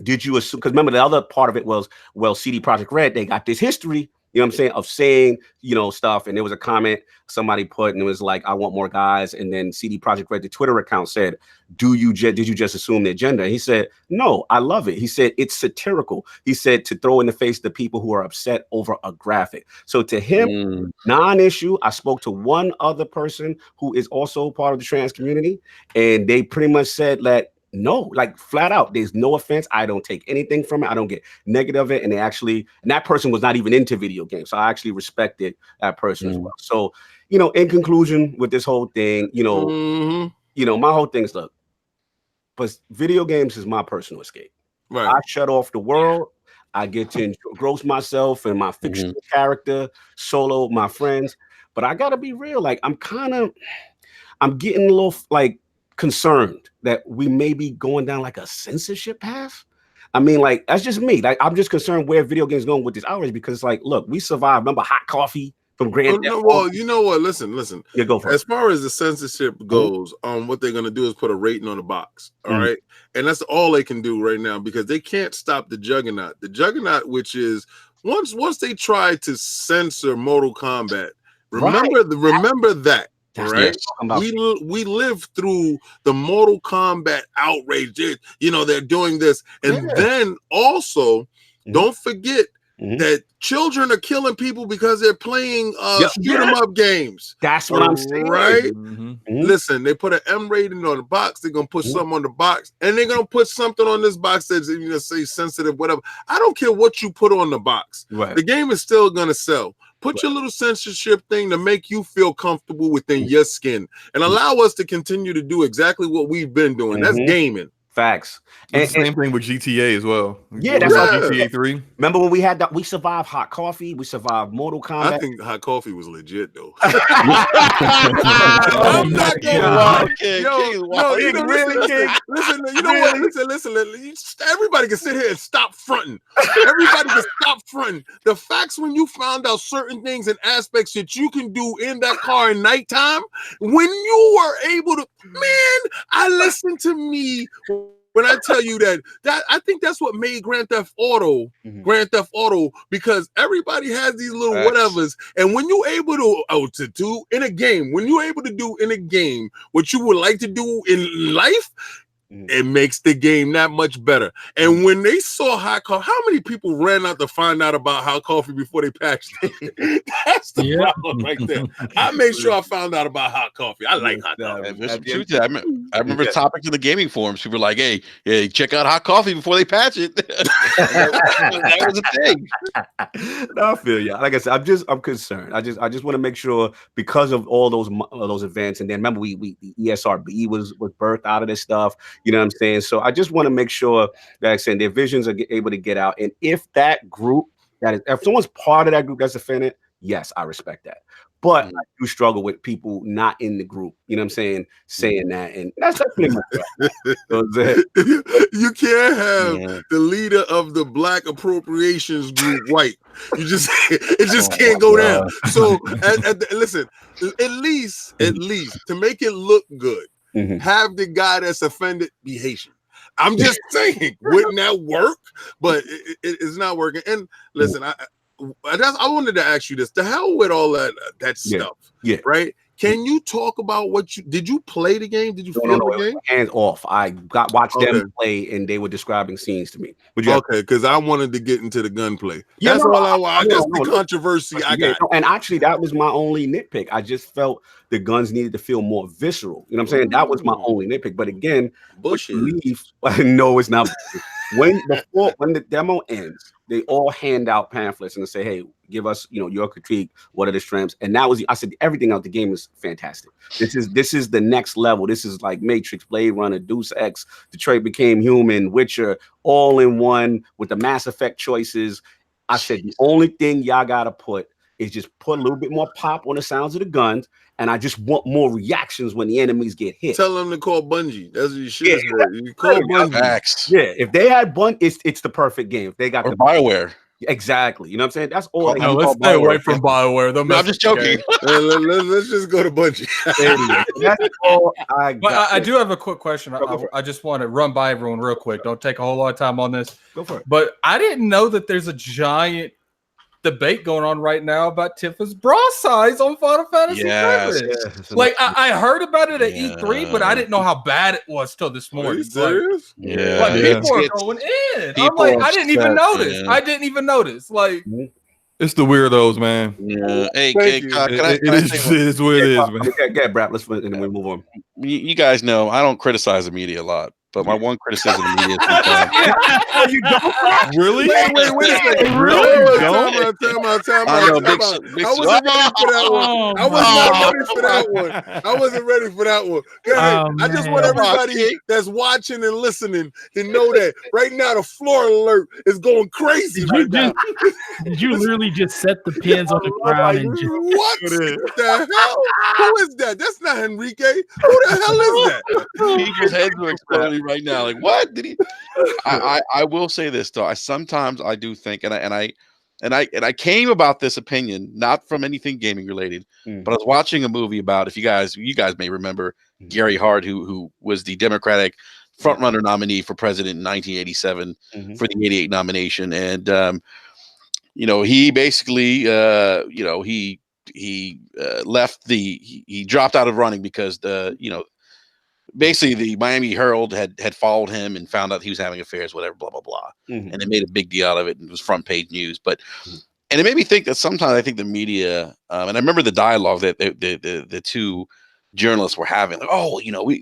did you assume, because remember the other part of it was, well, CD Projekt Red, they got this history, you know what I'm saying, of saying, you know, stuff. And there was a comment somebody put, and it was like, I want more guys. And then CD Projekt Red, the Twitter account said, did you just assume their gender? And he said, no, I love it. He said, it's satirical. He said, to throw in the face the people who are upset over a graphic. So to him, non-issue. I spoke to one other person who is also part of the trans community, and they pretty much said that, no, like flat out, there's no offense. I don't take anything from it. I don't get negative of it. And and that person was not even into video games. So I actually respected that person as well. So, you know, in conclusion with this whole thing, you know, my whole thing is, look, but video games is my personal escape. Right. I shut off the world. I get to engross myself and my fictional character, solo my friends. But I gotta be real. Like I'm getting a little like concerned that we may be going down like a censorship path. I mean, like, that's just me. Like, I'm just concerned where video games going with this outrage, because, like, look, we survived. Remember Hot Coffee from Grand Theft Auto? Well, you know what? Listen. Yeah, go for it. As far as the censorship goes, what they're gonna do is put a rating on the box. All right, and that's all they can do right now, because they can't stop the juggernaut. The juggernaut, which is once they try to censor Mortal Kombat. Remember that. Right, we lived through the Mortal Kombat outrage. They're doing this, and then also don't forget that children are killing people because they're playing shoot 'em up games. That's what I'm saying, right? Listen, they put an M rating on the box. They're gonna put something on the box, and they're gonna put something on this box that's say sensitive, whatever. I don't care what you put on the box. Right. The game is still gonna sell. Put your little censorship thing to make you feel comfortable within your skin, and allow us to continue to do exactly what we've been doing. That's gaming. Facts. And same thing with GTA as well. Yeah, that's GTA 3. Remember when we had that? We survived Hot Coffee. We survived Mortal Kombat. I think Hot Coffee was legit though. I'm not gonna lie, King. Listen. You know what? Listen. Everybody can sit here and stop fronting. Everybody can stop fronting. The facts when you found out certain things and aspects that you can do in that car at nighttime, when you were able to, I listened to me. When I tell you that I think that's what made Grand Theft Auto, because everybody has these little whatevers, and when you're able to do in a game, what you would like to do in life, it makes the game that much better. And when they saw Hot Coffee, how many people ran out to find out about Hot Coffee before they patched it? That's the problem right there. I made sure I found out about Hot Coffee. I like Hot Coffee. There's some truth to that. I remember topics in the gaming forums. People were like, hey, check out Hot Coffee before they patch it. That was a thing. No, I feel you. Like I said, I'm concerned. I just want to make sure, because of all those events, and then remember the ESRB was birthed out of this stuff. You know what I'm saying? So I just want to make sure that their visions are able to get out. And if that group, if someone's part of that group that's offended, yes, I respect that. But I do struggle with people not in the group, you know what I'm saying that. And that's pretty much right. You can't have the leader of the Black appropriations group white. It just can't go down. So listen, at least to make it look good, have the guy that's offended be Haitian. I'm just saying, wouldn't that work? But it's not working. And listen, I wanted to ask you this: the hell with all that stuff, right? Can you talk about did you play the game? Did you feel the game? Hands off. I watched them play, and they were describing scenes to me. Because I wanted to get into the gunplay. That's all I want. That's the controversy I got. And actually, that was my only nitpick. I just felt the guns needed to feel more visceral. You know what I'm saying? That was my only nitpick. But again, bullshit. No, it's not. when the demo ends, they all hand out pamphlets and say, "Hey, give us, your critique. What are the strengths?" And that was I said everything out the game is fantastic. This is the next level. This is like Matrix, Blade Runner, Deus Ex, Detroit Became Human, Witcher, all in one with the Mass Effect choices. I said the only thing y'all gotta put is just put a little bit more pop on the sounds of the guns, and I just want more reactions when the enemies get hit. Tell them to call Bungie. That's what you should have said. You call Bungie. Yeah, if they had Bungie, it's the perfect game. If they got the BioWare. Exactly. You know what I'm saying? That's all. No, let's stay away from BioWare. No, I'm just joking. Let's just go to Bungie. That's all I got. But I do have a quick question. I just want to run by everyone real quick. Don't take a whole lot of time on this. Go for it. But I didn't know that there's a giant debate going on right now about Tifa's bra size on Final Fantasy VII. Like I heard about it at E3, but I didn't know how bad it was till this morning. Are you serious? Like people are going in. I'm like, I didn't even notice. I didn't even notice. Like, it's the weirdos, man. Yeah. Hey, it is what it is, man. Yeah, Brap, let's and then we move on. You guys know I don't criticize the media a lot. But my one criticism of the media is you don't really? Wait a second. Really? Time out. I wasn't ready for that one. I was not ready for that one. I wasn't ready for that one. I just want everybody that's watching and listening to know that right now the floor alert is going crazy right now. Did you literally just set the pins on the ground and just what the hell? Who is that? That's not Enrique. Who the hell is that? People's heads are exploding right now. Like, what did he? I will say this though. I sometimes do think, and I came about this opinion not from anything gaming related, but I was watching a movie about, if you guys may remember Gary Hart, who was the Democratic frontrunner nominee for president in 1987 for the 88 nomination, and he basically he left he dropped out of running because basically the Miami Herald had followed him and found out he was having affairs, whatever, blah, blah, blah. And they made a big deal out of it and it was front page news. But, and it made me think that sometimes I think the media, and I remember the dialogue that the two journalists were having, like,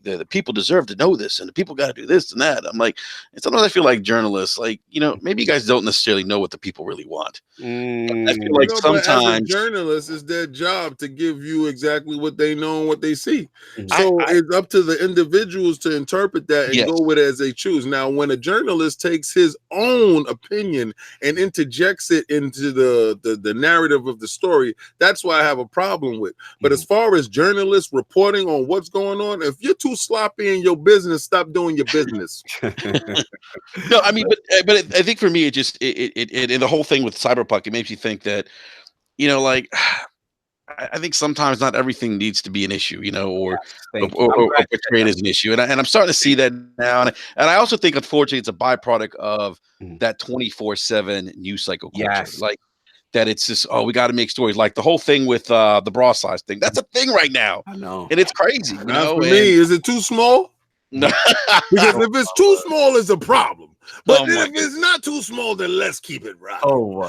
the people deserve to know this and the people got to do this and that. I'm like, and sometimes I feel like journalists, like, maybe you guys don't necessarily know what the people really want. I feel like sometimes journalists, it's their job to give you exactly what they know and what they see. So it's up to the individuals to interpret that and go with it as they choose. Now, when a journalist takes his own opinion and interjects it into the narrative of the story, that's why I have a problem with. But as far as journalists reporting on what's going on, if you're too sloppy in your business, stop doing your business. No, I mean, but I think for me, it just and the whole thing with Cyberpunk, it makes you think that, like, I think sometimes not everything needs to be an issue, or portrayed as an issue, and I'm starting to see that now, and I also think, unfortunately, it's a byproduct of that 24/7 news cycle culture, like. That it's just, we got to make stories, like the whole thing with the bra size thing. That's a thing right now. I know, and it's crazy. For me, is it too small? No, because if it's too small, it's a problem. But if it's not too small, then let's keep it right.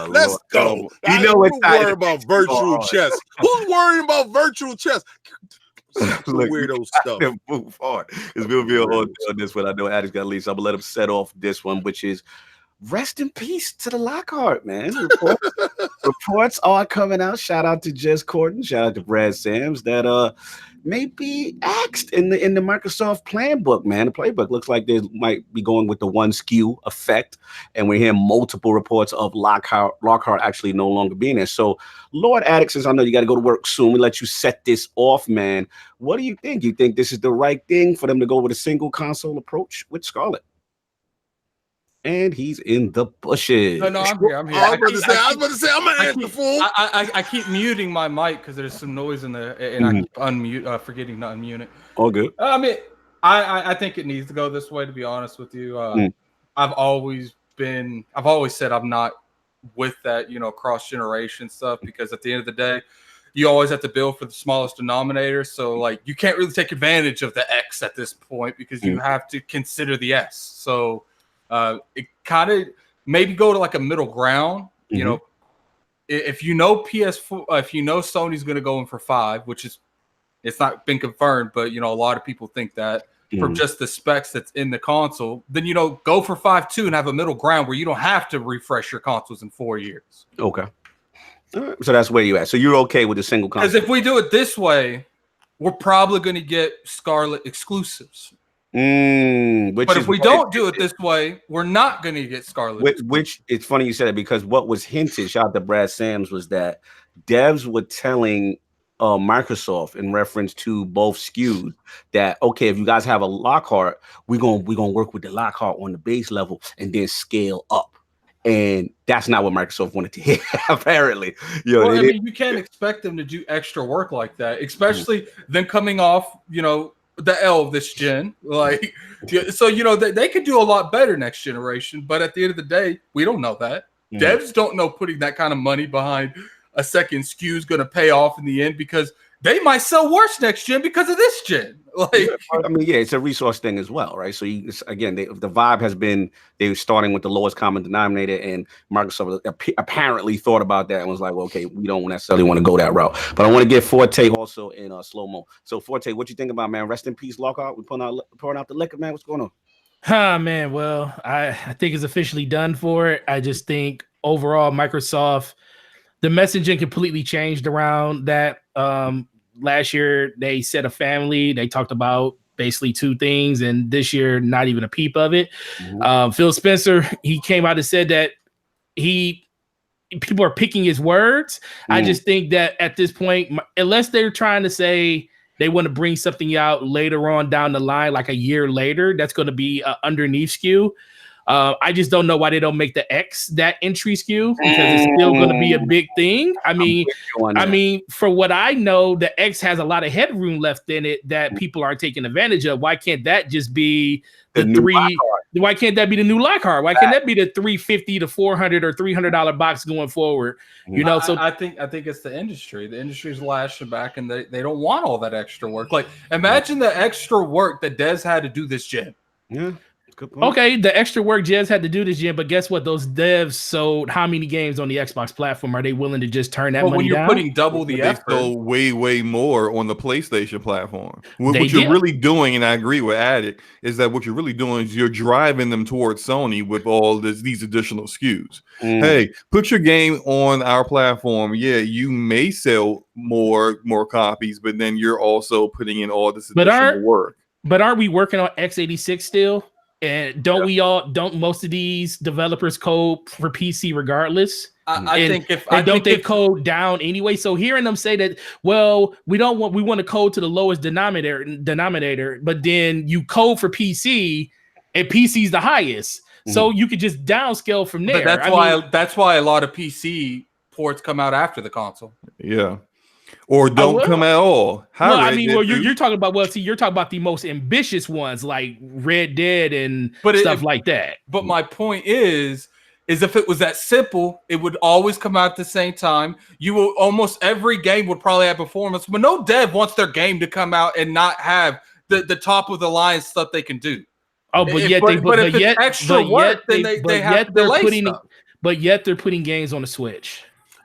Let's go. Who's worried about virtual chess? Who's worrying about virtual chess? Look, weirdo stuff. Move forward. Because we'll be on this one. I know Adam's got to leave, so I'm gonna let him set off this one, which is. Rest in peace to the Lockhart, man. Reports are coming out. Shout out to Jez Corden. Shout out to Brad Sams that may be axed in the Microsoft plan book, man. The playbook looks like they might be going with the one SKU effect, and we're hearing multiple reports of Lockhart actually no longer being there. So, Lord Addict, since I know you got to go to work soon, we let you set this off, man. What do you think? You think this is the right thing for them to go with a single console approach with Scarlett? And he's in the bushes. No, I'm here. I was about to say, I'm gonna answer the phone. I keep muting my mic because there's some noise in there, and I keep forgetting to unmute it. All good. I mean, I think it needs to go this way. To be honest with you, I've always said I'm not with that, cross generation stuff, because at the end of the day, you always have to build for the smallest denominator. So, like, you can't really take advantage of the X at this point because you have to consider the S. So. It kind of maybe go to like a middle ground, if PS4, if Sony's going to go in for 5, which is, it's not been confirmed, but a lot of people think that, from just the specs that's in the console, then go for 5.2 and have a middle ground where you don't have to refresh your consoles in 4 years. Okay. All right. So that's where you at. So you're okay with the single console? Because if we do it this way, we're probably going to get Scarlett exclusives. But if we don't do it this way, we're not going to get Scarlett. Which it's funny you said it, because what was hinted, shout out to Brad Sams, was that devs were telling Microsoft in reference to both SKUs that, okay, if you guys have a Lockhart, we're gonna work with the Lockhart on the base level and then scale up. And that's not what Microsoft wanted to hear, apparently. You can't expect them to do extra work like that, especially them coming off, the L of this gen. So they could do a lot better next generation. But at the end of the day, we don't know that. Devs don't know putting that kind of money behind a second SKU is going to pay off in the end, because they might sell worse next gen because of this gen. It's a resource thing as well, right? So the vibe has been they're starting with the lowest common denominator, and Microsoft apparently thought about that and was like, well, okay, we don't necessarily want to go that route. But I want to get Forte also in Slow-Mo. So Forte, what you think about, man? Rest in peace, Lockhart. We're pouring out the liquor, man. What's going on? Man, well, I think it's officially done for it. I just think overall Microsoft, the messaging completely changed around that. Last year, they said a family. They talked about basically two things, and this year, not even a peep of it. Phil Spencer, he came out and said that people are picking his words. I just think that at this point, unless they're trying to say they want to bring something out later on down the line, like a year later, that's going to be underneath SKU. I just don't know why they don't make the X that entry SKU, because it's still going to be a big thing. I mean, for what I know, the X has a lot of headroom left in it that people aren't taking advantage of. Why can't that just be the three? Lockhart. Why can't that be the new Lockhart? Why can't that be the $350 to $400 or $300 box going forward? So I think it's the industry. The industry's lashing back, and they don't want all that extra work. Like, imagine the extra work that Des had to do this gen. Yeah. Good point. Okay, the extra work Jez had to do this year, but guess what? Those devs sold how many games on the Xbox platform? Are they willing to just turn that money when you're down? putting double the effort? They sold way more on the PlayStation platform. What you're really doing, and I agree with Addict, is that what you're really doing is you're driving them towards Sony with all these additional SKUs. Hey, put your game on our platform. Yeah, you may sell more copies, but then you're also putting in all this additional work. But aren't we working on x86 still? And don't most of these developers code for PC regardless? I think they code down anyway. So hearing them say that, well, we want to code to the lowest denominator, but then you code for PC and PC's the highest. So you could just downscale from there. But that's why a lot of PC ports come out after the console. Yeah. Or don't come at all. You're talking about you're talking about the most ambitious ones like Red Dead and stuff like that. But my point is if it was that simple, it would always come out at the same time. Almost every game would probably have performance, but no dev wants their game to come out and not have the top of the line stuff they can do. Oh, but yet they're putting games on the Switch.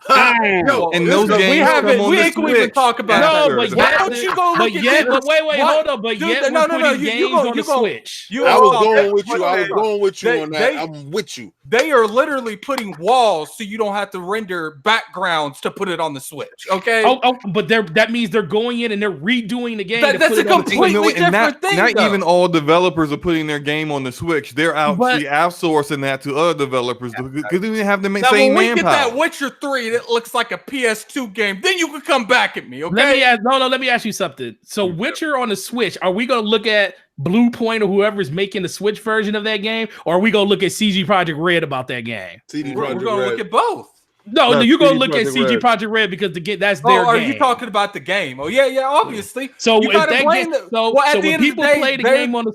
And those games we ain't going to talk about that. But why don't you go look at hold on. But yet we're putting games on the Switch. I was going with you on that. I'm with you. They are literally putting walls so you don't have to render backgrounds to put it on the Switch. Okay. But that means they're going in and they're redoing the game. That's a completely different thing. Not even all developers are putting their game on the Switch. They're outsourcing that to other developers because they didn't have the same manpower. When we get that Witcher 3 that looks like a PS2 game, then you can come back at me. Okay. Let me ask you something. So Witcher on the Switch, are we going to look at Blue Point or whoever's making the Switch version of that game, or are we gonna look at CD Projekt Red about that game? We're gonna look at both. No, you're gonna look at CD Projekt Red because that's their game. Are you talking about the game? Oh yeah, obviously. So when people play the game on the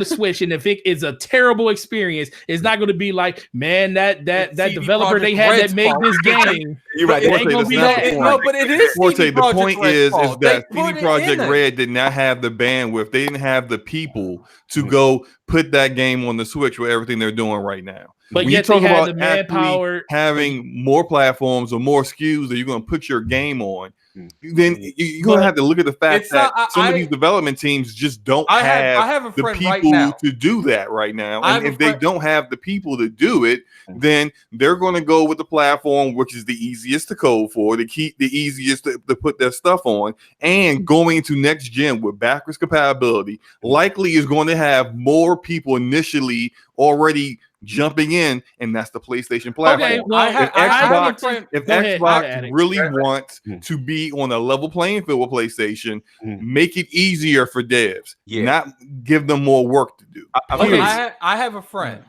Switch, and if it is a terrible experience, it's not gonna be like, man, that developer they had that made this game. You're right. It ain't gonna be that. No, but it is. The point is that CD Projekt Red did not have the bandwidth. They didn't have the people to go put that game on the Switch with everything they're doing right now. But yet they had the manpower, having more platforms or more SKUs that you're going to put your game on. then you're gonna have to look at the fact that some of these development teams just don't have the people to do that right now. And if they don't have the people to do it, then they're gonna go with the platform which is the easiest to code for, the easiest to put their stuff on, and going into next gen with backwards compatibility likely is going to have more people initially already jumping in, and that's the PlayStation platform. Okay, well, if Xbox really wants to be on a level playing field with PlayStation, make it easier for devs, not give them more work to do. I have a friend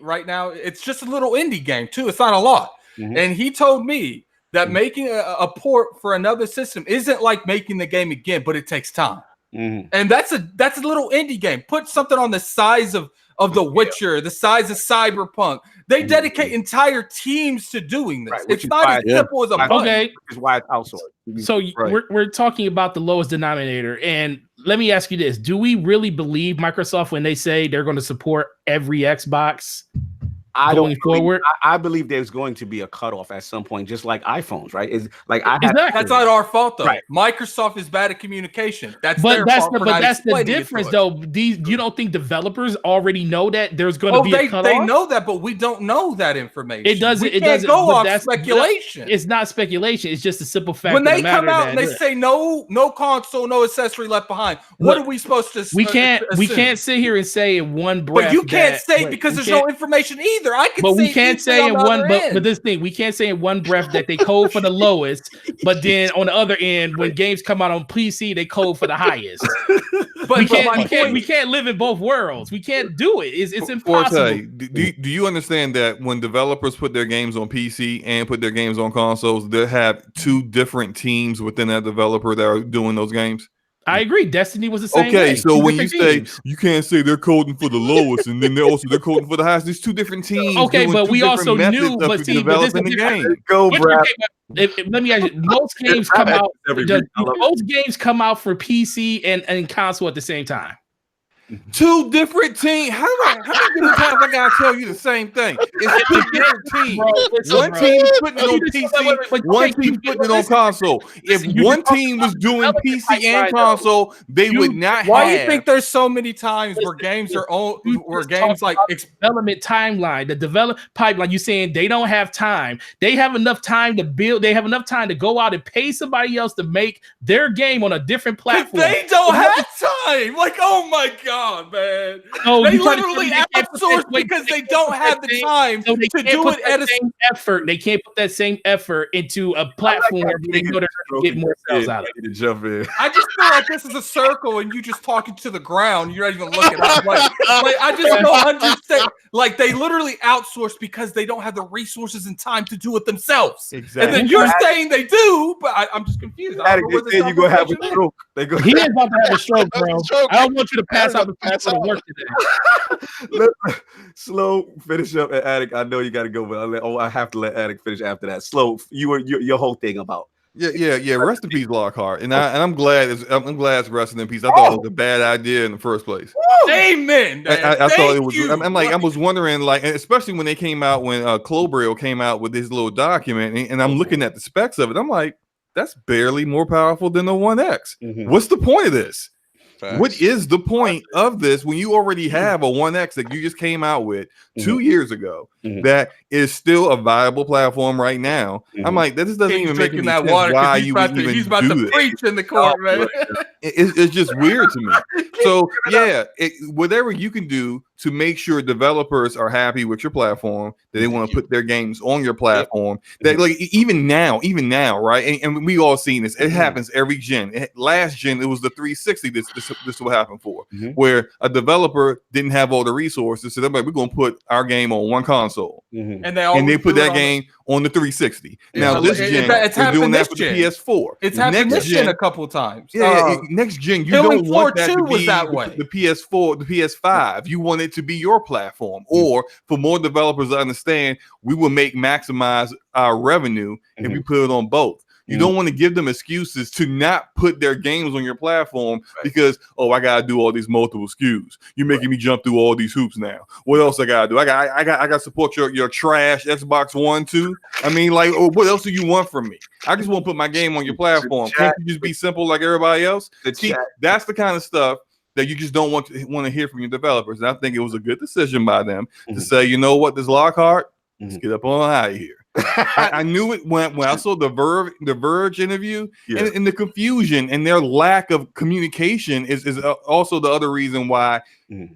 right now. It's just a little indie game too. It's not a lot, and he told me that making a port for another system isn't like making the game again, but it takes time. And that's a little indie game. Put something on the size of The Witcher, the size of Cyberpunk. They dedicate entire teams to doing this. It's not as simple as a button. Okay, it's why it's outsourced. So we're talking about the lowest denominator, and let me ask you this: do we really believe Microsoft when they say they're going to support every Xbox? I believe there's going to be a cutoff at some point, just like iPhones, right? That's not our fault though. Right. Microsoft is bad at communication. That's their fault. But that's the difference, though. You don't think developers already know that there's going to be a cutoff? They know that, but we don't know that information. It doesn't. It doesn't go off speculation. It's not speculation. It's just a simple fact. When they come out and they say no console, no accessory left behind, what are we supposed to? We can't sit here and say in one breath. But you can't say because there's no information either. I can but we can't say in one but this thing we can't say in one breath that they code for the lowest, but then on the other end when games come out on PC they code for the highest. we can't live in both worlds. We can't do it. It's impossible. Do you understand that when developers put their games on PC and put their games on consoles, they have two different teams within that developer that are doing those games? I agree. Destiny was the same. Okay, way. So when you say you can't say they're coding for the lowest and then they're coding for the highest, there's two different teams. Okay, but we also knew. But see, developing the game. Let me ask you: most games come out. Most games come out for PC and console at the same time. Two different teams. How many different times I gotta tell you the same thing? It's two different teams. One team putting it on PC, one team putting it on console. If one team was doing PC and console, they would not. Why do you think there's so many times where games are like development timeline, the develop pipeline? You saying they don't have time? They have enough time to build. They have enough time to go out and pay somebody else to make their game on a different platform. They don't have time. Like, oh my god. Man, they literally outsource because they don't have the time to do it at a same effort. They can't put that same effort into a platform where they know they're going to get more sales out of it. Jump in. I just feel like this is a circle and you just talking to the ground. You're not even looking up. Like I just don't understand. Like they literally outsource because they don't have the resources and time to do it themselves. Exactly. And then you're saying they do, but I'm just confused. You're going to have a stroke. He is about to have a stroke, bro. I don't want you to pass out. To work today. Slow, finish up at Attic. I know you got to go, but I have to let Attic finish after that. Slow, your whole thing about. Yeah. Rest in peace, Lockhart. And I'm glad it's resting in peace. I thought it was a bad idea in the first place. Amen. I thought it was. I was wondering, like, especially when they came out when Clobril came out with his little document, and I'm looking at the specs of it. I'm like, that's barely more powerful than the One X. What's the point of this? Facts. What is the point of this when you already have a 1X that you just came out with 2 years ago that is still a viable platform right now? I'm like, that just doesn't even make any sense why you would even he's about do to preach in the court, man. It's just weird to me. So yeah, whatever you can do to make sure developers are happy with your platform, that they want to put their games on your platform, that like even now, right? And we all seen this. It happens every gen. Last gen, it was the 360. This will happen for, where a developer didn't have all the resources, so they're like, we're gonna put our game on one console, and they put that game on the 360. Now this gen, they're doing that for the PS4. It's happened this gen a couple times. Next gen, you don't want that to be the PS4, the PS5. You want it to be your platform, or for more developers to understand, we will maximize our revenue if we put it on both. You don't want to give them excuses to not put their games on your platform because, I gotta do all these multiple SKUs. You're making me jump through all these hoops now. What else I gotta do? I got to support your trash Xbox One too. I mean, like, what else do you want from me? I just want to put my game on your platform. Can't you just be simple like everybody else? See, that's the kind of stuff that you just don't want to hear from your developers. And I think it was a good decision by them to say, you know what, this Lockhart, let's get up on out of here. I knew it when I saw the Verge interview, and the confusion and their lack of communication is also the other reason why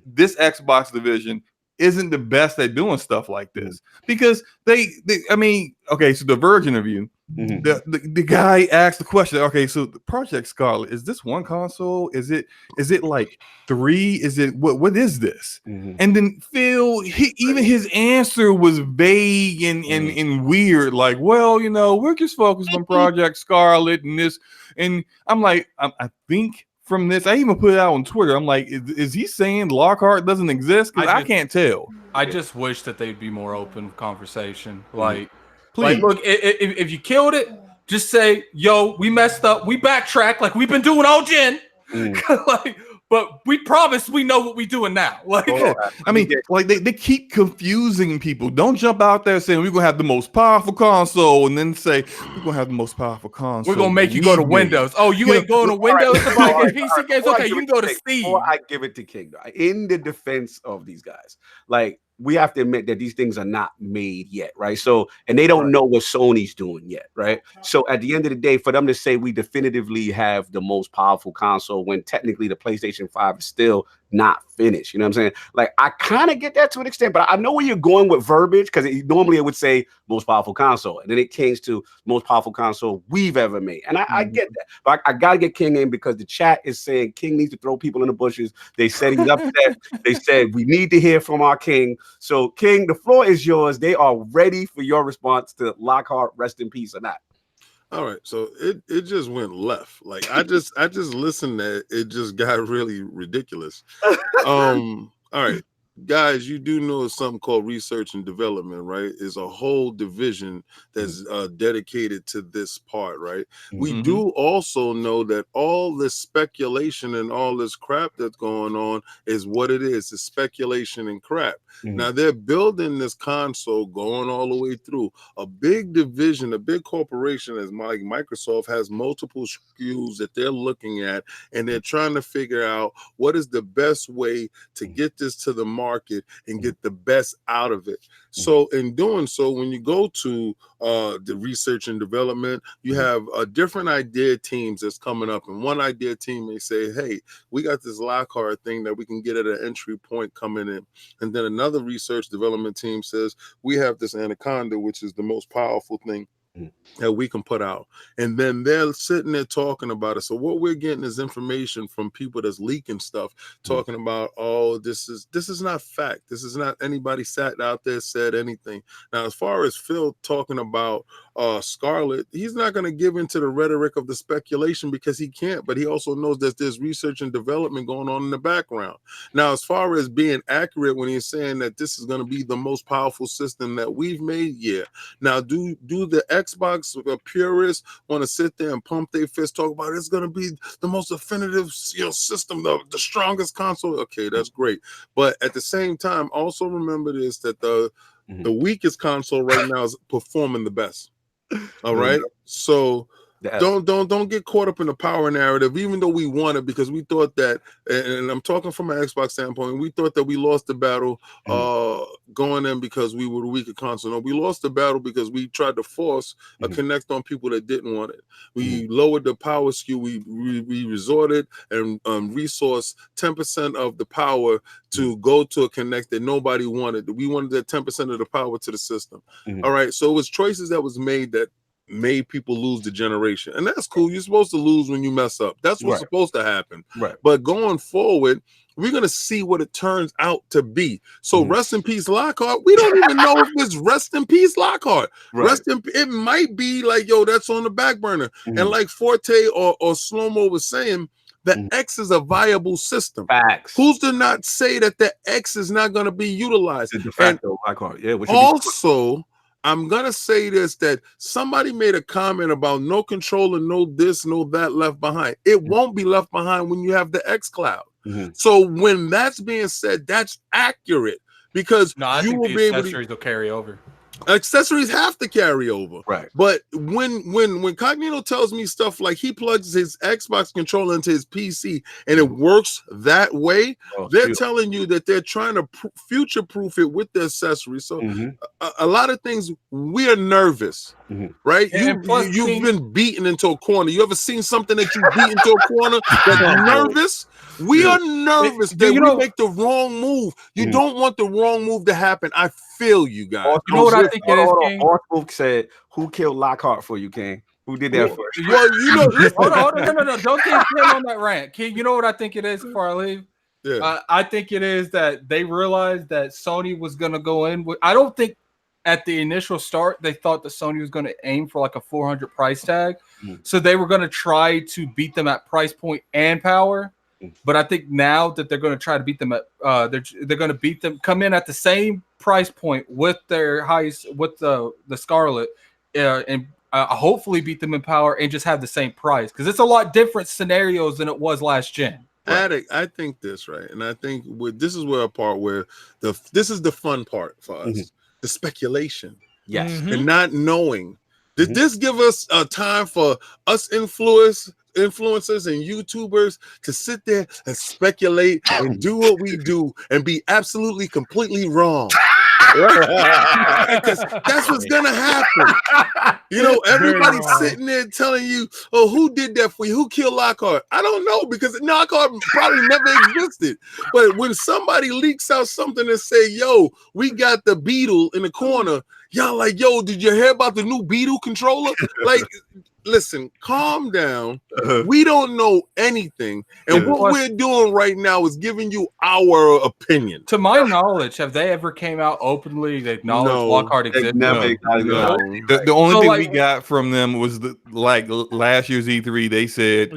this Xbox division isn't the best at doing stuff like this, because they I mean, okay, so the Verge interview, the guy asked the question, okay, so the Project Scarlett, is this one console? Is it like 3? Is it what is this? And then Phil, even his answer was vague and weird, like, well, you know, we're just focused on Project Scarlett and this, and I'm like, I think from this, I even put it out on Twitter. I'm like, is he saying Lockhart doesn't exist? Because I can't tell. I just wish that they'd be more open conversation. Like, please, like, look, if you killed it, just say, yo, we messed up. We backtrack like we've been doing all gen. Like, but we promise we know what we're doing now. Like, I mean, like they keep confusing people. Don't jump out there saying we're gonna have the most powerful console and then say we're gonna have the most powerful console. We're gonna make you go to Windows. Oh, you ain't going to Windows to buy PC games? Okay, you can go to Steam. Before I give it to King, in the defense of these guys, like, we have to admit that these things are not made yet, right? So, and they don't know what Sony's doing yet, right? So at the end of the day, for them to say we definitively have the most powerful console when technically the PlayStation 5 is still not finished, you know what I'm saying? Like, I kind of get that to an extent, but I know where you're going with verbiage, because normally it would say most powerful console, and then it changed to most powerful console we've ever made. And I get that, but I got to get King in, because the chat is saying King needs to throw people in the bushes. They said he's upset. They said we need to hear from our King. So, King, the floor is yours. They are ready for your response to Lockhart, rest in peace or not. All right, so it just went left. Like, I just listened to it. It just got really ridiculous. All right, guys, you do know something called research and development, right? It's a whole division that's dedicated to this part, right? We do also know that all this speculation and all this crap that's going on is what it is. It's speculation and crap. Now they're building this console, going all the way through a big division, a big corporation as Microsoft has multiple SKUs that they're looking at, and they're trying to figure out what is the best way to get this to the market and get the best out of it. So in doing so, when you go to the research and development, you have different idea teams that's coming up, and one idea team may say, hey, we got this Lockhart thing that we can get at an entry point coming in, and then another research development team says we have this Anaconda, which is the most powerful thing that we can put out, and then they're sitting there talking about it. So what we're getting is information from people that's leaking stuff, talking about, oh, this is not fact. This is not anybody sat out there said anything. Now, as far as Phil talking about Scarlett, he's not going to give into the rhetoric of the speculation because he can't, but he also knows that there's research and development going on in the background. Now, as far as being accurate when he's saying that this is going to be the most powerful system that we've made, yeah. Now, do the Xbox purists want to sit there and pump their fist, talk about it's going to be the most definitive system, the strongest console? Okay, that's great. But at the same time, also remember this, that the weakest console right now is performing the best. All right. So don't get caught up in the power narrative, even though we won it, because we thought that, and I'm talking from an Xbox standpoint, we thought that we lost the battle going in because we were the weaker console. No, we lost the battle because we tried to force a connect on people that didn't want it. We lowered the power SKU. We resorted and resourced 10% of the power to go to a connect that nobody wanted. We wanted that 10% of the power to the system. All right. So it was choices that was made that made people lose the generation, and that's cool. You're supposed to lose when you mess up. That's what's supposed to happen. But going forward, we're gonna see what it turns out to be. So rest in peace, Lockhart. We don't even know if it's rest in peace, Lockhart. It might be like, yo, that's on the back burner. And like Forte or Slomo was saying, the X is a viable system. Facts. Who's to not say that the X is not going to be utilized? De facto, Lockhart. Yeah. Also, I'm going to say this, that somebody made a comment about no controller, no this, no that left behind. It won't be left behind when you have the X Cloud. So when that's being said, that's accurate, because I think the accessories will carry over. Accessories have to carry over, right? But when Cognito tells me stuff like he plugs his Xbox controller into his PC and it works that way, they're telling you that they're trying to future-proof it with the accessories. So a lot of things we are nervous, right? You've been beaten into a corner. You ever seen something that you beat into a corner that's nervous? We are nervous that we make the wrong move. You don't want the wrong move to happen. I feel you guys. You know what I think it is, King? Artbook said, "Who killed Lockhart for you, King? Who did that first?" Well, you know, hold on, no, don't get him on that rant, King. You know what I think it is before I leave? Yeah, I think it is that they realized that Sony was gonna go in with. I don't think at the initial start they thought that Sony was gonna aim for like a 400 price tag, so they were gonna try to beat them at price point and power. But I think now that they're going to try to beat them at, they're going to beat them, come in at the same price point with their highest, with the Scarlett, and hopefully beat them in power and just have the same price, because it's a lot different scenarios than it was last gen. Addict, I think this right, and I think this is where a part where this is the fun part for us, the speculation, and not knowing. Did this give us a time for us influencers and YouTubers to sit there and speculate and do what we do and be absolutely completely wrong? Because that's what's gonna happen. You know, everybody's sitting there telling you, "Oh, who did that for you? Who killed Lockhart?" I don't know, because Lockhart probably never existed. But when somebody leaks out something and say, "Yo, we got the Beetle in the corner," y'all like, "Yo, did you hear about the new Beetle controller?" Like, listen, calm down. We don't know anything. And what we're doing right now is giving you our opinion. To my knowledge, have they ever came out openly to acknowledge Lockhart exists? The only thing we got from them was last year's E3, they said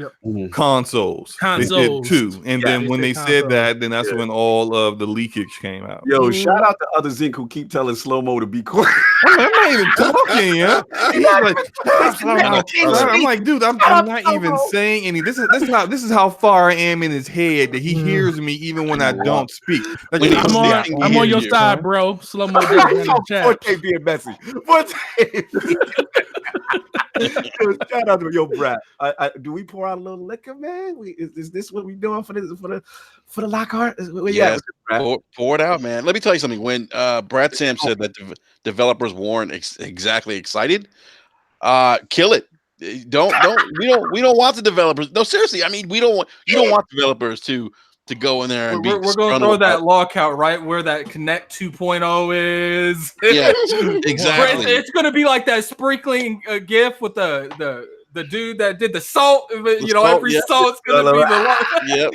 consoles. They said 2. And then when they said that, then that's when all of the leakage came out. Yo, shout out to other Zinc who keep telling Slow-Mo to be quiet. I'm not even talking, yeah. I'm like, dude, I'm not even saying any. This is how far I am in his head that he hears me even when I don't speak. I'm on your side, bro. Slow-Mo in the chat. Forte being messy. Shout out to your brat. Do we pour out a little liquor, man? Is this what we doing for the Lockhart? Yes, pour it out, man. Let me tell you something. When Brad Sam said that developers weren't exactly excited, kill it. We don't want the developers. No, seriously. I mean, you don't want developers to go in there and we're going to throw that Lockout right where that Connect 2.0 is. Yeah, exactly. It's going to be like that sprinkling gif with the dude that did the salt. Every salt's going to be the Lockout. Yep.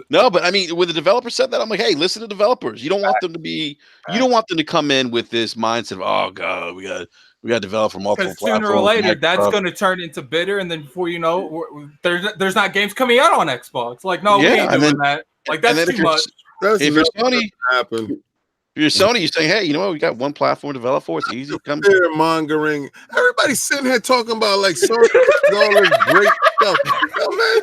No, but I mean, when the developer said that, I'm like, hey, listen to developers. You don't want them to be. You don't want them to come in with this mindset of, oh god, we got to develop for multiple platforms. Sooner or later, that's going to turn into bitter, and then before you know, there's not games coming out on Xbox. Like, no, we ain't doing that. Like, that's too much. If you're Sony, you're saying, hey, you know what? We got one platform to develop for. It's easy to come. Fear mongering. Everybody's sitting here talking about like Sony all this great stuff. Yo, man,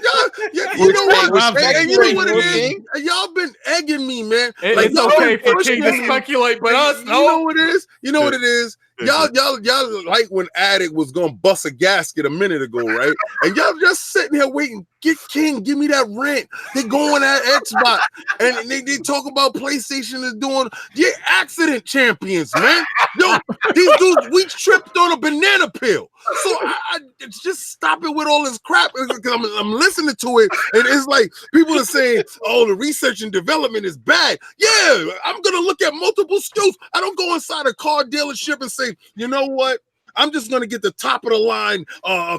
you know what? And you know what it is? Y'all been egging me, man. It's okay for King to speculate, but us, no. You know what it is? You know what it is? Y'all like when Addict was gonna bust a gasket a minute ago, right? And y'all just sitting here waiting. Get King, give me that rent. They going at Xbox, and they talk about PlayStation is doing. You're accident champions, man. Yo, these dudes, we tripped on a banana peel. So I just stop it with all this crap, because I'm listening to it, and it's like people are saying, "Oh, the research and development is bad." Yeah, I'm gonna look at multiple skills. I don't go inside a car dealership and say, "You know what? I'm just gonna get the top of the line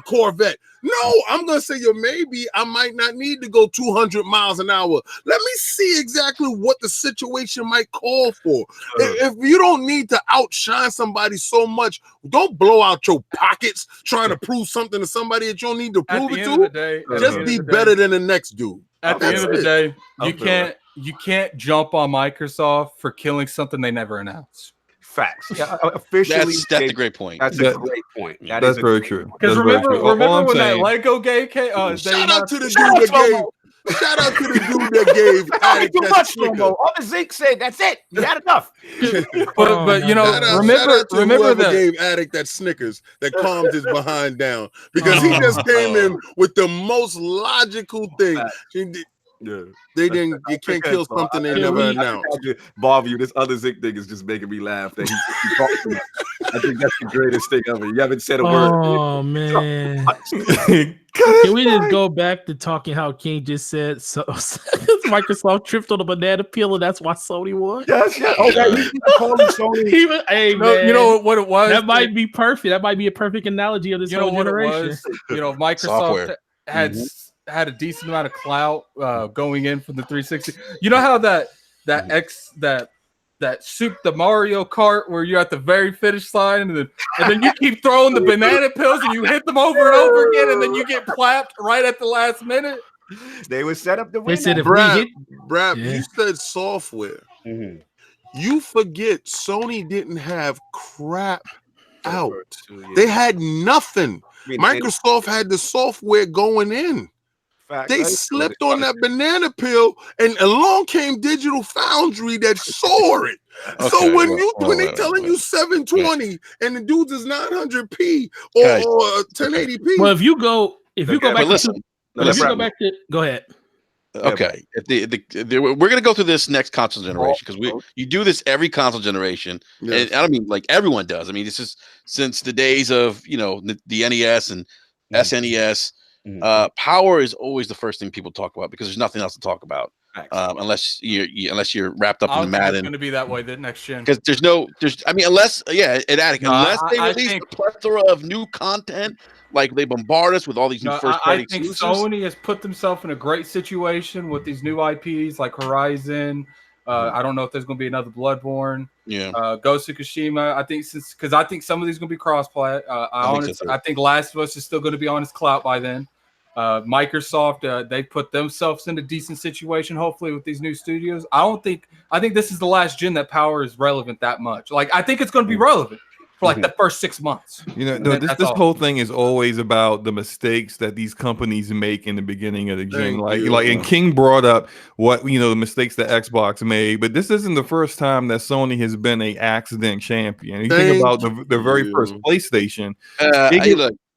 Corvette." No, I'm gonna say, yo, maybe I might not need to go 200 miles an hour. Let me see exactly what the situation might call for. If you don't need to outshine somebody so much, don't blow out your pockets trying to prove something to somebody that you don't need to prove it to. Just be better than the next dude. At the end of the day, you can't jump on Microsoft for killing something they never announced. Facts. Yeah, officially, that's a great point. That's a great point. That's very true. Because remember when that Lego game came? Shout out to the dude that Shout out to the dude that gave Addict too that much, snicker. Slomo. All the Zeke said, that's it. You had enough. But you know, shout out to remember whoever that gave Addict that Snickers that calmed his behind down, because he just came in with the most logical thing. Yeah. They didn't. You can't kill something they never announced. Bother you. This other Zeke thing is just making me laugh. That he talks too much. I think that's the greatest thing ever. You haven't said a word. Oh man. Can we just go back to talking how King just said so Microsoft tripped on a banana peel and that's why Sony won? Yes, yeah. Oh, yeah, he's calling Sony. Hey, man. You know what it was? That might be perfect. That might be a perfect analogy of this whole generation. You know, Microsoft had a decent amount of clout going in from the 360. You know how that the Mario Kart where you're at the very finish line and then you keep throwing the banana pills and you hit them over and over again and then you get clapped right at the last minute. They would set up the They said if Brad, yeah. you said software. You forget Sony didn't have crap out. They had nothing. Microsoft had the software going in. They slipped on that banana pill, and along came Digital Foundry that saw it. So when they telling you 720 and the dudes is 900p or 1080p. Well, if you go back to go ahead. Okay, we're gonna go through this next console generation because you do this every console generation, and I don't mean like everyone does. I mean, this is since the days of the NES and SNES. Power is always the first thing people talk about because there's nothing else to talk about unless you're wrapped up in the Madden. It's going to be that way the next gen because unless they release a plethora of new content, like they bombard us with all these new first party exclusives. Sony has put themselves in a great situation with these new IPs like Horizon. I don't know if there's going to be another Bloodborne. Ghost of Tsushima. I think some of these are going to be cross-play. I think Last of Us is still going to be on its clout by then. Microsoft, they put themselves in a decent situation, hopefully, with these new studios. I think this is the last gen that Power is relevant that much. Like, I think it's going to be relevant for like the first 6 months. This whole thing is always about the mistakes that these companies make in the beginning of the gen. And King brought up the mistakes that Xbox made, but this isn't the first time that Sony has been a accident champion. You think about the very first PlayStation.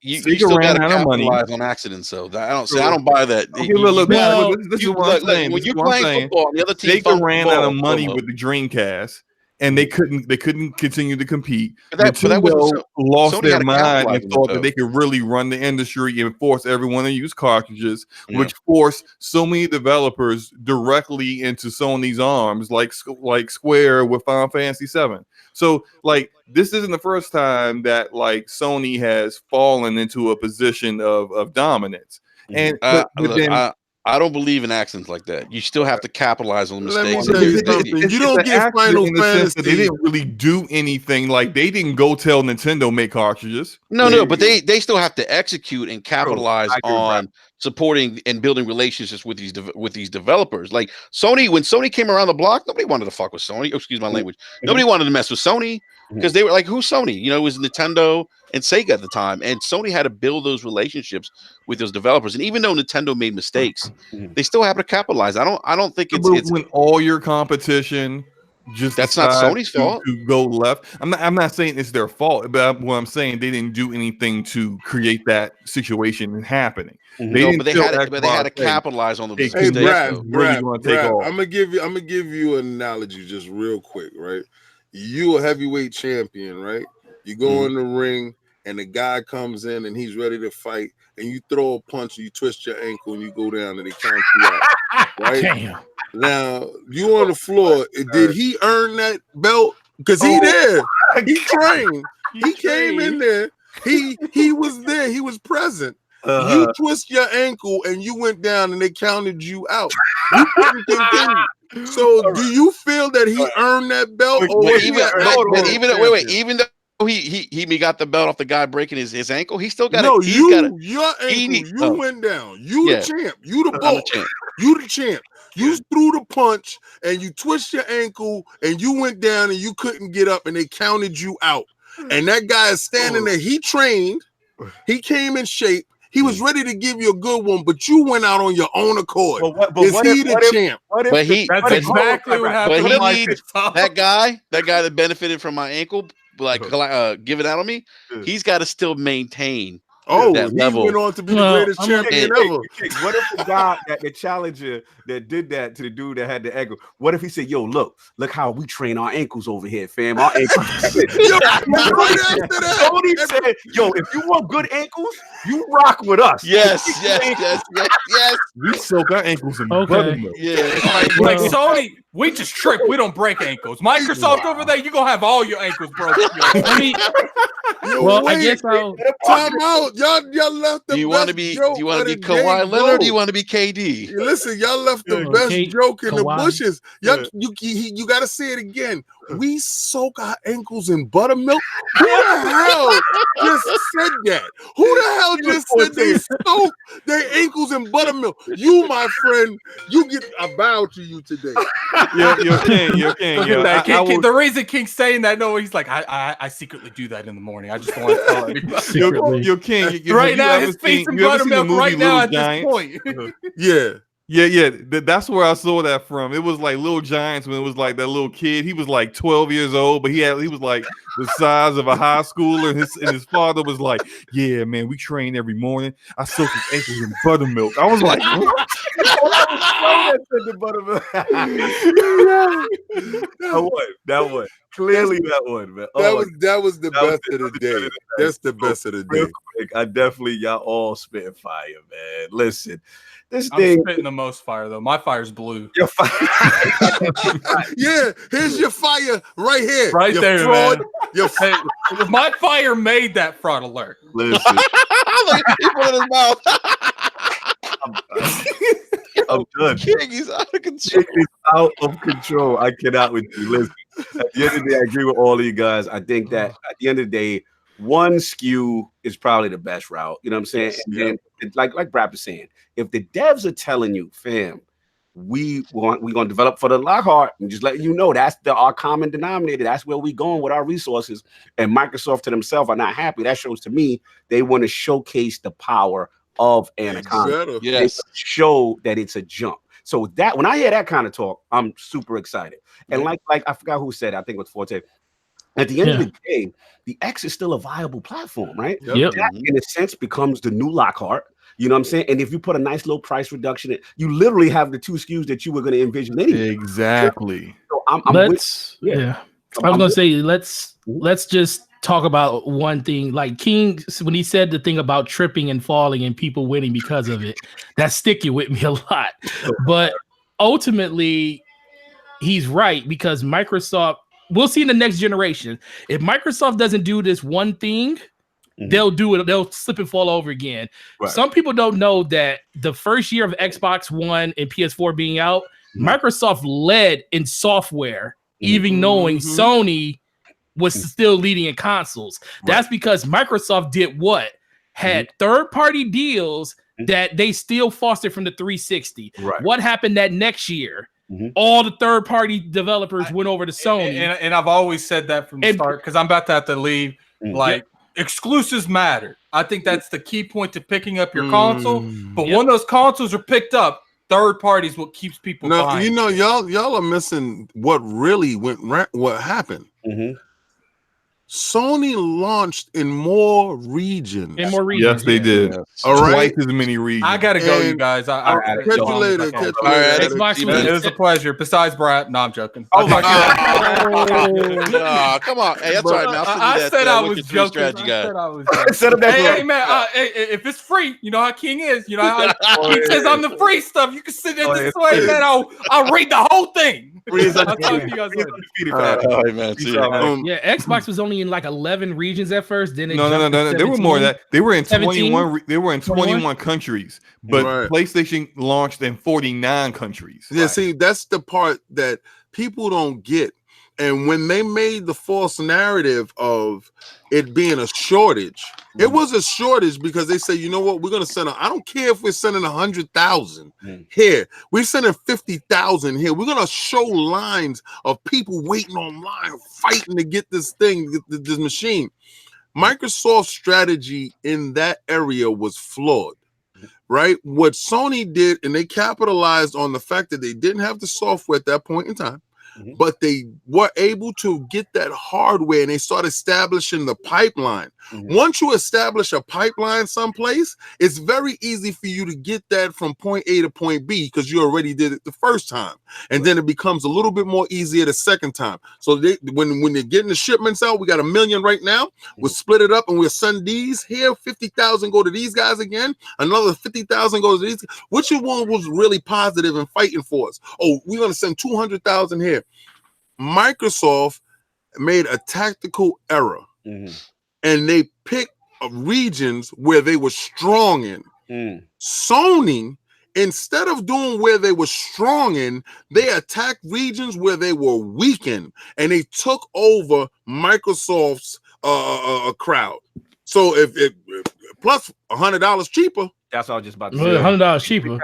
You still got to capitalize on accidents, so I don't buy that. This is what I'm saying. When you're playing football, the other team ran out of money with the Dreamcast, and they couldn't continue to compete. Nintendo lost their mind and thought that they could really run the industry and force everyone to use cartridges, which forced so many developers directly into Sony's arms, like Square with Final Fantasy VII. So, this isn't the first time that Sony has fallen into a position of dominance. And I don't believe in accidents like that. You still have to capitalize on mistakes. Let me tell you something. You don't get Final Fantasy. They didn't really do anything. They didn't go tell Nintendo make cartridges. No, but they still have to execute and capitalize on supporting and building relationships with these developers. Like Sony, when Sony came around the block, nobody wanted to fuck with Sony. Excuse my language. Nobody wanted to mess with Sony because they were like, "Who's Sony?" It was Nintendo and Sega at the time, and Sony had to build those relationships with those developers. And even though Nintendo made mistakes, they still have to capitalize. I don't think it's when all your competition that's not Sony's fault to go left. I'm not saying it's their fault, but what I'm saying they didn't do anything to create that situation happening. But they had to capitalize on the mistakes. Brad, I'm gonna give you an analogy just real quick, right? You a heavyweight champion, right? You go in the ring and the guy comes in and he's ready to fight, and you throw a punch and you twist your ankle and you go down and they count you out, right? Damn. Now you on the floor. Did he earn that belt? Because he trained. He came in there. He was there. He was present. You twist your ankle and you went down and they counted you out. You couldn't continue. So do you feel that he earned that belt? Even though he got the belt off the guy breaking his ankle, he still got your ankle. You went down. You the champ. You the boss. You the champ. You threw the punch and you twist your ankle and you went down and you couldn't get up and they counted you out. And that guy is standing there. He trained. He came in shape. He was ready to give you a good one, but you went out on your own accord. Is he the champ? That's exactly what happened. But he needs that guy that benefited from my ankle, like giving out on me. He's got to still maintain. That level. Went on to be the greatest champion ever. What if the guy, the challenger that did that to the dude that had the ankle? What if he said, "Yo, look how we train our ankles over here, fam. Our ankles." Tony said, "Yo, if you want good ankles, you rock with us." Yes. We soak our ankles in buttermilk. Yeah, like Sony, we just trick. We don't break ankles. Microsoft over there, you gonna have all your ankles broken. I guess I'll time out. Y'all left the do you want to be Kawhi Leonard or do you want to be KD? Listen, y'all left the best joke in the bushes. You got to say it again. We soak our ankles in buttermilk. Who the hell just said that? Who the hell just said they soak their ankles in buttermilk? You, my friend, I bow to you today. You're king. The reason King's saying that, he's like, I secretly do that in the morning. I just don't want to tell anybody. You're king. Right now, his face in buttermilk right now at this point. Yeah. That's where I saw that from. It was like Little Giants when it was like that little kid. He was like 12 years old, but he was like the size of a high schooler. And his father was like, "Yeah, man, we train every morning. I soak his ankles in buttermilk." I was like, "What?" That one. Clearly that one, man. That was the best of the day. That's the best of the day. I definitely, y'all all spitting fire, man. Listen, I'm spitting the most fire though. My fire's blue. Your fire. Yeah, here's your fire right here. Right your there, fraud, man. My fire made that fraud alert. Listen. He put it in his mouth. I'm done. King is out of control. King is out of control. I cannot with you. Listen, at the end of the day, I agree with all of you guys. I think that at the end of the day, one SKU is probably the best route. You know what I'm saying? And like B.R.A.P. is saying, if the devs are telling you, fam, we're gonna develop for the Lockhart, and just letting you know that's our common denominator. That's where we going with our resources. And Microsoft to themselves are not happy. That shows to me they want to showcase the power of Anaconda. Yes, they show that it's a jump. So that when I hear that kind of talk, I'm super excited. And like I forgot who said it, I think it was Forte. At the end of the day, the X is still a viable platform, right? Yep. That, in a sense, becomes the new Lockhart. You know what I'm saying? And if you put a nice little price reduction, you literally have the two SKUs that you were going to envision anyway. Exactly. So I'm let's just talk about one thing. Like King, when he said the thing about tripping and falling and people winning because of it, that's sticking with me a lot. But ultimately, he's right, because Microsoft, we'll see in the next generation. If Microsoft doesn't do this one thing, they'll do it. They'll slip and fall over again. Right. Some people don't know that the first year of Xbox One and PS4 being out, Microsoft led in software, even knowing Sony was still leading in consoles. That's because Microsoft did what? Had third-party deals that they still fostered from the 360. Right. What happened that next year? All the third-party developers went over to Sony. And I've always said that from the start, because I'm about to have to leave. Exclusives matter. I think that's the key point to picking up your console. But when those consoles are picked up, third parties what keeps people buying. You know, y'all are missing what really what happened. Sony launched in more regions. Yes, they did. All right. Twice as many regions. I gotta go, you guys. I'll catch you later. It was a pleasure. Besides B.R.A.P., no, I'm joking. Oh my God! Come on, hey, that's all right, man. I said I was joking. Hey, man, if it's free, you know how King is. You know how he says I'm the free stuff. You can sit there this way, man. I'll read the whole thing. I'll talk to you guys later. All right, man. See you. Yeah, Xbox was only in like 11 regions at first. Then no. There were more of that. They were in 21. They were in 21 countries, but PlayStation launched in 49 countries. Yeah, see, that's the part that people don't get. And when they made the false narrative of it being a shortage, it was a shortage because they say, you know what, we're going to send I don't care if we're sending 100,000 here. We're sending 50,000 here. We're going to show lines of people waiting online, fighting to get this thing, this machine. Microsoft's strategy in that area was flawed. Right? What Sony did, and they capitalized on the fact that they didn't have the software at that point in time, but they were able to get that hardware and they start establishing the pipeline. Once you establish a pipeline someplace, it's very easy for you to get that from point A to point B because you already did it the first time. And then it becomes a little bit more easier the second time. So when they're getting the shipments out, we got 1 million right now. We'll split it up and we'll send these here. 50,000 go to these guys again. Another 50,000 goes to these. Which one was really positive and fighting for us? Oh, we're going to send 200,000 here. Microsoft made a tactical error and they picked regions where they were strong in. Sony, instead of doing where they were strong in, they attacked regions where they were weak in, and they took over Microsoft's crowd. So if plus $100 cheaper. That's all I was just about to say. $100 cheaper.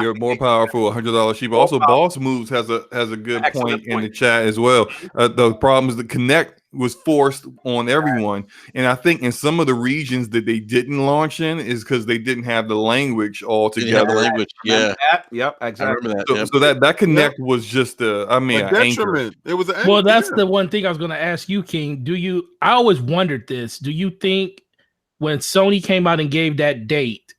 You're more powerful, $100 cheaper. Also, Boss Moves has a good point in the chat as well. The problem is the Connect was forced on everyone, and I think in some of the regions that they didn't launch in is because they didn't have the language all together. Yeah. Yep. Exactly. I remember that. So that Connect was just a detriment. It was an well, that's the one thing I was going to ask you, King. I always wondered this. Do you think when Sony came out and gave that date,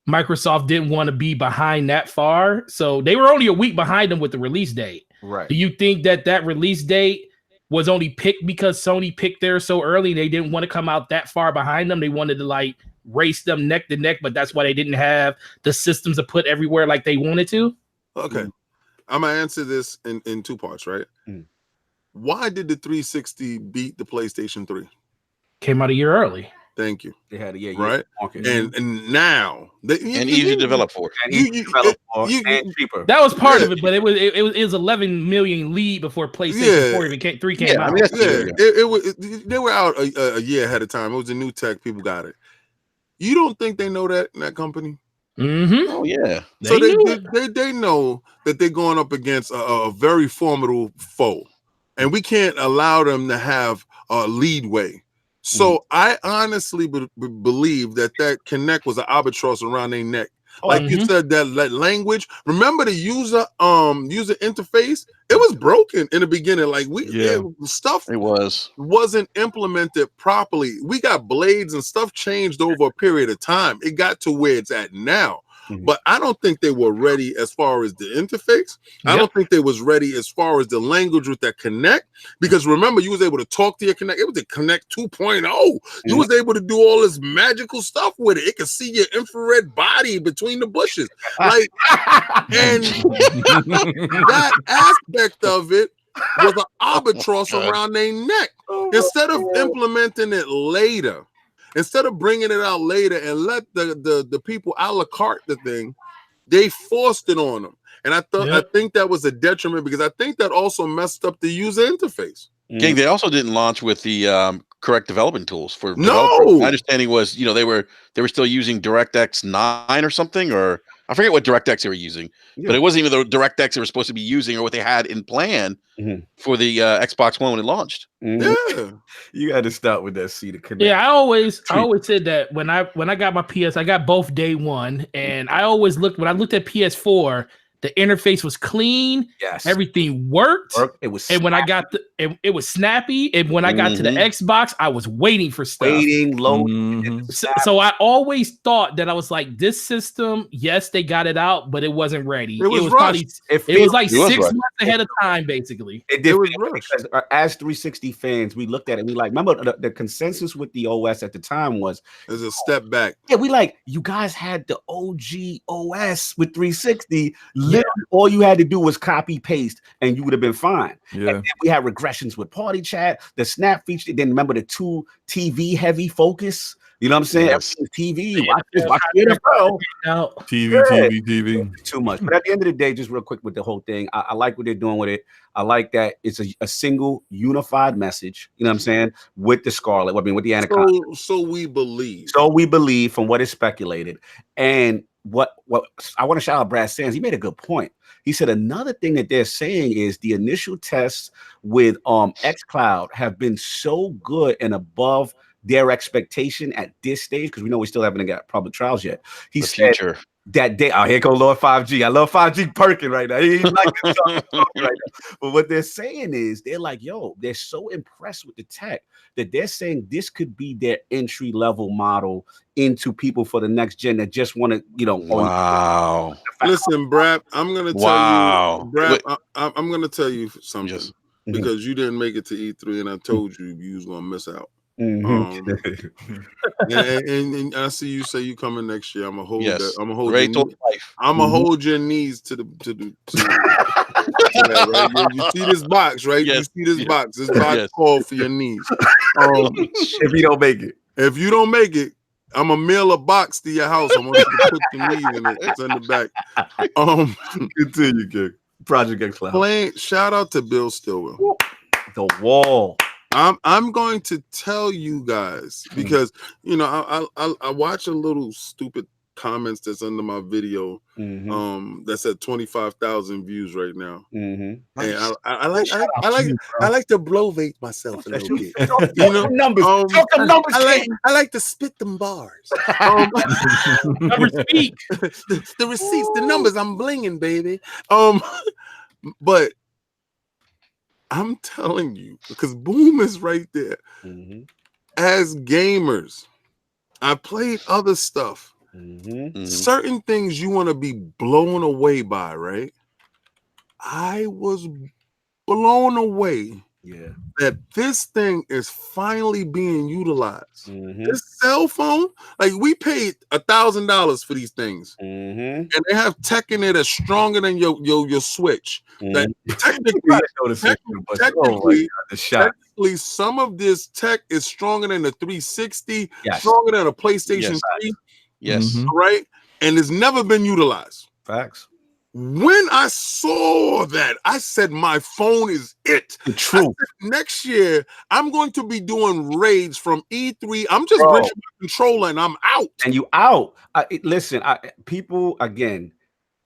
Microsoft didn't want to be behind that far? So they were only a week behind them with the release date. Right. Do you think that release date was only picked because Sony picked theirs so early? They didn't want to come out that far behind them. They wanted to race them neck to neck, but that's why they didn't have the systems to put everywhere like they wanted to. Okay. I'm going to answer this in two parts, right? Why did the 360 beat the PlayStation 3? Came out a year early. Thank you. They had right, and now easy to develop for, and cheaper. That was part of it, but it was 11 million lead before PlayStation 4 even 3 came out. I mean, it was they were out a year ahead of time. It was a new tech. People got it. You don't think they know that in that company? Oh yeah. So they know that they're going up against a very formidable foe, and we can't allow them to have a leadway. So I honestly believe that Connect was an albatross around their neck. Like you said, that language. Remember the user interface? It was broken in the beginning. Like stuff wasn't implemented properly. We got blades and stuff changed over a period of time. It got to where it's at now. But I don't think they were ready as far as the interface. I don't think they was ready as far as the language with that Connect. Because remember, you was able to talk to your Connect. It was the Connect 2.0. You was able to do all this magical stuff with it. It could see your infrared body between the bushes. And that aspect of it was an albatross around their neck. Instead of implementing it later, instead of bringing it out later and let the people a la carte the thing, they forced it on them. And I think that was a detriment because I think that also messed up the user interface. King, they also didn't launch with the correct development tools for developers. My understanding was, they were still using DirectX 9 or something, or I forget what DirectX they were using, but it wasn't even the DirectX they were supposed to be using or what they had in plan for the Xbox One when it launched. Yeah, you got to start with that C to connect. Yeah, I always said that when I got my PS, I got both day one, and I always when I looked at PS4. The interface was clean. Yes, everything worked. It was, and when I got it was snappy. And when I got to the Xbox, I was waiting for stuff. So I always thought that I was like, this system, yes, they got it out, but it wasn't ready. It was probably it was like 6 months ahead of time, basically. It was rushed. Because as 360 fans, we looked at it. And we remember the consensus with the OS at the time was there's a step back. Yeah, you guys had the OG OS with 360. All you had to do was copy paste and you would have been fine. And then we had regressions with party chat, the snap feature. Then remember the 2 TV heavy focus. You know what I'm saying? TV. Watch TV. Too much. But at the end of the day, just real quick with the whole thing, I like what they're doing with it. I like that it's a single unified message. You know what I'm saying? With the Scarlett, with the Anaconda. So we believe. So we believe from what is speculated. And what I want to shout out Brad Sands. He made a good point. He said another thing that they're saying is the initial tests with xCloud have been so good and above their expectation at this stage, because we know we still haven't got public trials yet. He The said future. that day, here go Lord 5G. I love 5G perking right now. He's like this right now. But what they're saying is they're like, yo, they're so impressed with the tech that they're saying this could be their entry level model into people for the next gen that just want to, you know. Wow. Listen, Brap, I'm gonna tell you, Brap, I'm gonna tell you something because you didn't make it to E3, and I told you you was gonna miss out. And I see you say you coming next year. I'm gonna hold that. I'm gonna hold your knees. I'm gonna hold your knees to that, right? You see this box, right? You see this box. This box called for your knees. If you don't make it. If you don't make it, I'm gonna mail a box to your house. I want you to put your knees in it. It's in the back. Continue, King. Project X Cloud. Shout out to Bill Stillwell. The wall. I'm going to tell you guys because you know I watch a little stupid comments that's under my video that's at 25,000 views right now. And I like to blowvate myself a little bit. You know, numbers. Talk the numbers. I like to spit them bars. Numbers speak. The receipts, the numbers. I'm blinging, baby. But I'm telling you, because Boom is right there. As gamers, I played other stuff. Certain things you want to be blown away by, right? I was blown away that this thing is finally being utilized. This cell phone, like we paid $1,000 for these things, and they have tech in it that's stronger than your Switch. Like, technically, some of this tech is stronger than the 360, stronger than a PlayStation 3. Right? And it's never been utilized. Facts. When I saw that, I said, my phone is it. The truth. Next year, I'm going to be doing raids from E3. I'm just bringing my controller and I'm out. And you out. Listen, people, again,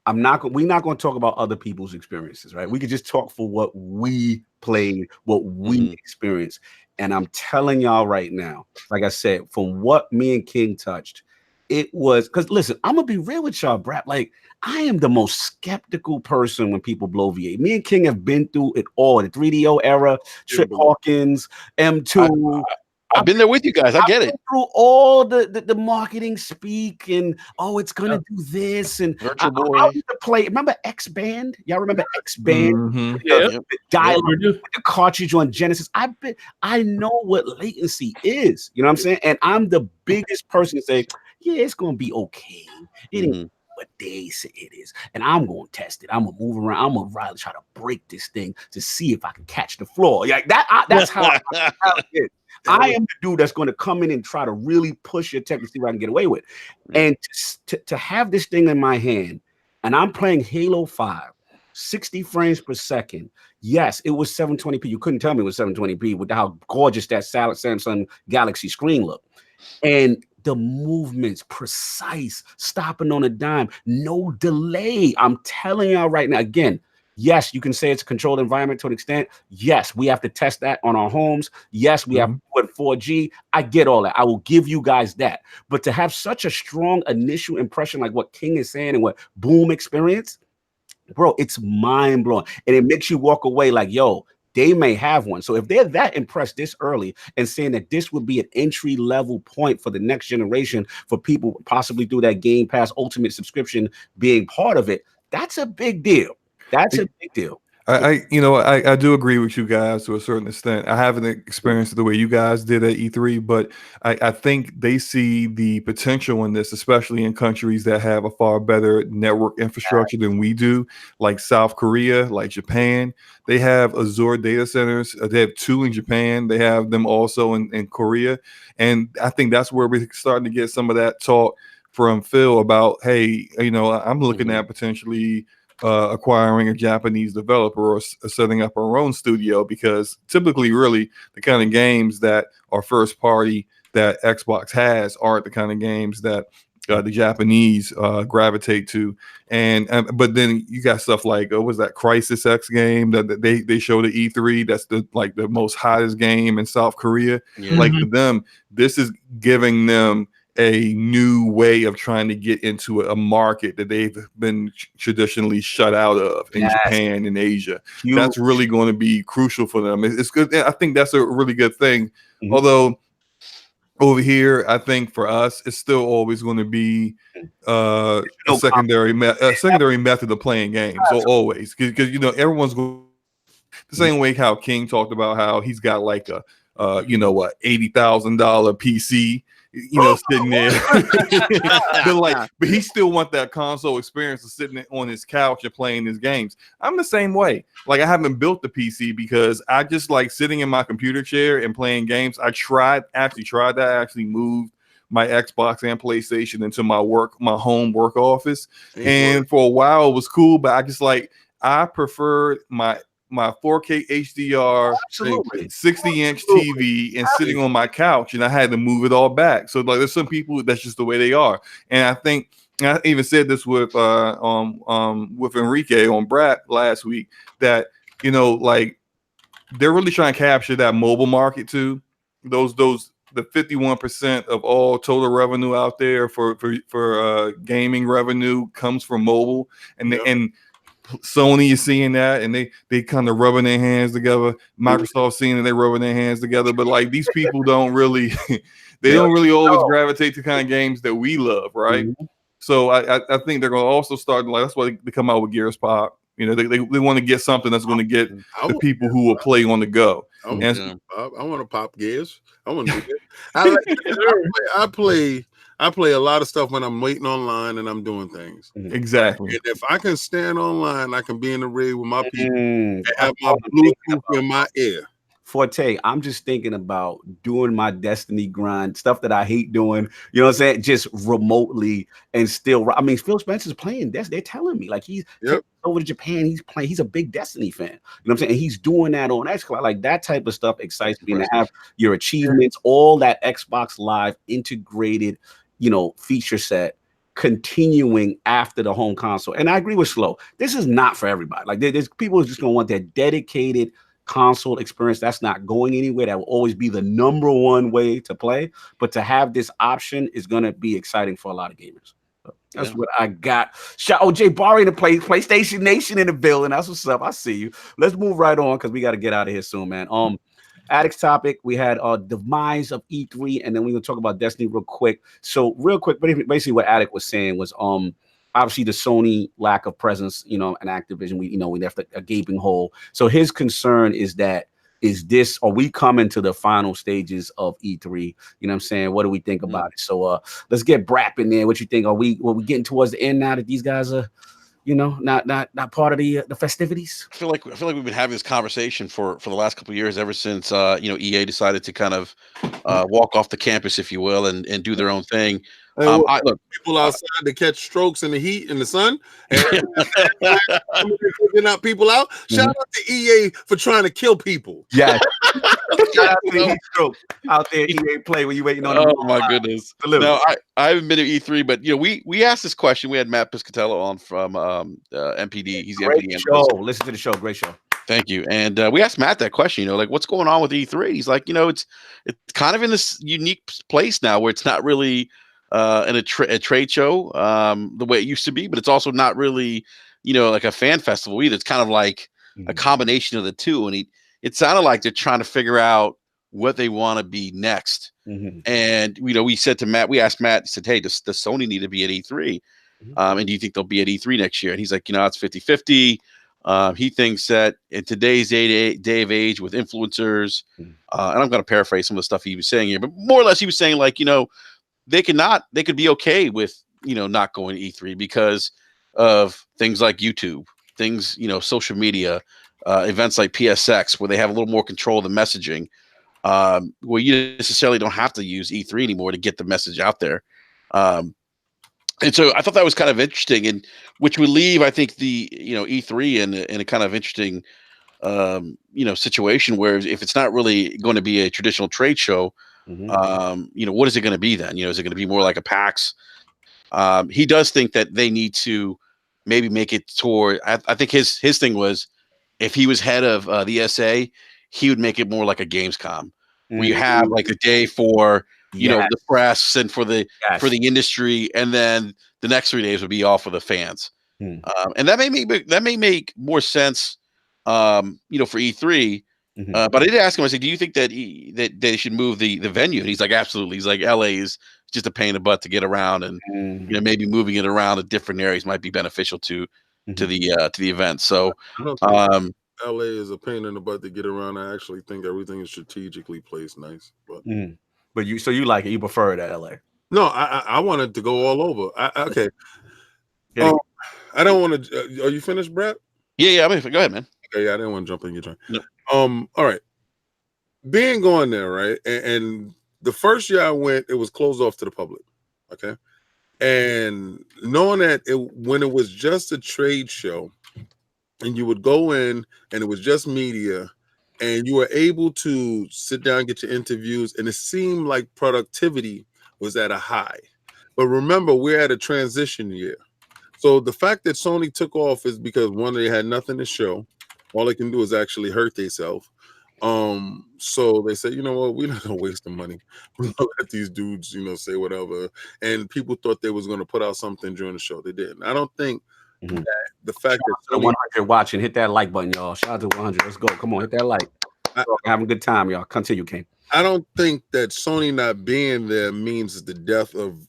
we're not going to talk about other people's experiences, right? We could just talk for what we played, what we experienced. And I'm telling y'all right now, like I said, from what me and King touched, it was, because listen, I'm gonna be real with y'all, Brap. Like, I am the most skeptical person when people blow V8. Me and King have been through it all, the 3DO era, Trip Hawkins, M2. I've been there with you guys. I get it. Through all the marketing speak and it's gonna do this and Virtual Boy. I used to play. Remember X Band? Y'all remember X Band? The dial with the cartridge on Genesis. I know what latency is. You know what I'm saying? And I'm the biggest person to say, yeah, it's gonna be okay. It ain't what they say it is, and I'm gonna test it. I'm gonna move around. I'm gonna really try to break this thing to see if I can catch the floor. Like that. That's how it is. I am the dude that's going to come in and try to really push your tech to see what I can get away with. And to have this thing in my hand, and I'm playing Halo 5, 60 frames per second. Yes, it was 720p. You couldn't tell me it was 720p with how gorgeous that Samsung Galaxy screen looked. And the movements precise, stopping on a dime, no delay. I'm telling y'all right now, again, yes, you can say it's a controlled environment to an extent. Yes, we have to test that on our homes. Yes, we have to put 4G. I get all that. I will give you guys that. But to have such a strong initial impression like what King is saying and what Boom experienced, bro, it's mind-blowing. And it makes you walk away like, yo, they may have one. So if they're that impressed this early and saying that this would be an entry-level point for the next generation for people possibly through that Game Pass Ultimate subscription being part of it, that's a big deal. That's a big deal. I do agree with you guys to a certain extent. I haven't experienced it the way you guys did at E3, but I think they see the potential in this, especially in countries that have a far better network infrastructure than we do, like South Korea, like Japan. They have Azure data centers. They have 2 in Japan. They have them also in Korea. And I think that's where we're starting to get some of that talk from Phil about, hey, I'm looking at potentially acquiring a Japanese developer or setting up our own studio, because typically really the kind of games that are first party that Xbox has aren't the kind of games that the Japanese gravitate to, and but then you got stuff like what was that Crisis X game that they showed at E3? That's the most hottest game in South Korea. Yeah. Like for them, this is giving them a new way of trying to get into a market that they've been traditionally shut out of in Japan and Asia. That's really going to be crucial for them. It's good. I think that's a really good thing. Although over here, I think for us, it's still always going to be a secondary method of playing games. So always, because everyone's going the same way how King talked about how he's got like a $80,000 PC, sitting there. but he still want that console experience of sitting on his couch and playing his games. I'm the same way. Like I haven't built the PC because I just like sitting in my computer chair and playing games. I actually moved my Xbox and PlayStation into my home work office. And for a while it was cool, but I preferred my 4K HDR, 60-inch TV, and sitting on my couch, and I had to move it all back. So like, there's some people that's just the way they are, and I think I even said this with Enrique on B.R.A.P. last week that like they're really trying to capture that mobile market too. The 51% of all total revenue out there for gaming revenue comes from mobile, and Sony is seeing that, and they kind of rubbing their hands together. Microsoft seeing that they rubbing their hands together, but like these people don't really, don't really always gravitate to kind of games that we love, right? So I think they're going to also start like that's why they come out with Gears Pop. They want to get something that's going to get the people who will play on the go. I want to pop Gears. I want to do that. I play a lot of stuff when I'm waiting online and I'm doing things. Exactly. And if I can stand online, I can be in the rig with my people and have my Bluetooth in my ear. Forte, I'm just thinking about doing my Destiny grind, stuff that I hate doing, you know what I'm saying? Just remotely and still. I mean, Phil Spencer's playing Destiny. They're telling me like he's over to Japan. He's playing. He's a big Destiny fan. You know what I'm saying? And he's doing that on Xbox. Like that type of stuff excites me. And to have your achievements, all that Xbox Live integrated, feature set continuing after the home console. And I agree with Slow. This is not for everybody. Like there's people who's just going to want their dedicated console experience. That's not going anywhere. That will always be the number one way to play. But to have this option is going to be exciting for a lot of gamers. So that's what I got. Shout out B.R.A.P. in the PlayStation Nation in the building. That's what's up. I see you. Let's move right on because we got to get out of here soon, man. Addict's topic, we had demise of E3, and then we're gonna talk about Destiny real quick. So real quick, basically what Addict was saying was obviously the Sony lack of presence, and Activision, we left a gaping hole. So his concern is that are we coming to the final stages of E3? You know what I'm saying? What do we think about it? So let's get B.R.A.P. in there. What you think? Are we getting towards the end now that these guys are not part of the festivities? I feel like we've been having this conversation for the last couple of years, ever since EA decided to kind of walk off the campus, if you will, and do their own thing. Look, people outside to catch strokes in the heat in the sun, and taking out people out. Shout out to EA for trying to kill people. Yeah, shout out to the heat stroke out there. EA Play when you waiting on. Oh my goodness! No, I haven't been at E3, but we asked this question. We had Matt Piscatello on from MPD. He's the MPD show. Listen to the show. Great show. Thank you. And we asked Matt that question. Like, what's going on with E3? He's like, it's kind of in this unique place now where it's not really in a trade show the way it used to be, but it's also not really like a fan festival either. It's kind of like a combination of the two, and it sounded like they're trying to figure out what they want to be next. And we said to Matt, we asked Matt, said, hey, does Sony need to be at E3? And do you think they'll be at E3 next year? And he's like, it's 50-50. He thinks that in today's day of age with influencers, and I'm going to paraphrase some of the stuff he was saying here, but more or less he was saying like, they could be okay with, not going to E3 because of things like YouTube, things, social media, events like PSX, where they have a little more control of the messaging, where you necessarily don't have to use E3 anymore to get the message out there. And so I thought that was kind of interesting, and which would leave, I think, the E3 in a kind of interesting situation where if it's not really going to be a traditional trade show, what is it going to be then? Is it going to be more like a PAX He does think that they need to maybe make it toward. I think his thing was, if he was head of the SA, he would make it more like a Gamescom, where you have like a day for the press and for the industry, and then the next 3 days would be all for the fans. And that may make more sense, for E3. But I did ask him. I said, "Do you think that that they should move the venue?" And he's like, "Absolutely." He's like, "LA is just a pain in the butt to get around, and maybe moving it around to different areas might be beneficial to the event." So, LA is a pain in the butt to get around. I actually think everything is strategically placed nice. But you like it? You prefer it at LA? No, I wanted to go all over. Okay. I don't want to. Are you finished, Brad? Yeah. I mean, go ahead, man. Okay, yeah, I didn't want to jump in your turn. No. All right. Being going there, right, and the first year I went, it was closed off to the public. Okay, and knowing that when it was just a trade show, and you would go in and it was just media, and you were able to sit down, get your interviews, and it seemed like productivity was at a high. But remember, we're at a transition year. So the fact that Sony took off is because, one, they had nothing to show. All they can do is actually hurt themselves. So they said, you know what, we're not gonna waste the money. We're gonna let these dudes, say whatever. And people thought they was gonna put out something during the show. They didn't. I don't think that the fact that Sony, 100 watching, hit that like button, y'all. Shout out to 100. Let's go. Come on, hit that like. Having a good time, y'all. Continue, King. I don't think that Sony not being there means the death of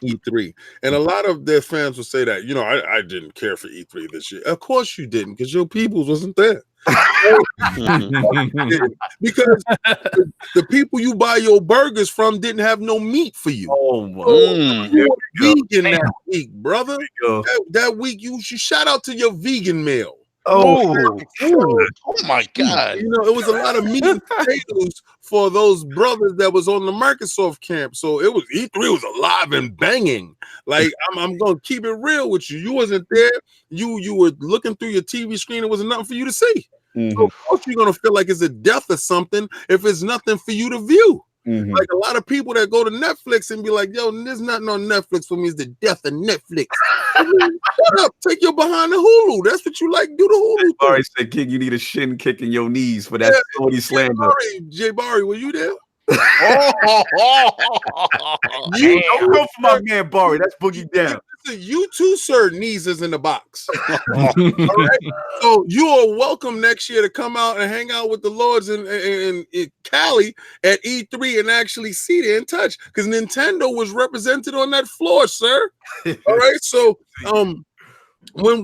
E3. And a lot of their fans will say that, I didn't care for E3 this year. Of course you didn't, because your peoples wasn't there. Because the people you buy your burgers from didn't have no meat for you. Oh my! You were vegan that week, brother. That week you shout out to your vegan meal. Oh my God! It was a lot of meat and potatoes for those brothers that was on the Microsoft camp. So it was E3 was alive and banging. Like I'm gonna keep it real with you. You wasn't there. You were looking through your TV screen. It wasn't nothing for you to see. So of course you're gonna feel like it's a death or something if it's nothing for you to view. Like a lot of people that go to Netflix and be like, yo, there's nothing on Netflix for me. It's the death of Netflix. Shut up. Take your behind the Hulu. That's what you like. Do the Hulu. Barry said, King, you need a shin kick in your knees for that Sony slander. Jay Barry, were you there? You don't go for my man Barry. That's Boogie down. You too, sir. Knees is in the box. All right. So you are welcome next year to come out and hang out with the Lords in Cali at E3 and actually see it and touch, because Nintendo was represented on that floor, sir. All right. So when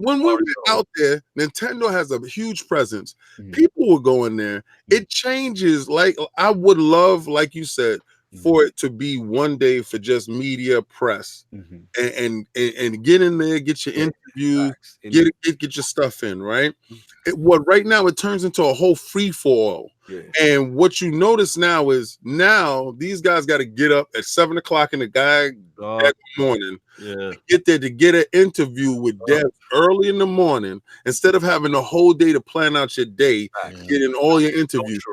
we're out there, Nintendo has a huge presence. People will go in there. It changes. Like, I would love, like you said, for it to be one day for just media, press, and get in there, get your interviews, get your stuff in, right? Right now it turns into a whole free for all. And what you notice now is these guys got to get up at 7 o'clock in the morning, get there to get an interview with devs early in the morning, instead of having the whole day to plan out your day, getting all your interviews.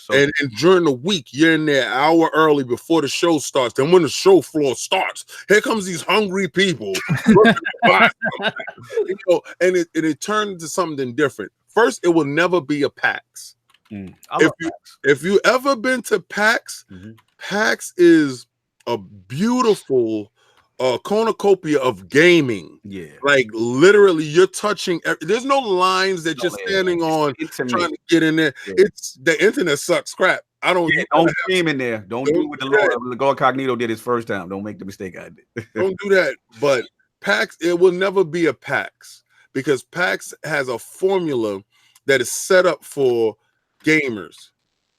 And during the week, you're in there an hour early before the show starts. Then when the show floor starts, here comes these hungry people. And it turned into something different. First, it will never be a PAX. If you ever been to PAX, PAX is a beautiful cornucopia of gaming. Like literally you're touching there's no lines that you're standing on trying to get in there. It's the internet sucks crap. I don't stream in there. Don't do what the LordCognito did his first time. Don't make the mistake I did. Don't do that. But PAX, it will never be a PAX, because PAX has a formula that is set up for gamers,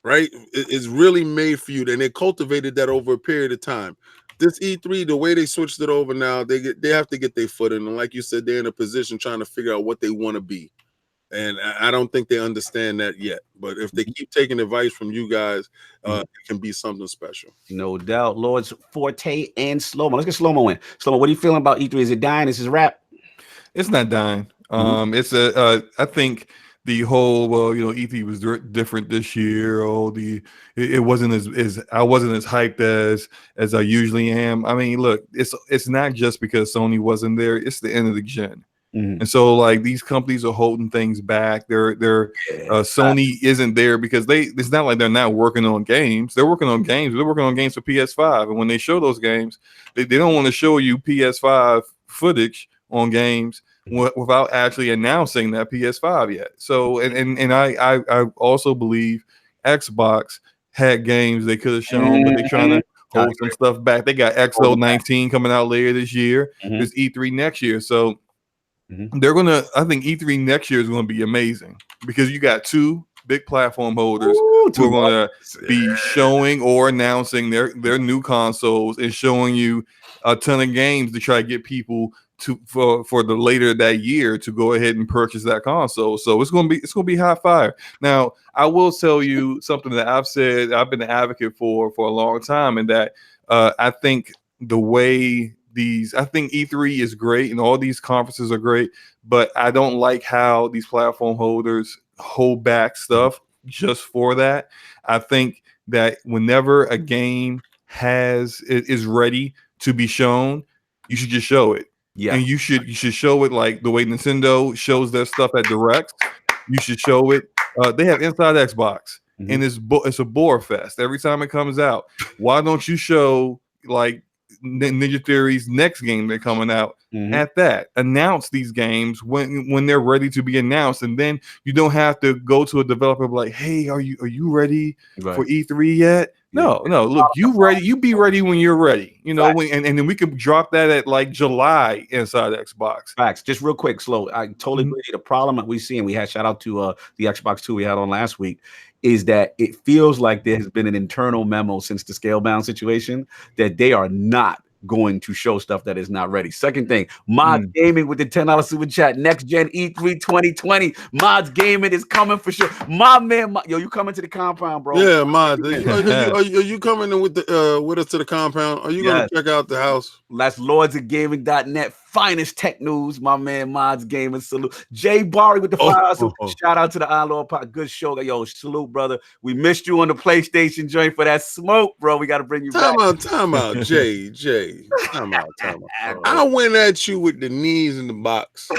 right? It's really made for you, and they cultivated that over a period of time. This E3, the way they switched it over now, they have to get their foot in, and like you said, they're in a position trying to figure out what they want to be, and I don't think they understand that yet. But if they keep taking advice from you guys, it can be something special. No doubt. Lords Forte and Slomo. Let's get Slomo in. Slomo, what are you feeling about E3? Is it dying? Is it wrap? It's not dying. It's I think the whole, well, E3 was different this year. It wasn't as I wasn't as hyped as I usually am. I mean, look, it's not just because Sony wasn't there. It's the end of the gen. And so, like, these companies are holding things back. Sony isn't there because it's not like they're not working on games. They're working on games. They're working on games for PS5. And when they show those games, they don't want to show you PS5 footage on games without actually announcing that PS5 yet. So, and I also believe Xbox had games they could have shown, but they're trying to hold some stuff back. They got XO19 coming out later this year. There's E3 next year. So, I think E3 next year is going to be amazing because you got two big platform holders who are going to be showing or announcing their new consoles and showing you a ton of games to try to get people for the later that year to go ahead and purchase that console. So it's going to be hot fire. Now, I will tell you something that I've been an advocate for a long time, and that I think the way I think E3 is great and all these conferences are great, but I don't like how these platform holders hold back stuff just for that. I think that whenever a game is ready to be shown, you should just show it. Yeah. And you should show it like the way Nintendo shows their stuff at Directs. You should show it. They have Inside Xbox, and it's a bore fest every time it comes out. Why don't you show like Ninja Theory's next game they're coming out at that? Announce these games when they're ready to be announced, and then you don't have to go to a developer like, hey, are you ready for E3 yet? No, look, you be ready when you're ready, and then we could drop that at like July inside Xbox. Facts. Just real quick, Slow. I totally agree. The problem that we see, and we had shout out to the Xbox 2 we had on last week, is that it feels like there has been an internal memo since the Scalebound situation that they are not going to show stuff that is not ready. Second thing, Mods Gaming with the $10 super chat. Next gen E3 2020. Mods Gaming is coming for sure. My man, you coming to the compound, bro? Yeah, Mods. Are you coming in with us to the compound? Are you going to check out the house? That's lordsofgaming.net. Finest tech news. My man, Mods Gaming. Salute. Jay Barry with the $5. Shout out to the iLord Pod. Good show. Yo, salute, brother. We missed you on the PlayStation joint for that smoke, bro. We got to bring you back. Time out, Jay. Time out. I went at you with the knees in the box.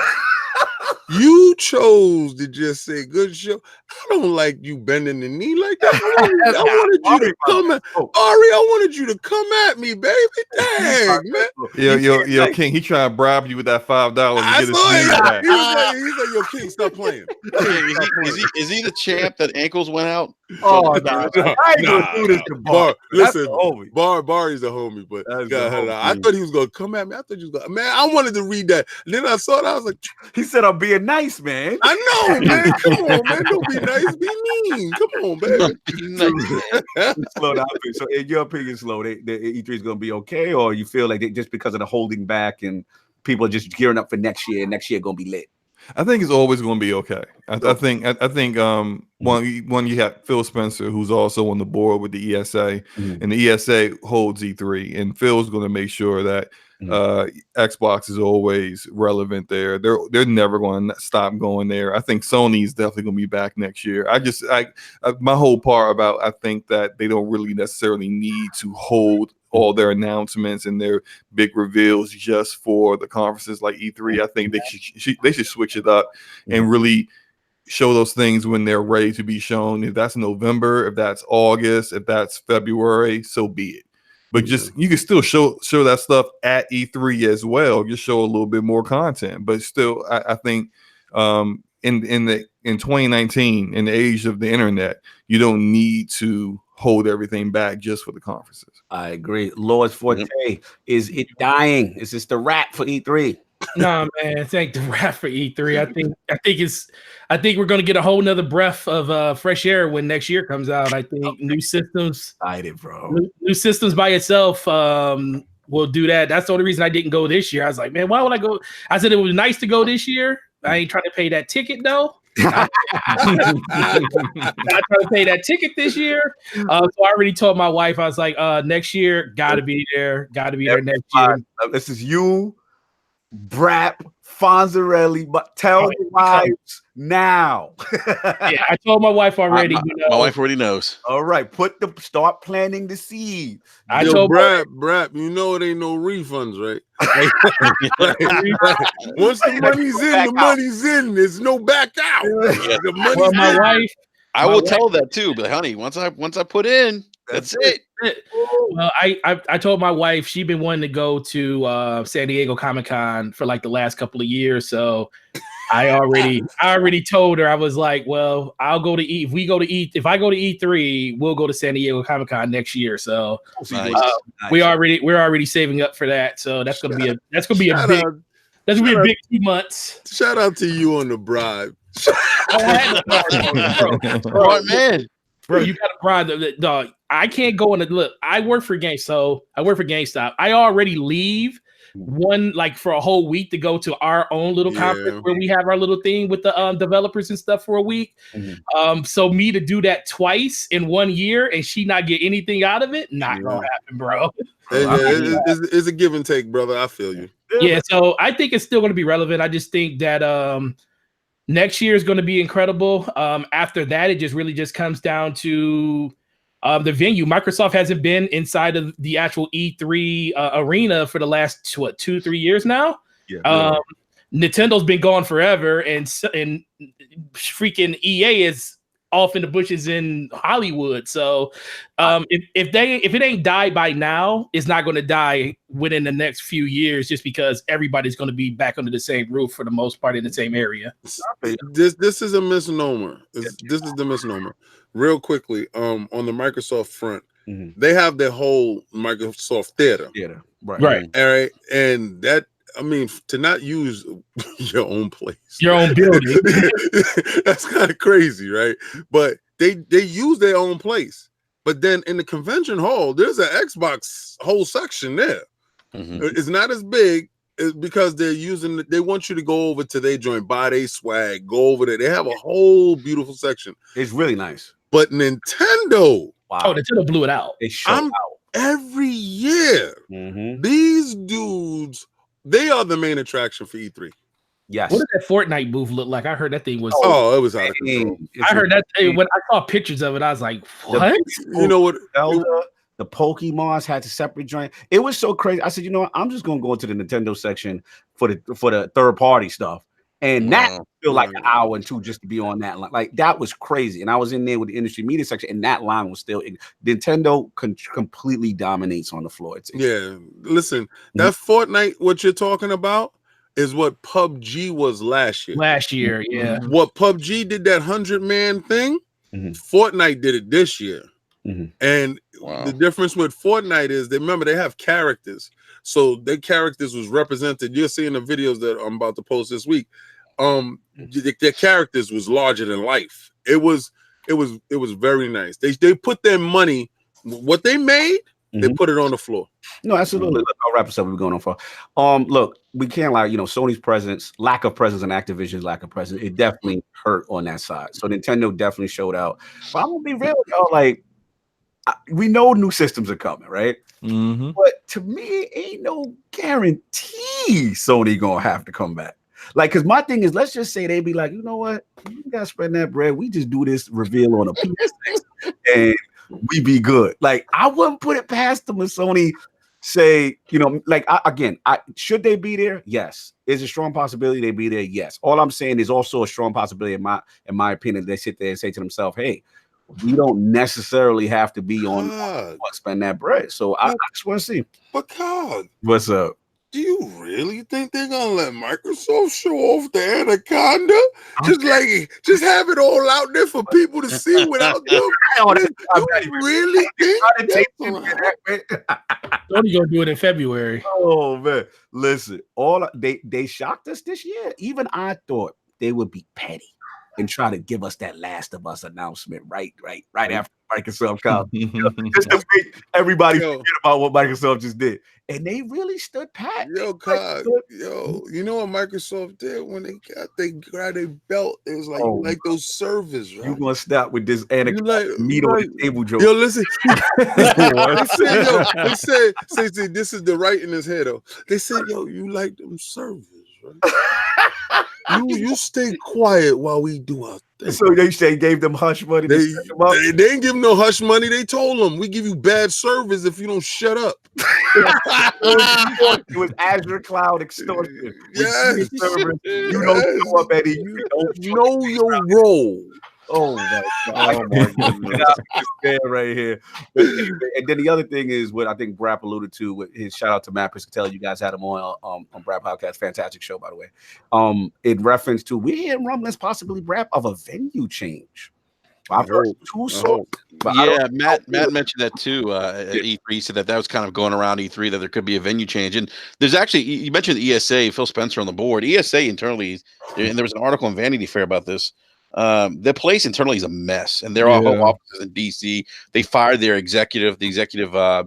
You chose to just say good show. I don't like you bending the knee like that. I wanted you to come at Ari. I wanted you to come at me, baby. Dang, man. Yo, King, he trying to bribe you with that $5 to get his knee back. He's like, yo, King, stop playing. Is he the champ that ankles went out? Oh, no. I ain't gonna do this to Bar. Listen, Barry's a homie, but I thought he was gonna come at me. I thought you was gonna, man, I wanted to read that. And then I saw it, I was like, he said I'm being nice, man. I know, man. Come on, man. Don't be nice, be mean. Come on, baby. Slow down. So in your opinion, Slow, the E3 is gonna be okay, or you feel like just because of the holding back and people are just gearing up for next year gonna be lit? I think it's always going to be okay. I think one you have Phil Spencer, who's also on the board with the ESA, and the ESA holds E3, and Phil's going to make sure that Xbox is always relevant there. They're never going to stop going there. I think Sony's definitely going to be back next year. My whole part about I think that they don't really necessarily need to hold all their announcements and their big reveals just for the conferences like E3. I think they should switch it up and really show those things when they're ready to be shown. If that's November, if that's August, if that's February, so be it. But just you can still show that stuff at E3 as well. Just show a little bit more content. But still, I think in 2019, in the age of the internet, you don't need to hold everything back just for the conferences. I agree. Lord's Forte, is it dying? Is this the wrap for E3? No, man, it ain't the wrap for E3. I think we're gonna get a whole nother breath of fresh air when next year comes out. I think new systems, excited, bro. New systems by itself will do that. That's the only reason I didn't go this year. I was like, man, why would I go? I said it was nice to go this year. I ain't trying to pay that ticket though. Not trying to pay that ticket this year. So I already told my wife, I was like, next year, gotta be there next year. This is you, B.R.A.P., Fonzarelli, but tell the wives now. Yeah, I told my wife already. My wife already knows. All right, start planting the seed. I Yo, told Brap, you know it ain't no refunds, right? Like, once the money's in, the money's in. There's no back out. Yeah. The money's my in. wife. I will tell that too, but honey, once I put in, that's it. Well, I told my wife she'd been wanting to go to San Diego Comic-Con for like the last couple of years, so I already told her. I was like, well, I'll go to E. If I go to E3, we'll go to San Diego Comic-Con next year. So Nice. we're already saving up for that. So that's gonna be a big 2 months. Shout out to you on the bribe. Bro, man. Bro, you got to bribe the dog. I can't go in the look. I work for GameStop. I already leave for a whole week to go to our own little conference where we have our little thing with the developers and stuff for a week. So me to do that twice in 1 year and she not get anything out of it, not gonna happen, bro. It's a give and take, brother. I feel you. Yeah, so I think it's still going to be relevant. I just think that next year is going to be incredible. After that, it just comes down to the venue. Microsoft hasn't been inside of the actual E3 arena for the last 2-3 years now. Yeah. Nintendo's been gone forever, and freaking EA is off in the bushes in Hollywood. So if it ain't died by now, it's not going to die within the next few years, just because everybody's going to be back under the same roof for the most part in the same area. This is a misnomer. This is the misnomer. Real quickly, on the Microsoft front, they have their whole Microsoft Theater. Right. All right. And that, I mean, to not use your own place, your own building, that's kind of crazy, right? But they use their own place. But then in the convention hall, there's an Xbox whole section there. It's not as big because they want you to go over to their joint, buy their swag, go over there. They have a whole beautiful section. It's really nice. But Nintendo, Nintendo blew it out. They show out every year. These dudes, they are the main attraction for E3. Yes. What did that Fortnite booth look like? I heard that thing was. Oh, it was out of control. I heard that thing, when I saw pictures of it, I was like, "What?" You know what? The Pokemons had a separate joint. It was so crazy. I said, you know what? I'm just gonna go into the Nintendo section for the third party stuff, and that feel like an hour and two just to be on that line. Like that was crazy. And I was in there with the industry media section, and that line was still Nintendo completely dominates on the floor. Listen, that Fortnite, what you're talking about, is what PUBG was last year. Yeah. What PUBG did, that 100-man thing, Fortnite did it this year. And the difference with Fortnite is they have characters. So their characters was represented. You're seeing the videos that I'm about to post this week. Their characters was larger than life. It was very nice. They put their money, what they made, they put it on the floor. No, absolutely. Look, I'll wrap this up. We're going on for. Look, we can't lie. Sony's lack of presence, and Activision's lack of presence, it definitely hurt on that side. So Nintendo definitely showed out. But I'm gonna be real, y'all. Like, we know new systems are coming, right? But to me, ain't no guarantee Sony gonna have to come back. Like, because my thing is, let's just say they be like, you know what? You gotta spend that bread. We just do this reveal on a PS6 and we be good. Like, I wouldn't put it past them when Sony say, should they be there? Yes. Is it a strong possibility they be there? Yes. All I'm saying is also a strong possibility, in my opinion, they sit there and say to themselves, hey, we don't necessarily have to be on spend that bread. So I just want to see. But God, what's up? Do you really think they're gonna let Microsoft show off the Anaconda? Just have it all out there for people to see without them. You really think Sony gonna do it in February? Oh man, listen, they shocked us this year. Even I thought they would be petty and try to give us that Last of Us announcement right after Microsoft comes. Just to make everybody forget about what Microsoft just did. And they really stood pat. You know what Microsoft did when they grabbed their belt? It was like those servers, right? You gonna stop with this meat on the table joke. Yo, listen. They said, this is the right in his head, though. They said, yo, you like them servers, right? You stay quiet while we do our thing. So they say gave them hush money. They didn't give them no hush money. They told them we give you bad service if you don't shut up. It was Azure Cloud extortion. Yes. You don't show up, Eddie. You don't know your role. Oh my God! Oh my goodness! This right here. But anyway, and then the other thing is what I think B.R.A.P. alluded to with his shout out to Matt Piscatelli. You guys had him on B.R.A.P. podcast. Fantastic show, by the way. In reference to we hear rumblings possibly B.R.A.P. of a venue change. I've heard two songs. Yeah, Matt mentioned that too at E3. He said that was kind of going around E3 that there could be a venue change. And there's actually, you mentioned the ESA, Phil Spencer on the board. ESA internally, and there was an article in Vanity Fair about this. The place internally is a mess, and they're all home offices in DC. They fired their the executive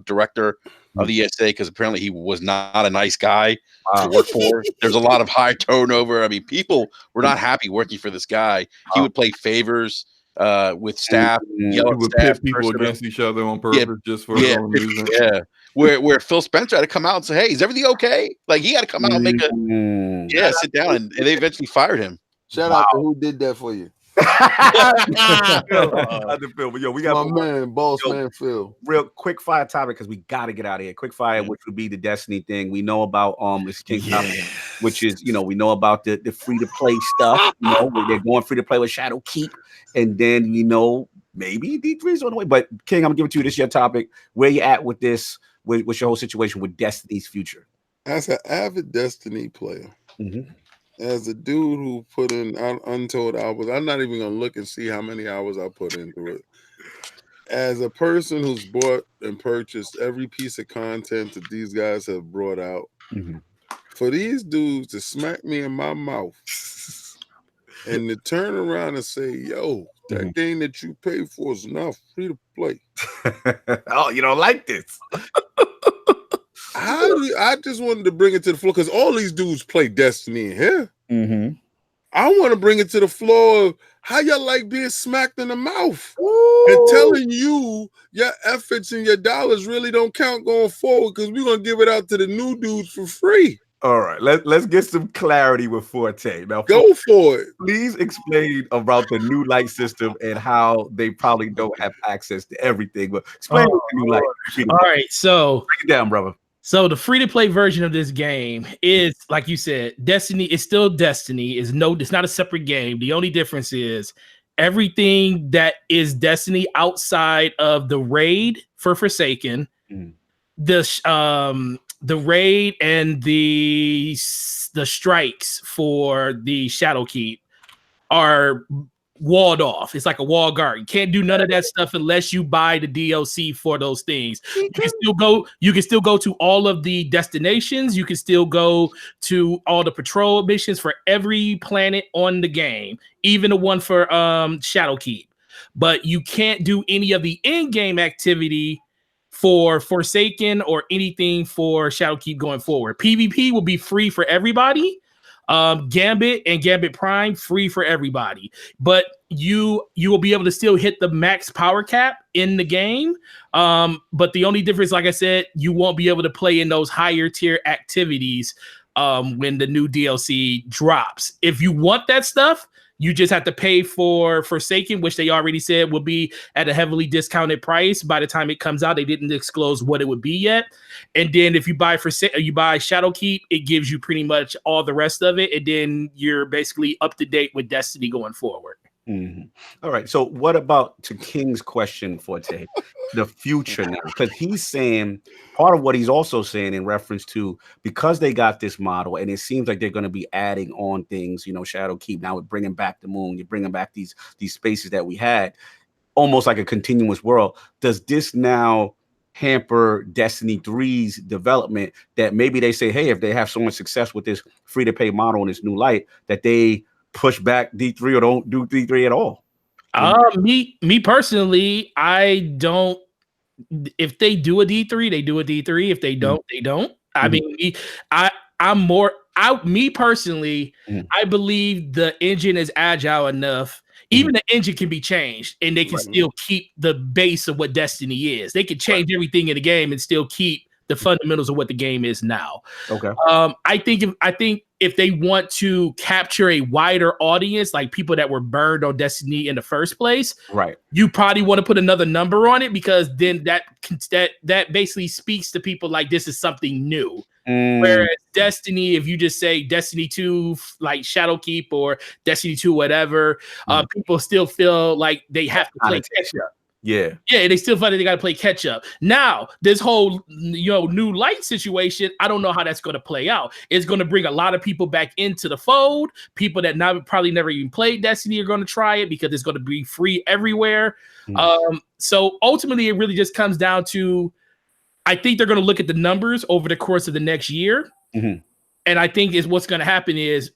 director of the ESA because apparently he was not a nice guy to work for. There's a lot of high turnover. I mean, people were not happy working for this guy. He would play favors with staff. He would pit people against each other on purpose just for his own amusement. Yeah. Where Phil Spencer had to come out and say, "Hey, is everything okay?" Like he had to come out and make sit down, and they eventually fired him. Shout out to who did that for you. Phil, but we got my man, boss man Phil. Real quick fire topic because we got to get out of here. Quick fire, which would be the Destiny thing. We know about this King topic, which is we know about the free to play stuff. Where they're going free to play with Shadow Keep, and then maybe D3's on the way. But King, I'm gonna give it to you. This is your topic. Where you at with this? What's your whole situation with Destiny's future? As an avid Destiny player. As a dude who put in untold hours, I'm not even gonna look and see how many hours I put into it. As a person who's bought and purchased every piece of content that these guys have brought out, for these dudes to smack me in my mouth and to turn around and say, "Yo, that game that you paid for is not free to play." Oh, you don't like this? I just wanted to bring it to the floor because all these dudes play Destiny in here. I want to bring it to the floor of how y'all like being smacked in the mouth and telling you your efforts and your dollars really don't count going forward because we're gonna give it out to the new dudes for free. All right, let's get some clarity with Forte. Now, go for it. Please explain about the new light system and how they probably don't have access to everything. But explain the new light. All right, so break it down, brother. So the free-to-play version of this game is, like you said, Destiny is still Destiny. It's not a separate game. The only difference is everything that is Destiny outside of the raid for Forsaken, the raid and the strikes for the Shadowkeep are walled off. It's like a wall guard. You can't do none of that stuff unless you buy the DLC for those things. You can still go to all of the destinations. You can still go to all the patrol missions for every planet on the game, even the one for Shadowkeep. But you can't do any of the in-game activity for Forsaken or anything for Shadowkeep going forward. PvP will be free for everybody. Gambit and Gambit Prime free for everybody, but you will be able to still hit the max power cap in the game. But the only difference, like I said, you won't be able to play in those higher tier activities when the new DLC drops. If you want that stuff, you just have to pay for Forsaken, which they already said will be at a heavily discounted price by the time it comes out. They didn't disclose what it would be yet. And then if you buy Shadowkeep, it gives you pretty much all the rest of it. And then you're basically up to date with Destiny going forward. All right. So what about to King's question, Forte, the future now? Because he's saying part of what he's also saying in reference to because they got this model and it seems like they're going to be adding on things, Shadowkeep now with bringing back the moon, you're bringing back these spaces that we had, almost like a continuous world. Does this now hamper Destiny 3's development that maybe they say, hey, if they have so much success with this free to pay model and this new light that they push back D3 or don't do D3 at all? Me personally, I don't. If they do a D3, they do a D3. If they don't, they don't. I mean, me personally, I believe the engine is agile enough. Even the engine can be changed and they can still keep the base of what Destiny is. They can change everything in the game and still keep the fundamentals of what the game is now. Okay. I think if they want to capture a wider audience, like people that were burned on Destiny in the first place, right, you probably want to put another number on it, because then that basically speaks to people like this is something new. Whereas Destiny, if you just say Destiny 2 like Shadowkeep or Destiny 2 whatever, people still feel like they have to play catch up. Yeah, they still feel like they got to play catch up. Now, this whole new light situation, I don't know how that's going to play out. It's going to bring a lot of people back into the fold. People that probably never even played Destiny are going to try it because it's going to be free everywhere. So ultimately, it really just comes down to, I think they're going to look at the numbers over the course of the next year. And I think what's going to happen is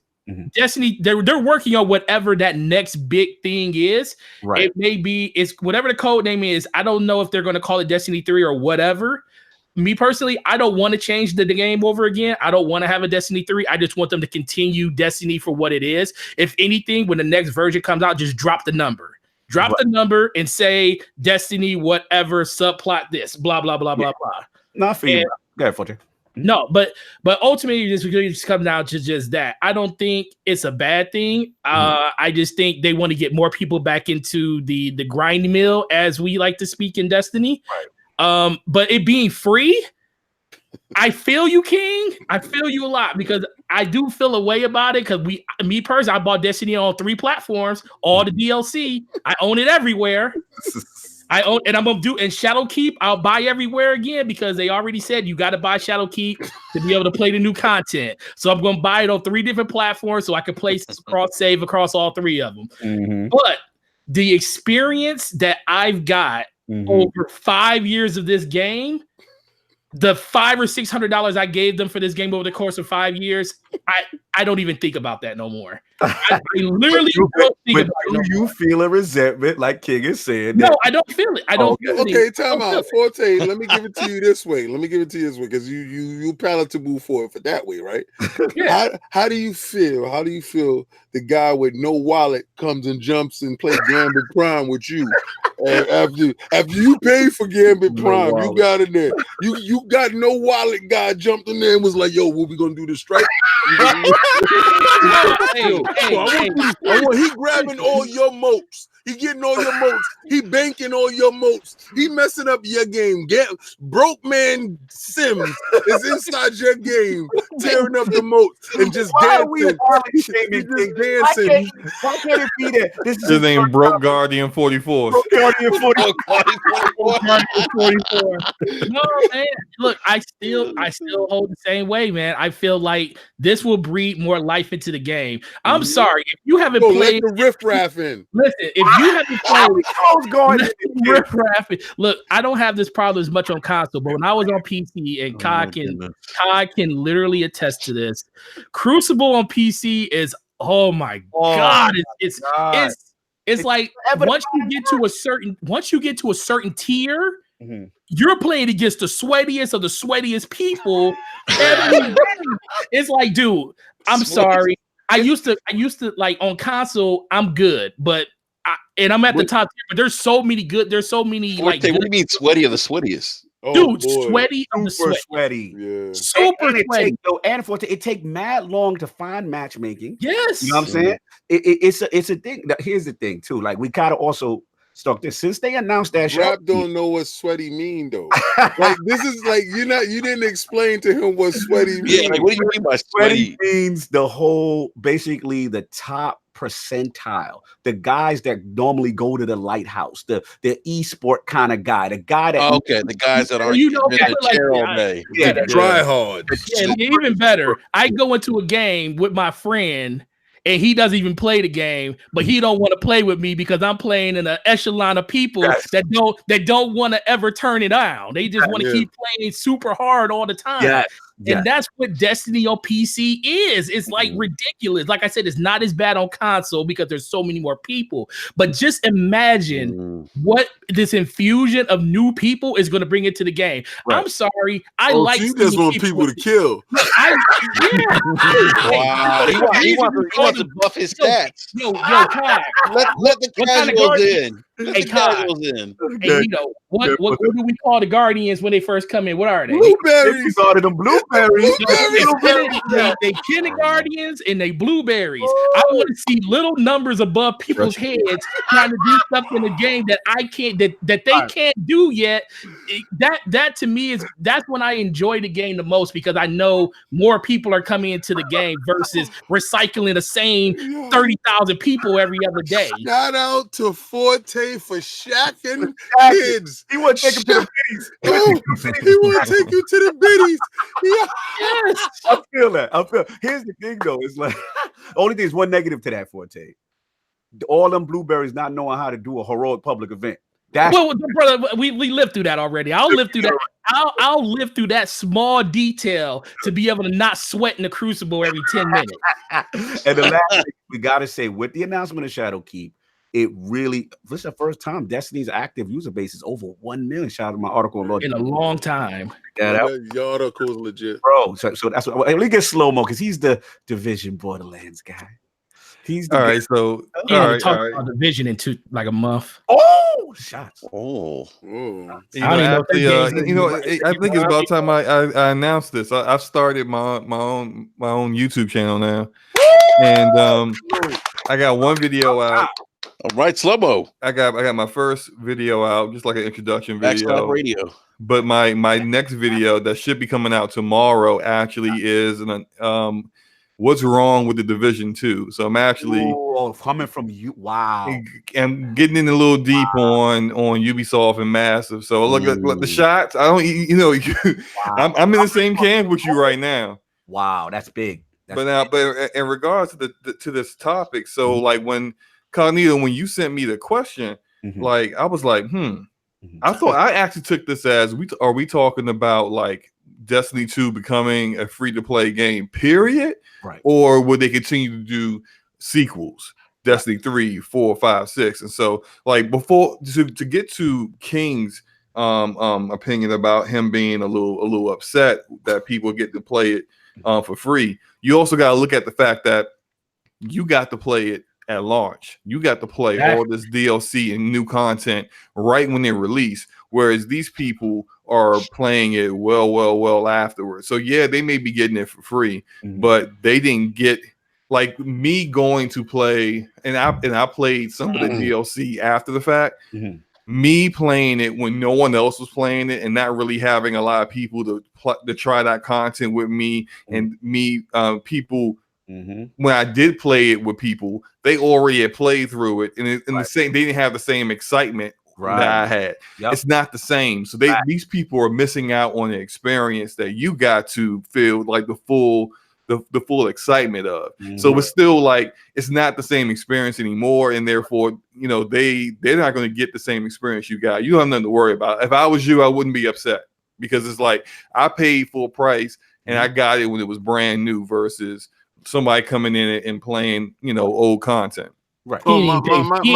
Destiny, they're working on whatever that next big thing is. Right. It may be, it's whatever the code name is. I don't know if they're going to call it Destiny 3 or whatever. Me personally, I don't want to change the game over again. I don't want to have a Destiny 3. I just want them to continue Destiny for what it is. If anything, when the next version comes out, just drop the number. Drop the number and say Destiny, whatever, subplot this, blah, blah, blah, blah, blah. Not for you. Go ahead, Forte. No, but ultimately, this really just comes down to just that. I don't think it's a bad thing. I just think they want to get more people back into the grind mill, as we like to speak in Destiny. Right. But it being free, I feel you, King. I feel you a lot, because I do feel a way about it. Because me personally, I bought Destiny on 3 platforms, all the DLC. I own it everywhere. And I'm gonna do in Shadowkeep. I'll buy everywhere again, because they already said you got to buy Shadowkeep to be able to play the new content. So I'm gonna buy it on 3 different platforms so I can play cross save across all 3 of them. But the experience that I've got over 5 years of this game, the $500 or $600 I gave them for this game over the course of 5 years, I don't even think about that no more. I literally don't think about it no more. You feel a resentment, like King is saying? No, I don't feel it. I don't. Okay, time out, Forte. Let me give it to you this way. Because you palatable for it for that way, right? Yeah. How do you feel? How do you feel the guy with no wallet comes and jumps and plays Gambit Prime with you? And after you pay for Gambit Prime, you got in there. You got no wallet. Guy jumped in there and was like, "Yo, what we gonna do this strike?" He grabbing all your moats. He getting all your moats. He banking all your moats. He messing up your game. Broke man Sims is inside your game, tearing up the motes and just dancing. Why can't it be that this is his name? Broke Guardian 44. Broke Guardian 44. No, man. Look, I still hold the same way, man. I feel like this will breathe more life into the game. I'm sorry if you haven't played. Let the riffraff in. Listen, if you haven't played, look, I don't have this problem as much on console, but when I was on PC, and Kai can literally attest to this, Crucible on PC is God, it's like once you get to a certain tier. You're playing against the sweatiest of the sweatiest people. It's like, dude, I'm sorry. I used to like on console, I'm good, but I'm at the top tier, but there's so many like. What do you mean sweaty of the sweatiest? Dude, sweaty of the sweaty. Yeah. Super sweaty. It take mad long to find matchmaking. Yes. You know what I'm saying? It's a thing. Here's the thing too. Like we kind of also stuck this since they announced that Rap don't know what sweaty mean though. Like this is like you didn't explain to him what sweaty means. Yeah, like what do you mean by sweaty? Means the whole, basically the top percentile, the guys that normally go to the lighthouse, the esport kind of guy, the guy that the guys that are all day. Dry hard. Yeah, even better. I go into a game with my friend and he doesn't even play the game, but he don't want to play with me because I'm playing in an echelon of people that don't want to ever turn it down. They just want to keep playing super hard all the time. And that's what Destiny on PC is. It's like ridiculous. Like I said, it's not as bad on console because there's so many more people. But just imagine what this infusion of new people is going to bring into the game. Right. I'm sorry. I like you just want people to kill. Wow, he wants to buff his stats. Yo, Kai. Let the casuals in. Let the casuals in. Hey, Nito, what do we call the Guardians when they first come in? What are they? Blueberries. Them blueberries. They Guardians and they blueberries. I want to see little numbers above people's heads trying to do stuff in the game that I can't, that they can't do yet. That to me that's when I enjoy the game the most, because I know more people are coming into the game versus recycling the same 30,000 people every other day. Shout out to Forte for shacking kids. He want to take him to the biddies. He want to take you to the biddies. Yeah. Yes. I feel that. Here's the thing, though. It's like only thing is one negative to that, Forte. All them blueberries not knowing how to do a heroic public event. Well, brother, we lived through that already. I'll live through that. I'll live through that small detail to be able to not sweat in the crucible every 10 minutes. And the last thing we gotta say, with the announcement of Shadowkeep, it really, this is the first time Destiny's active user base is over 1 million. Shout out to my article on Lord in a long time. Your article is legit, bro. So that's what. Let me get Slomo because he's the Division Borderlands guy. He's the all right. So talk about Division in like a month. Oh, shots. Oh. I think it's about time I announced this. I've started my own YouTube channel now, and I got one video out. All right, Slomo. I got my first video out, just like an introduction video. Backslap Radio. But my next video that should be coming out tomorrow actually is what's wrong with the Division 2. So I'm actually coming from you. Wow. I'm getting in a little deep on Ubisoft and Massive. So look at the shots. I don't, I'm in the same camp with you right now. Wow, that's big. But in regards to this topic, so like when Cognito, when you sent me the question, like I was like, I thought I actually took this as are we talking about like Destiny 2 becoming a free-to-play game, period? Right. Or would they continue to do sequels? Destiny 3, 4, 5, 6. And so, like, before to get to King's opinion about him being a little upset that people get to play it for free, you also got to look at the fact that you got to play it at launch. You got to play all this DLC and new content right when they release, whereas these people are playing it well afterwards. So yeah, they may be getting it for free, but they didn't get like me going to play, and I played some of the DLC after the fact. Me playing it when no one else was playing it, and not really having a lot of people to try that content with me, and me people. When I did play it with people, they already had played through it, and the same, they didn't have the same excitement that I had. It's not the same. So these people are missing out on the experience that you got to feel like the full excitement of. So it's still like it's not the same experience anymore, and therefore they're not going to get the same experience you got. You don't have nothing to worry about. If I was you, I wouldn't be upset, because it's like I paid full price and I got it when it was brand new versus somebody coming in and playing old content. Right. He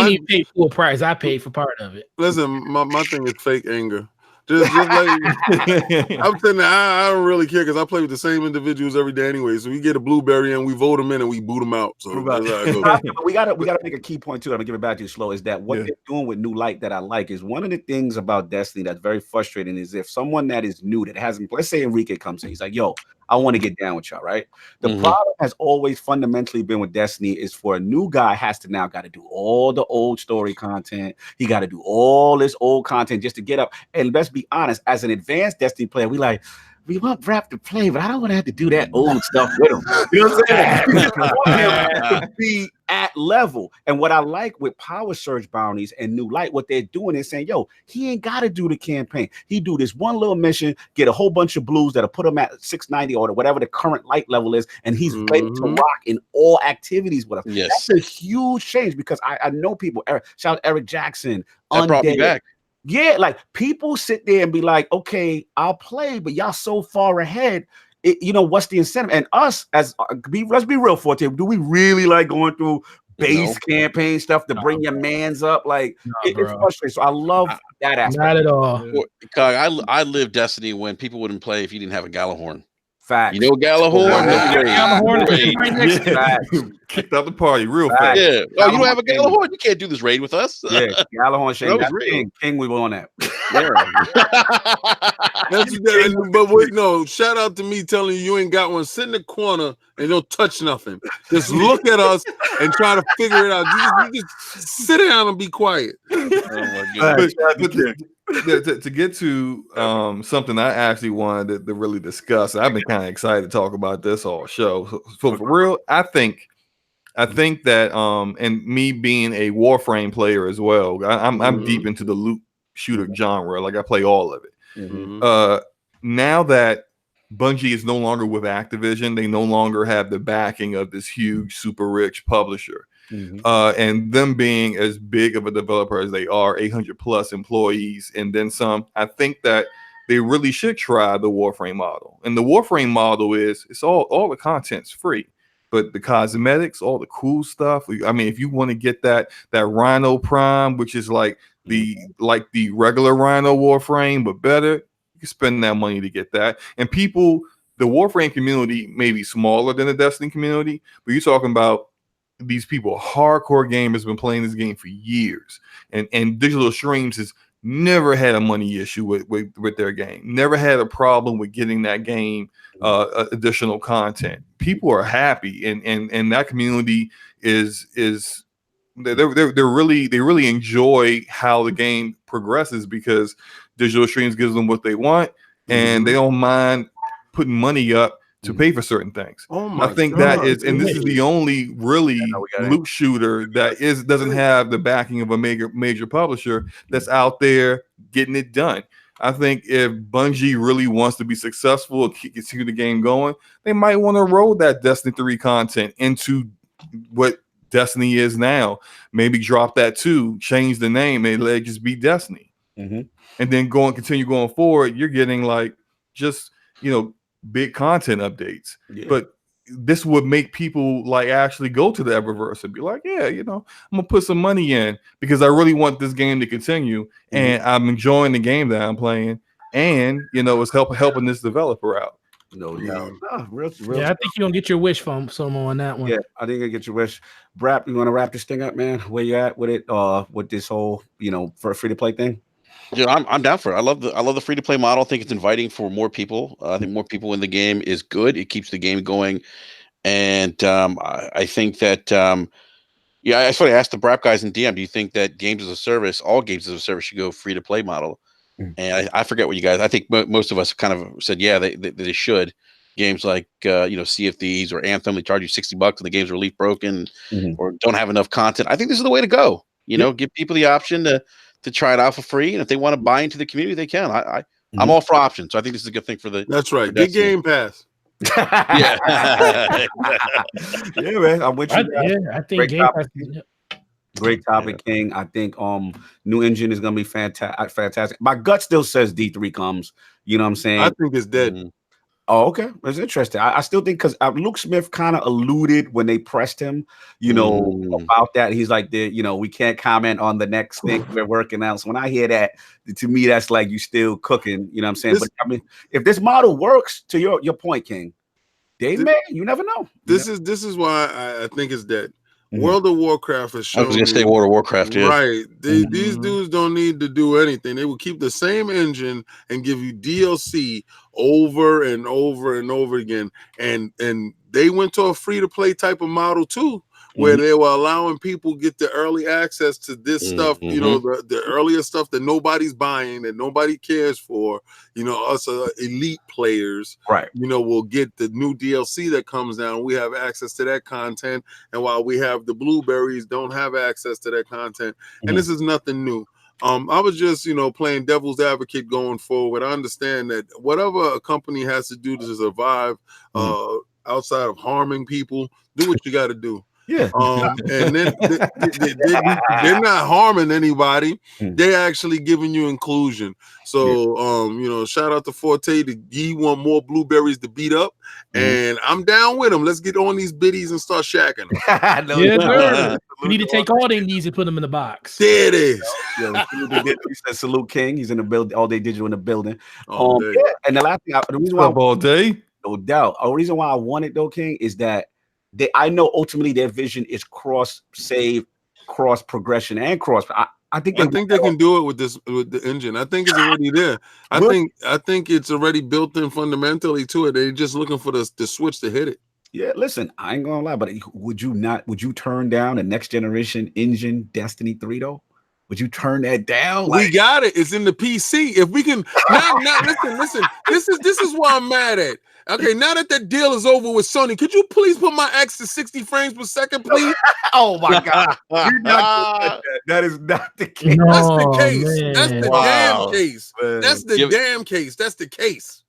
didn't pay full price. I paid for part of it. Listen, my thing is fake anger. Just like I'm saying, I don't really care because I play with the same individuals every day anyway. So we get a blueberry and we vote them in and we boot them out. So that's how it goes. we gotta make a key point too. I'm gonna give it back to you slow. Is that what they're doing with New Light that I like is one of the things about Destiny that's very frustrating is if someone that is new that hasn't, let's say Enrique comes in, he's like, yo, I want to get down with y'all, right? The problem has always fundamentally been with Destiny is for a new guy has to now got to do all the old story content. He got to do all this old content just to get up. And let's be honest, as an advanced Destiny player, we want B.R.A.P. to play, but I don't want to have to do that old stuff with him. You know what I'm saying? To be at level. And what I like with Power Surge bounties and New Light, what they're doing is saying, yo, he ain't got to do the campaign. He do this one little mission, get a whole bunch of blues that'll put him at 690 or whatever the current light level is, and he's ready to rock in all activities with us. Yes. That's a huge change because I know people, shout out Eric Jackson, that brought me back. Yeah, like people sit there and be like, okay, I'll play, but y'all so far ahead. What's the incentive? And us, let's be real, Forte. Do we really like going through base campaign stuff to bring your mans up? Like, it's frustrating. So I love that aspect. Not at all. I lived Destiny when people wouldn't play if you didn't have a Gallahorn. Facts. You know Gallahorn? Kicked out the party real Facts. fast. Yeah. Oh, you don't have a Gallahorn? You can't do this raid with us. Yeah, Gallahorn Shane. That was real. King, we were on that. But wait, no, shout out to me telling you ain't got one. Sit in the corner and don't touch nothing. Just look at us and try to figure it out. You just sit down and be quiet. Oh my God. To get to something I actually wanted to really discuss, I've been kind of excited to talk about this all show. So for real, I think that and me being a Warframe player as well, I'm deep into the loot shooter genre. Like I play all of it. Now that Bungie is no longer with Activision, they no longer have the backing of this huge, super rich publisher. And them being as big of a developer as they are, 800 plus employees and then some, I think that they really should try the Warframe model. And the Warframe model is it's all the content's free, but the cosmetics, all the cool stuff. I mean, if you want to get that Rhino Prime, which is like the regular Rhino Warframe but better, you can spend that money to get that. And people, the Warframe community may be smaller than the Destiny community, but you're talking about these people, hardcore gamers, been playing this game for years, and Digital Extremes has never had a money issue with their game, never had a problem with getting that game additional content. People are happy, and that community is they really enjoy how the game progresses because Digital Extremes gives them what they want, and they don't mind putting money up to pay for certain things. I think that is, and this is the only really loot shooter that doesn't have the backing of a major publisher that's out there getting it done. I think if Bungie really wants to be successful and continue the game going, they might want to roll that Destiny 3 content into what Destiny is now. Maybe drop that too, change the name, and let it just be Destiny. And then continue going forward. You're getting like just big content updates, but this would make people like actually go to the Eververse and be like, I'm gonna put some money in because I really want this game to continue, and I'm enjoying the game that I'm playing, and it's helping this developer out. No doubt. Real. Yeah, I think you're gonna get your wish from someone on that one. Yeah, I think you get your wish. B.R.A.P., you want to wrap this thing up, man? Where you at with it? With this whole for a free to play thing? Yeah, I'm down for it. I love the free to play model. I think it's inviting for more people. I think more people in the game is good. It keeps the game going, and I think that I sort of asked the B.R.A.P. guys in DM. Do you think that games as a service, all games as a service, should go free to play model? And I forget what you guys. I think most of us kind of said they should. Games like Sea of Thieves or Anthem, they charge you $60 and the game's relief broken or don't have enough content. I think this is the way to go. Give people the option to try it out for free, and if they want to buy into the community, they can. I'm all for options, so I think this is a good thing for the. That's right. Get Game Pass. Yeah, man. I'm with you. I think Game Pass. Great topic, King. I think new engine is gonna be fantastic. My gut still says D3 comes. You know what I'm saying? I think it's dead. Oh, okay. That's interesting. I still think because Luke Smith kind of alluded when they pressed him, about that. He's like, we can't comment on the next thing we're working on. So when I hear that, to me, that's like you still cooking. You know what I'm saying? But I mean, if this model works, to your point, King, you never know. This is why I think it's dead. World of Warcraft has shown. I was gonna say World of Warcraft, yeah. Right. These dudes don't need to do anything. They will keep the same engine and give you DLC over and over and over again. And they went to a free-to-play type of model too, where they were allowing people get the early access to this stuff, the earlier stuff that nobody's buying, that nobody cares for. Us elite players, right? We'll get the new DLC that comes down. We have access to that content, and while we have the blueberries, don't have access to that content. And this is nothing new. I was just, playing devil's advocate going forward. I understand that whatever a company has to do to survive, outside of harming people, do what you got to do. Yeah. And then they're not harming anybody. They're actually giving you inclusion. So, shout out to Forte. He want more blueberries to beat up, and I'm down with him. Let's get on these biddies and start shacking them. We need to take all their needs and put them in the box. There it is. He said salute King. He's in the building all day. Digital in the building. All day. And the last thing, the reason why all day. No doubt. The reason why I want it though, King, is that I know ultimately their vision is cross save, cross progression, and cross. I think they can do it with the engine. I think it's already there. I think it's already built in fundamentally to it. They're just looking for the switch to hit it. Yeah, listen, I ain't gonna lie, but would you turn down the next generation engine Destiny 3 though? Would you turn that down? We got it. It's in the PC. If we can now listen. This is why I'm mad at. Okay, now that deal is over with Sony, could you please put my X to 60 frames per second, please? Oh my God. That is not the case. No, that's the case. man. That's the damn case. Man. That's the damn case. That's the case.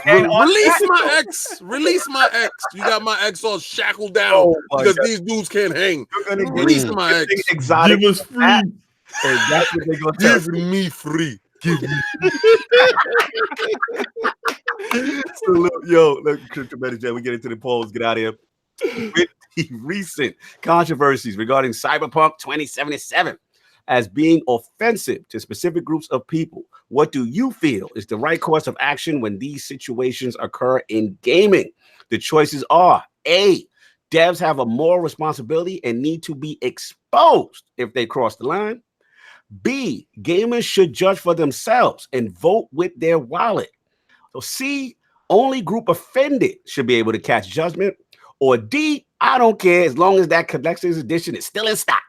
Release my X. Release my X. You got my X all shackled down because these dudes can't hang. Release my X. Exotic. Give us free. And that's what they're gonna tell Give me free. Give me. Yo, look, we get into the polls. Get out of here. With the recent controversies regarding Cyberpunk 2077 as being offensive to specific groups of people, what do you feel is the right course of action when these situations occur in gaming? The choices are: A, devs have a moral responsibility and need to be exposed if they cross the line. B, gamers should judge for themselves and vote with their wallet. So C, only group offended should be able to catch judgment. Or D, I don't care as long as that collector's edition is still in stock.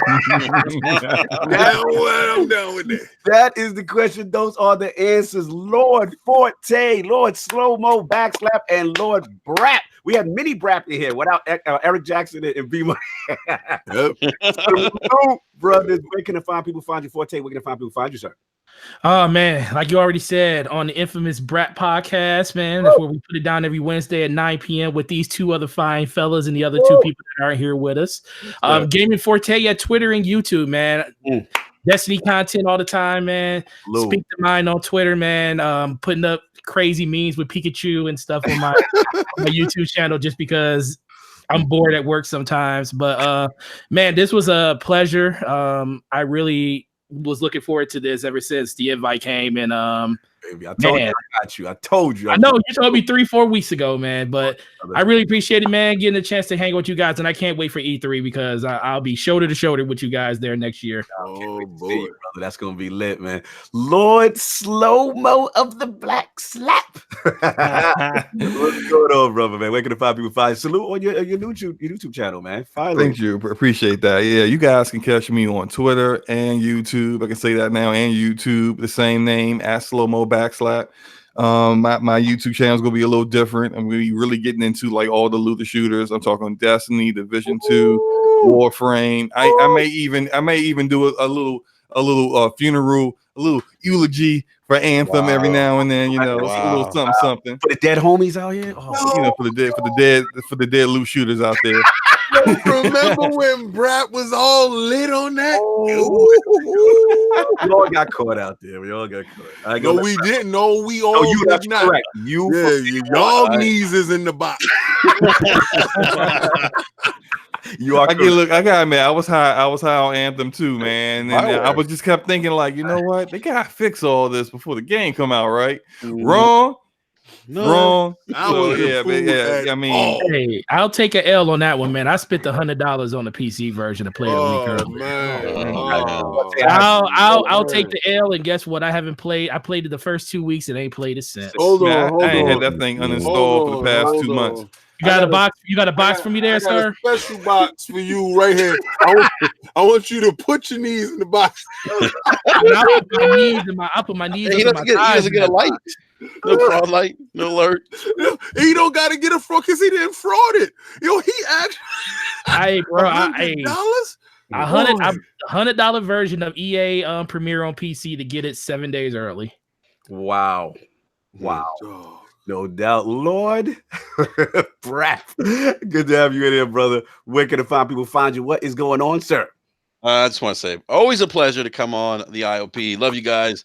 I'm down with it. That is the question. Those are the answers. Lord Forte, Lord Slomo-Backslap, and Lord B.R.A.P.s. We had mini B.R.A.P. in here without Eric Jackson and B-Money. Brothers, where can people find you? Forte, where can people find you, sir? Oh man, like you already said, on the infamous B.R.A.P. podcast, man, that's where we put it down every Wednesday at 9 p.m. with these two other fine fellas and the other two people that aren't here with us. Gaming Forte at Twitter and YouTube, man. Destiny content all the time, man. Speak to Mind on Twitter, man. Putting up crazy memes with Pikachu and stuff on my YouTube channel just because I'm bored at work sometimes. But man, this was a pleasure. I really was looking forward to this ever since the invite came, and baby, I told you I got you. I told you. I know you told me 3-4 weeks ago, man, but I really appreciate it, man, getting a chance to hang with you guys, and I can't wait for E3 because I'll be shoulder to shoulder with you guys there next year. Oh boy, brother, that's gonna be lit, man. Lord Slomo of the Black Slap. What's going on, brother, man? Where can the people find you? Salute on your YouTube channel, man. Finally. Thank you. Appreciate that. Yeah, you guys can catch me on Twitter and YouTube. I can say that now, and YouTube, the same name, at Slomo-Backslap. My YouTube channel is gonna be a little different. I'm gonna be really getting into like all the looter shooters. I'm talking Destiny, Division 2, Warframe. I may even do a little funeral, a little eulogy for Anthem every now and then. You know, a little something for the dead homies out here. You know, for the dead loot shooters out there. Remember when B.R.A.P. was all lit on that? We all got caught out there. We all got caught. No, we didn't. No, we all did not. Correct. Y'all knees is in the box. You are. I gotta admit, I was high on Anthem too, man. And I was just kept thinking, like, you know what? They gotta fix all this before the game come out, right? Wrong. So, yeah, I mean, hey, I'll take an L on that one, man. I spent $100 on the PC version to play it a week earlier. I'll take the L, and guess what? I haven't played. I played it the first 2 weeks and ain't played it since. I ain't had that thing uninstalled for the past 2 months. You got a box? You got a box for me there, sir? A special box for you right here. I want you to put your knees in the box. I'll put my knees. He doesn't get a light. No fraud light, no alert. He don't got to get a fraud because he didn't fraud it. Yo, he actually. $100 version of EA Premiere on PC to get it 7 days early. Wow. No doubt, Lord. B.R.A.P. Good to have you in here, brother. Where can people find you? What is going on, sir? I just want to say, always a pleasure to come on the IOP. Love you guys.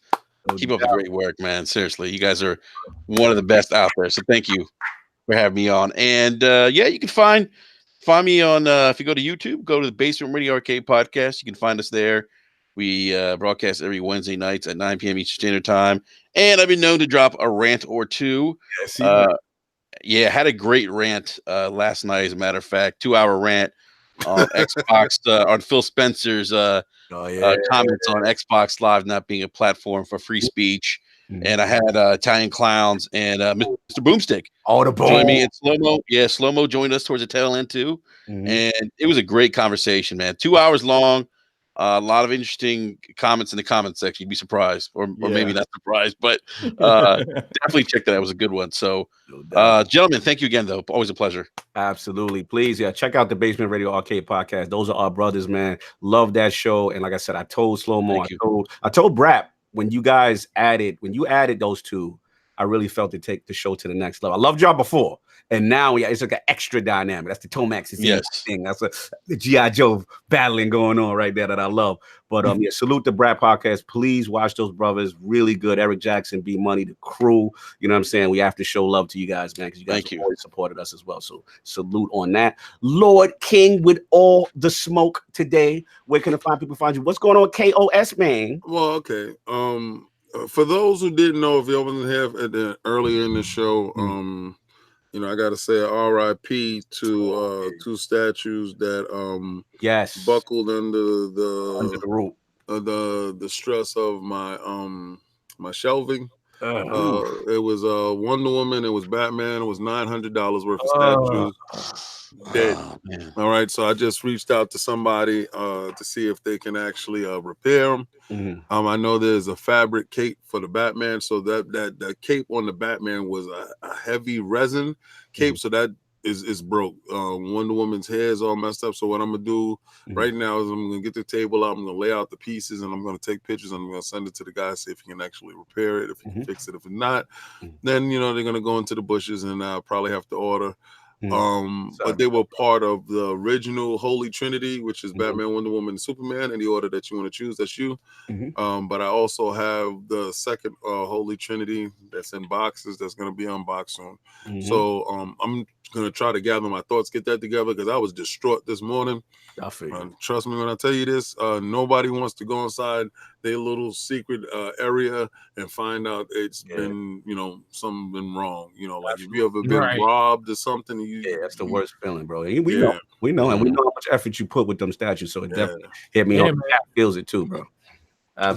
Keep up the great work, man. Seriously, you guys are one of the best out there. So thank you for having me on. And you can find me on if you go to YouTube, go to the Basement Radio Arcade Podcast. You can find us there. We broadcast every Wednesday nights at 9 p.m. Eastern Standard Time. And I've been known to drop a rant or two. Yeah, had a great rant last night, as a matter of fact. 2-hour rant on Xbox, on Phil Spencer's comments on Xbox Live not being a platform for free speech. And I had Italian Clowns and Mr. Boomstick. All the join me, and Slomo. Yeah, Slomo joined us towards the tail end too. And it was a great conversation, man. 2 hours long. A lot of interesting comments in the comment section. You'd be surprised, or maybe not surprised, but definitely check that out. It was a good one. So, gentlemen, thank you again, though. Always a pleasure. Absolutely. Please, check out the Basement Radio Arcade Podcast. Those are our brothers, man. Love that show. And like I said, I told Slomo, I told B.R.A.P. when you added those two, I really felt to take the show to the next level. I loved y'all before, and now it's like an extra dynamic. That's the Tomax thing. That's the G.I. Joe battling going on right there that I love. But salute the B.R.A.P. podcast. Please watch those brothers. Really good. Eric Jackson, B Money, the crew. You know what I'm saying? We have to show love to you guys, man, because you guys always supported us as well. So salute on that. Lord King with all the smoke today. Where can people find you? What's going on, KOS, man? Well, okay. For those who didn't know, if you wasn't here earlier in the show, I got to say RIP to two statues that buckled under the stress of my my shelving. It was Wonder Woman, it was Batman, it was $900 worth of statues dead. All right, so I just reached out to somebody to see if they can actually repair them. I know there's a fabric cape for the Batman, so that cape on the Batman was a heavy resin cape, so that is broke. Wonder Woman's hair is all messed up. So what I'm gonna do right now is I'm gonna get the table out, I'm gonna lay out the pieces, and I'm gonna take pictures, and I'm gonna send it to the guy, see if he can actually repair it, if he can fix it. If not, then they're gonna go into the bushes, and I'll probably have to order. But they were part of the original Holy Trinity, which is Batman, Wonder Woman, and Superman. In the order that you want to choose, that's you. But I also have the second Holy Trinity that's in boxes that's going to be unboxed soon. So I'm going to try to gather my thoughts, get that together, because I was distraught this morning. Trust me when I tell you this, nobody wants to go inside their little secret area and find out it's been, something been wrong. Like if you ever been robbed or something, that's the worst feeling, bro. And we know, and we know how much effort you put with them statues. So it definitely hit me. Feels it too, bro.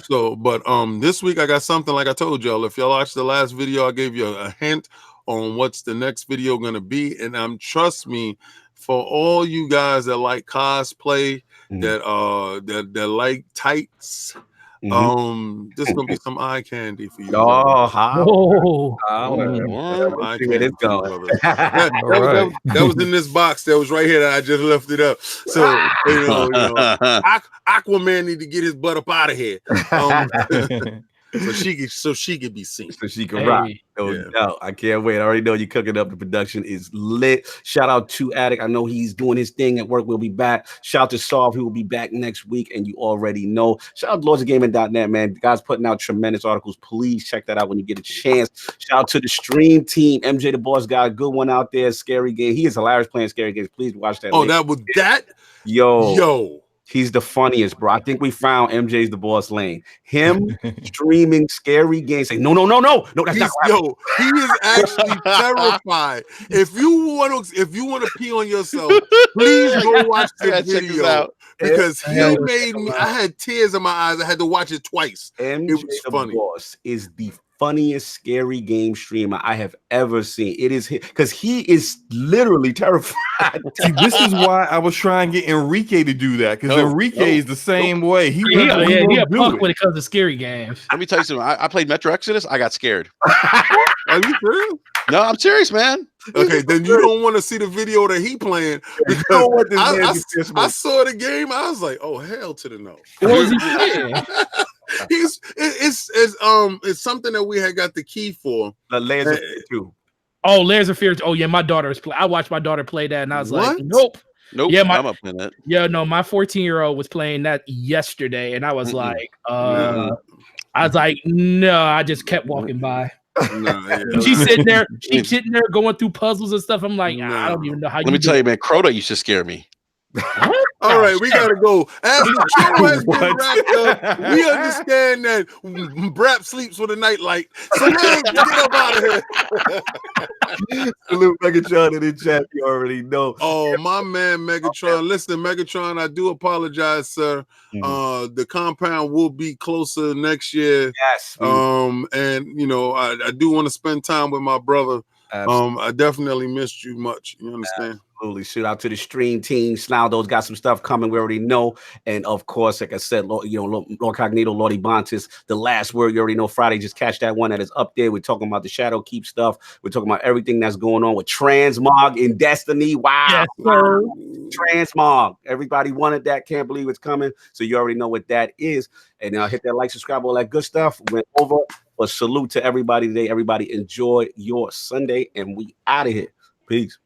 So, but this week I got something, like I told y'all. If y'all watched the last video, I gave you a hint on what's the next video gonna be, and trust me, for all you guys that like cosplay, that like tights, this is gonna be some eye candy for you. That was in this box that was right here that I just lifted up. So Aquaman need to get his butt up out of here. So she could be seen. So she can rock. No doubt. I can't wait. I already know you're cooking up. The production is lit. Shout out to Attic. I know he's doing his thing at work. We'll be back. Shout out to Solve. He will be back next week. And you already know. Shout out to lordsofgaming.net, man. The guys putting out tremendous articles. Please check that out when you get a chance. Shout out to the stream team. MJ the Boss got a good one out there. Scary Game. He is hilarious playing Scary Games. Please watch that. Oh, that was that? Yo. He's the funniest, bro. I think we found MJ's the Boss lane. Him streaming Scary Games, saying, no, that's not right. Yo, he is actually terrified. If you want to pee on yourself, please go watch the video, because he made me. I had tears in my eyes. I had to watch it twice. MJ it was funny. Boss is the funniest Scary Game streamer I have ever seen. It is because he is literally terrified. See, this is why I was trying to get Enrique to do that, because Enrique is the same way. He a punk when it comes to Scary Games. Let me tell you something. I played Metro Exodus. I got scared. Are you serious? No, I'm serious, man. Okay, then you don't want to see the video that he playing, because I saw the game. I was like, oh, hell to the no. What was he playing? It's something that we had got the key for. The Layers of Fear 2. Oh, Layers of Fear. Oh yeah, my daughter was I watched my daughter play that, and I was like, nope. Yeah, I'm not playing that. Yeah, no, my 14-year-old was playing that yesterday, and I was like, no, I just kept walking by. She's sitting there going through puzzles and stuff. I'm like, I don't even know how. Let me tell you, man, Crota used to scare me. All right, we gotta go. As the show has been wrapped up, we understand that B.R.A.P. sleeps with a nightlight. So let's get up out of here. Salute Megatron in the chat. You already know. Oh, my man, Megatron. Listen, Megatron, I do apologize, sir. The compound will be closer next year. Yes. And you know, I do want to spend time with my brother. Absolutely. I definitely missed you much. You understand? Absolutely. Shout out to the stream team. Snaldo's got some stuff coming. We already know. And of course, like I said, LordCognito, Lord B.R.A.P.s, the last word. You already know. Friday, just catch that one that is up there. We're talking about the Shadow Keep stuff. We're talking about everything that's going on with Transmog in Destiny. Wow. Yes, sir. Transmog. Everybody wanted that. Can't believe it's coming. So you already know what that is. And hit that like, subscribe, all that good stuff. Went over. But salute to everybody today. Everybody enjoy your Sunday. And we out of here. Peace.